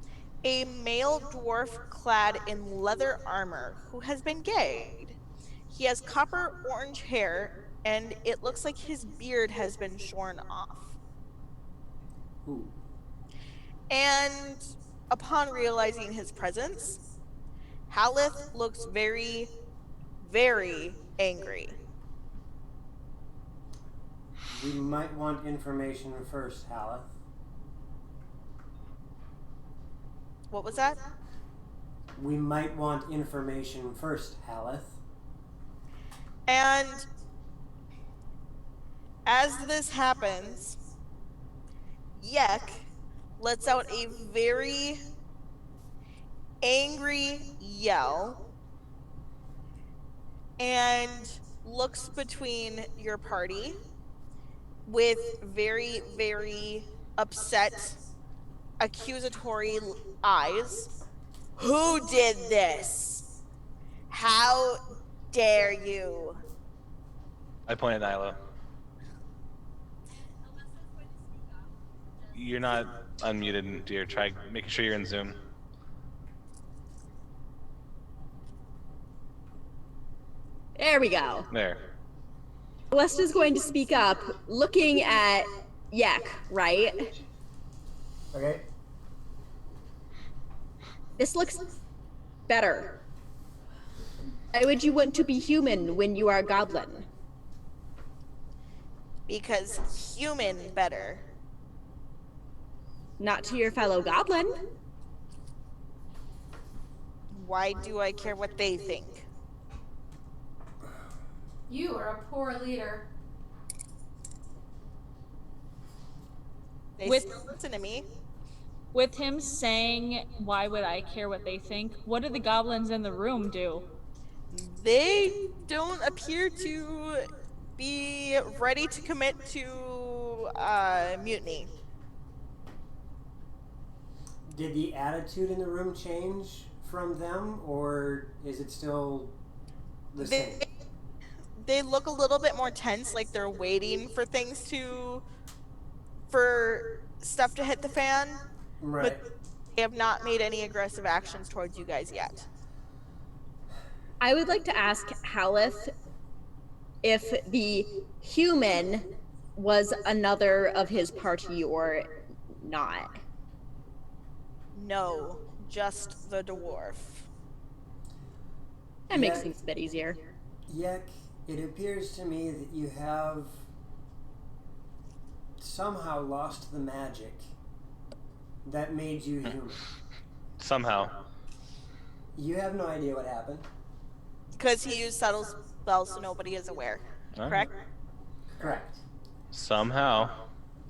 a male dwarf clad in leather armor who has been gagged. He has copper orange hair, and it looks like his beard has been shorn off. Ooh. And upon realizing his presence, Haleth looks very, very angry. We might want information first, Haleth. What was that? We might want information first, Haleth. And as this happens, Yek lets out a very angry yell and looks between your party with very, very upset, accusatory eyes. Who did this? How dare you? I point at Nyla. You're not unmuted, dear. Try making sure you're in Zoom. There we go. There. Alesta's going to speak up, looking at Yek, right? Okay. This looks better. Why would you want to be human when you are a goblin? Because human better. Not to your fellow goblin. Why do I care what they think? You are a poor leader. They With- still listen to me. With him saying, "Why would I care what they think?" What do the goblins in the room do? They don't appear to be ready to commit to mutiny. Did the attitude in the room change from them, or is it still the same? They look a little bit more tense, like they're waiting for for stuff to hit the fan. Right. But they have not made any aggressive actions towards you guys yet. I would like to ask Haleth if the human was another of his party or not. No, just the dwarf. That makes Yeah. things a bit easier. Yek, it appears to me that you have somehow lost the magic that made you human. Somehow. You have no idea what happened. Because he used subtle spells so nobody is aware. Correct? Correct. Somehow.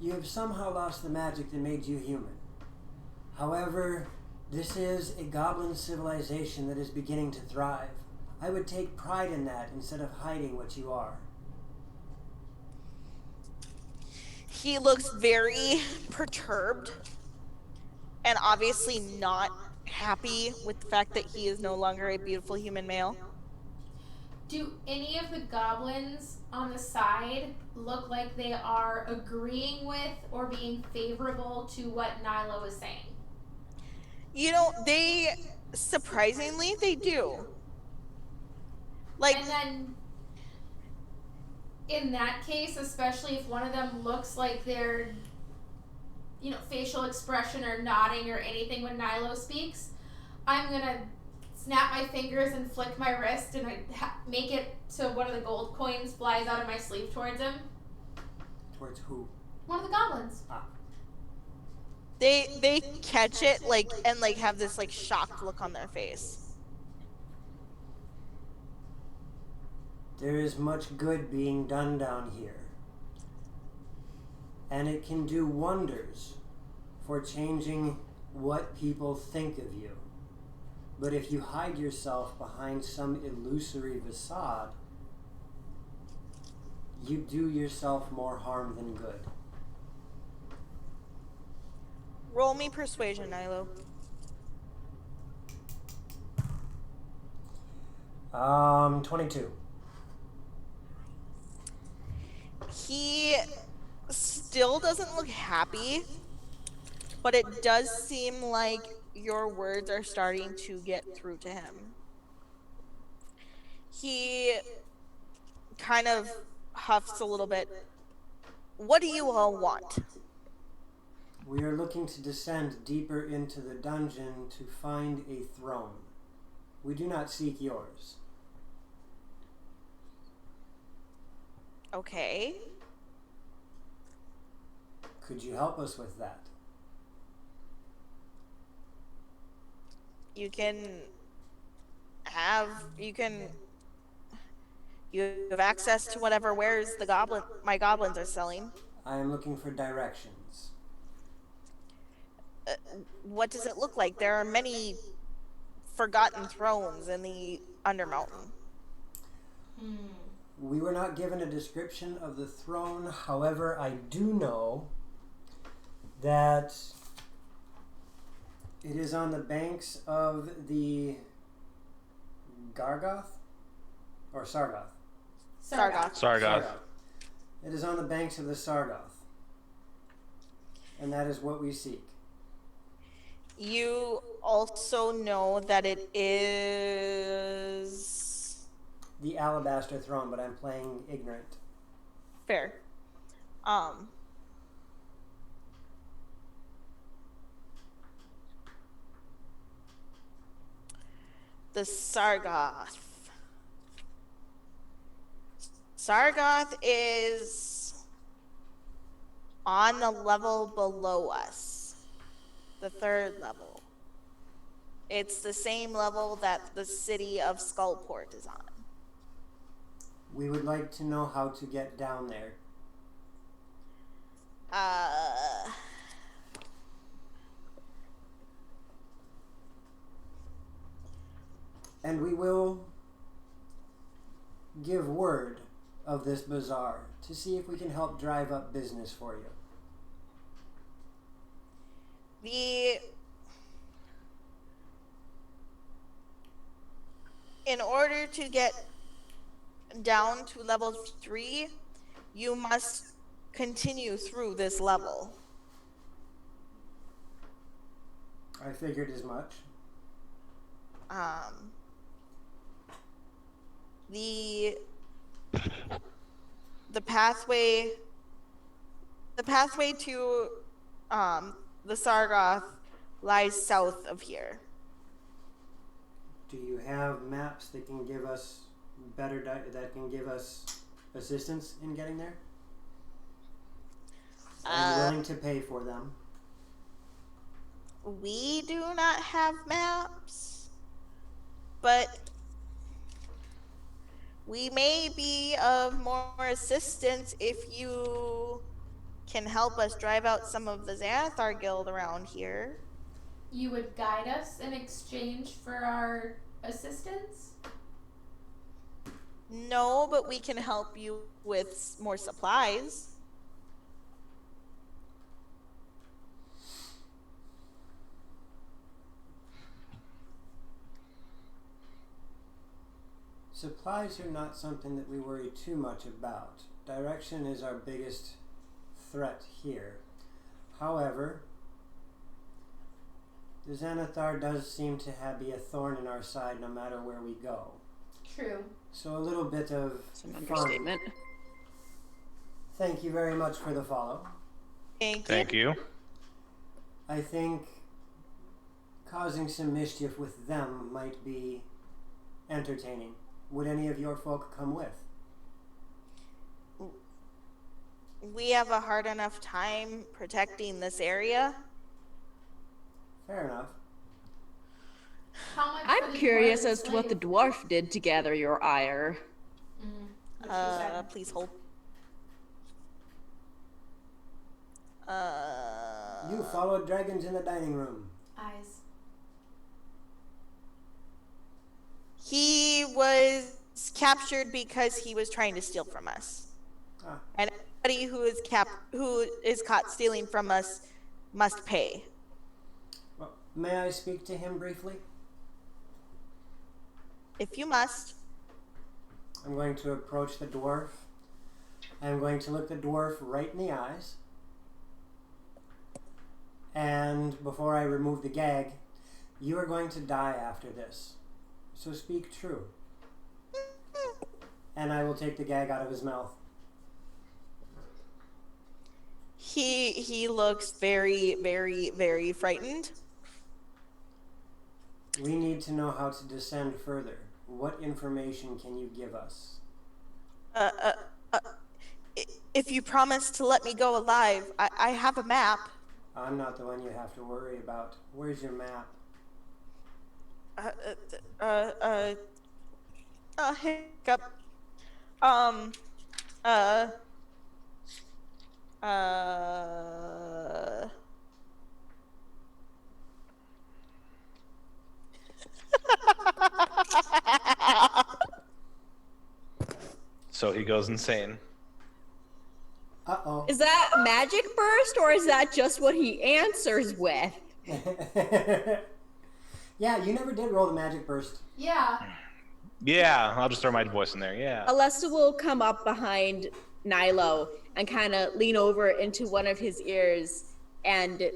You have somehow lost the magic that made you human. However, this is a goblin civilization that is beginning to thrive. I would take pride in that instead of hiding what you are. He looks very perturbed and obviously not happy with the fact that he is no longer a beautiful human male. Do any of the goblins on the side look like they are agreeing with or being favorable to what Nyla was saying? You know, surprisingly, they do. Like, And then, in that case, especially if one of them looks like they're, facial expression or nodding or anything when Nyla speaks, I'm gonna snap my fingers and flick my wrist and make it so one of the gold coins flies out of my sleeve towards him. Towards who? One of the goblins. they catch it and have this shocked look on their face. There is much good being done down here. And it can do wonders for changing what people think of you. But if you hide yourself behind some illusory facade, you do yourself more harm than good. Roll me persuasion, Nilo. 22. He still doesn't look happy, but it does seem like your words are starting to get through to him. He kind of huffs a little bit. What do you all want? We are looking to descend deeper into the dungeon to find a throne. We do not seek yours. Okay. Could you help us with that? You have access to whatever wares my goblins are selling. I am looking for directions. What does it look like? There are many forgotten thrones in the Undermountain. We were not given a description of the throne. However, I do know that it is on the banks of the Gargoth? Or Sargoth? Sargoth. It is on the banks of the Sargoth. And that is what we seek. You also know that it is The Alabaster Throne, but I'm playing ignorant. fair. The Sargoth. Sargoth is on the level below us, the 3rd level. It's the same level that the city of Skullport is on. We would like to know how to get down there. And we will give word of this bazaar to see if we can help drive up business for you. In order to get down to level 3, you must continue through this level. I figured as much. The pathway to the Sargoth lies south of here. Do you have maps that can give us that can give us assistance in getting there? Are you willing to pay for them? We do not have maps, but we may be of more assistance if you can help us drive out some of the Xanathar Guild around here. You would guide us in exchange for our assistance? No, but we can help you with more supplies. Supplies are not something that we worry too much about. Direction is our biggest threat here. However, the Xanathar does seem to be a thorn in our side no matter where we go. True. So a little bit of Some fun. understatement. Thank you very much for the follow. Thank you. I think causing some mischief with them might be entertaining. Would any of your folk come with? We have a hard enough time protecting this area. Fair enough. How much for I'm the curious dwarven as to what the slave? dwarf did to gather your ire. What she said. Please hold. You followed dragons in the dining room. Eyes. He was captured because he was trying to steal from us. Ah. And anybody who is caught stealing from us must pay. Well, may I speak to him briefly? If you must. I'm going to approach the dwarf. I'm going to look the dwarf right in the eyes. And before I remove the gag, you are going to die after this. So speak true. And I will take the gag out of his mouth. He looks very, very, very frightened. We need to know how to descend further. What information can you give us? If you promise to let me go alive, I have a map. I'm not the one you have to worry about. Where's your map? Hiccup. So he goes insane. Uh-oh. Is that magic burst or is that just what he answers with? Yeah, you never did roll the magic burst. Yeah. Yeah, I'll just throw my voice in there. Yeah. Alesta will come up behind Nilo and kind of lean over into one of his ears and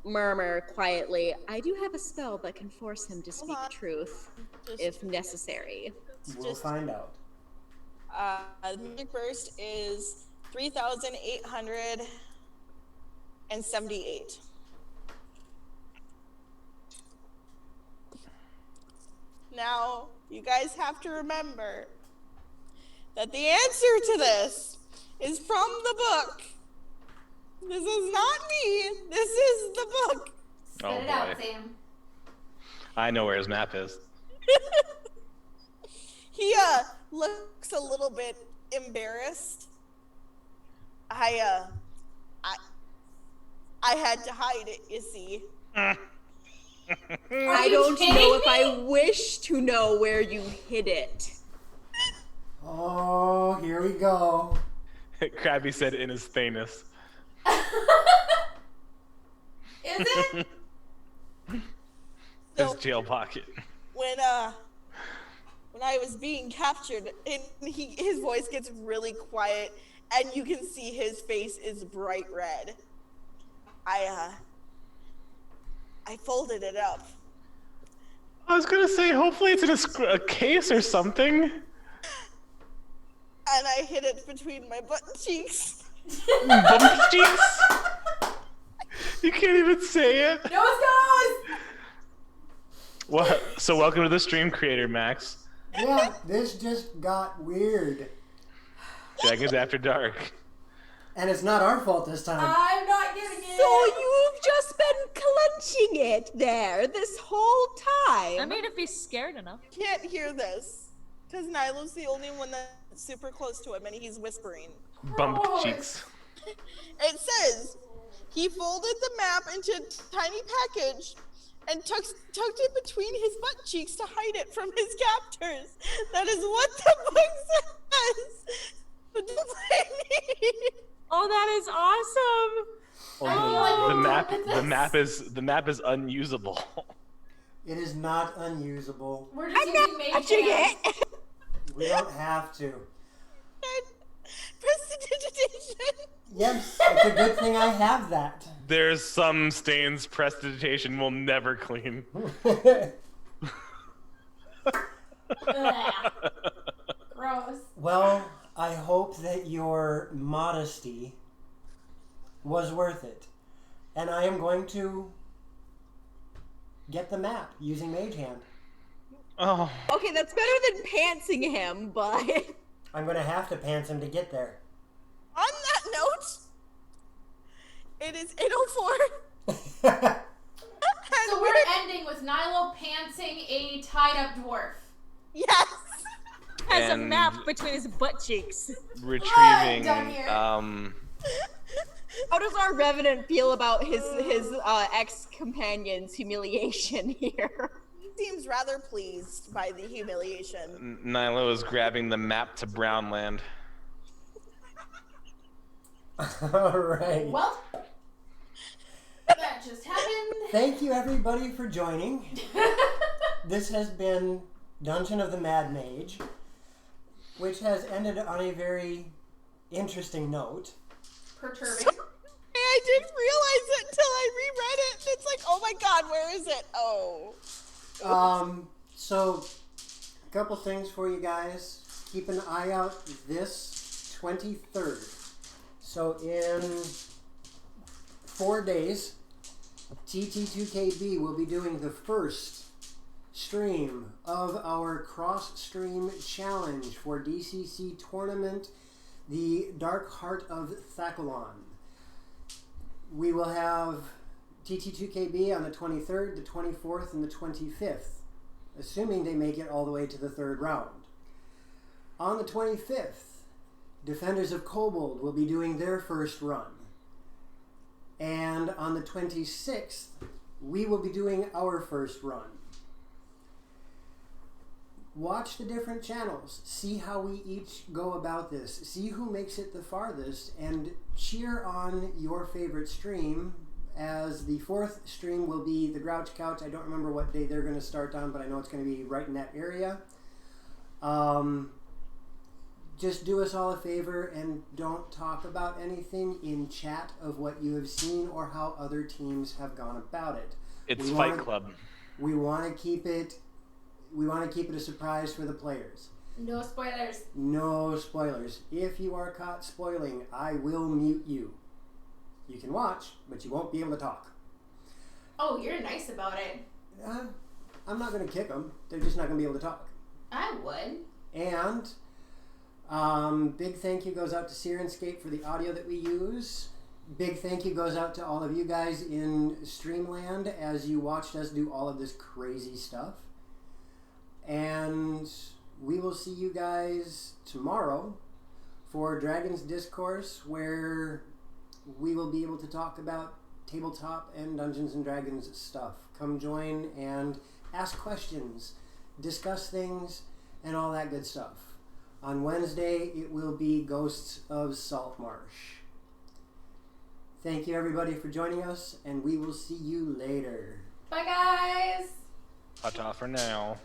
murmur quietly, I do have a spell that can force him to speak truth if necessary. We'll find out. The magic burst is 3,878. Now, you guys have to remember that the answer to this is from the book. This is not me. This is the book. Oh Spit it boy. out, Sam. I know where his map is. He looks a little bit embarrassed. I had to hide it, you see. I don't know if I wish to know where you hid it. Oh, here we go. Krabby said in his thanus. Is it? His jail pocket. When I was being captured, and his voice gets really quiet, and you can see his face is bright red. I folded it up. I was gonna say, hopefully it's in a case or something. And I hid it between my butt cheeks. Bump cheeks? You can't even say it. Nose goes! What? So welcome to the stream, creator Max. Yeah, this just got weird. Dragons After Dark. And it's not our fault this time. I'm not getting it. So you've just been clenching it there this whole time. I mean, if he's scared enough. Can't hear this, because Nilo's the only one that's super close to him, and he's whispering. Bump Gross. cheeks. It says, he folded the map into a tiny package and tucked it between his butt cheeks to hide it from his captors. That is what the book says. But don't blame me. Oh, that is awesome. I feel like the we're map done with the map is unusable. It is not unusable. We're just I'm using not mage touching hands. it. We don't have to. Prestidigitation. Yes, it's a good thing I have that. There's some stains prestidigitation will never clean. Ugh. Gross. Well, I hope that your modesty was worth it. And I am going to get the map using Mage Hand. Oh. Okay, that's better than pantsing him, but I'm going to have to pants him to get there. On that note, it is 8:04. So we're ending with Nilo pantsing a tied-up dwarf. Yes. Has a And- map between his butt cheeks. Retrieving done here. how does our revenant feel about his ex-companion's humiliation here? He seems rather pleased by the humiliation. Nilo is grabbing the map to Brownland. All right. Well, that just happened. Thank you, everybody, for joining. This has been Dungeon of the Mad Mage, which has ended on a very interesting note. Perturbing. I didn't realize it until I reread it. It's like, oh my god, where is it? Oh. So, a couple things for you guys. Keep an eye out this 23rd. So in 4 days, TT2KB will be doing the first stream of our cross-stream challenge for DCC tournament, the Dark Heart of Thackalon. We will have TT2KB on the 23rd, the 24th, and the 25th, assuming they make it all the way to the third round. On the 25th, Defenders of Kobold will be doing their first run. And on the 26th, we will be doing our first run. Watch the different channels. See how we each go about this. See who makes it the farthest, and cheer on your favorite stream, as the fourth stream will be the Grouch Couch. I don't remember what day they're going to start on, but I know it's going to be right in that area. Just do us all a favor and don't talk about anything in chat of what you have seen or how other teams have gone about it. It's Fight Club. We want to keep it. We want to keep it a surprise for the players. No spoilers. No spoilers. If you are caught spoiling, I will mute you. You can watch, but you won't be able to talk. Oh, you're nice about it. I'm not going to kick them. They're just not going to be able to talk. I would. And big thank you goes out to Syrinscape for the audio that we use. Big thank you goes out to all of you guys in Streamland as you watched us do all of this crazy stuff. And we will see you guys tomorrow for Dragon's Discourse, where we will be able to talk about tabletop and Dungeons and Dragons stuff. Come join and ask questions, discuss things, and all that good stuff. On Wednesday, it will be Ghosts of Saltmarsh. Thank you, everybody, for joining us, and we will see you later. Bye, guys. Ta-ta for now.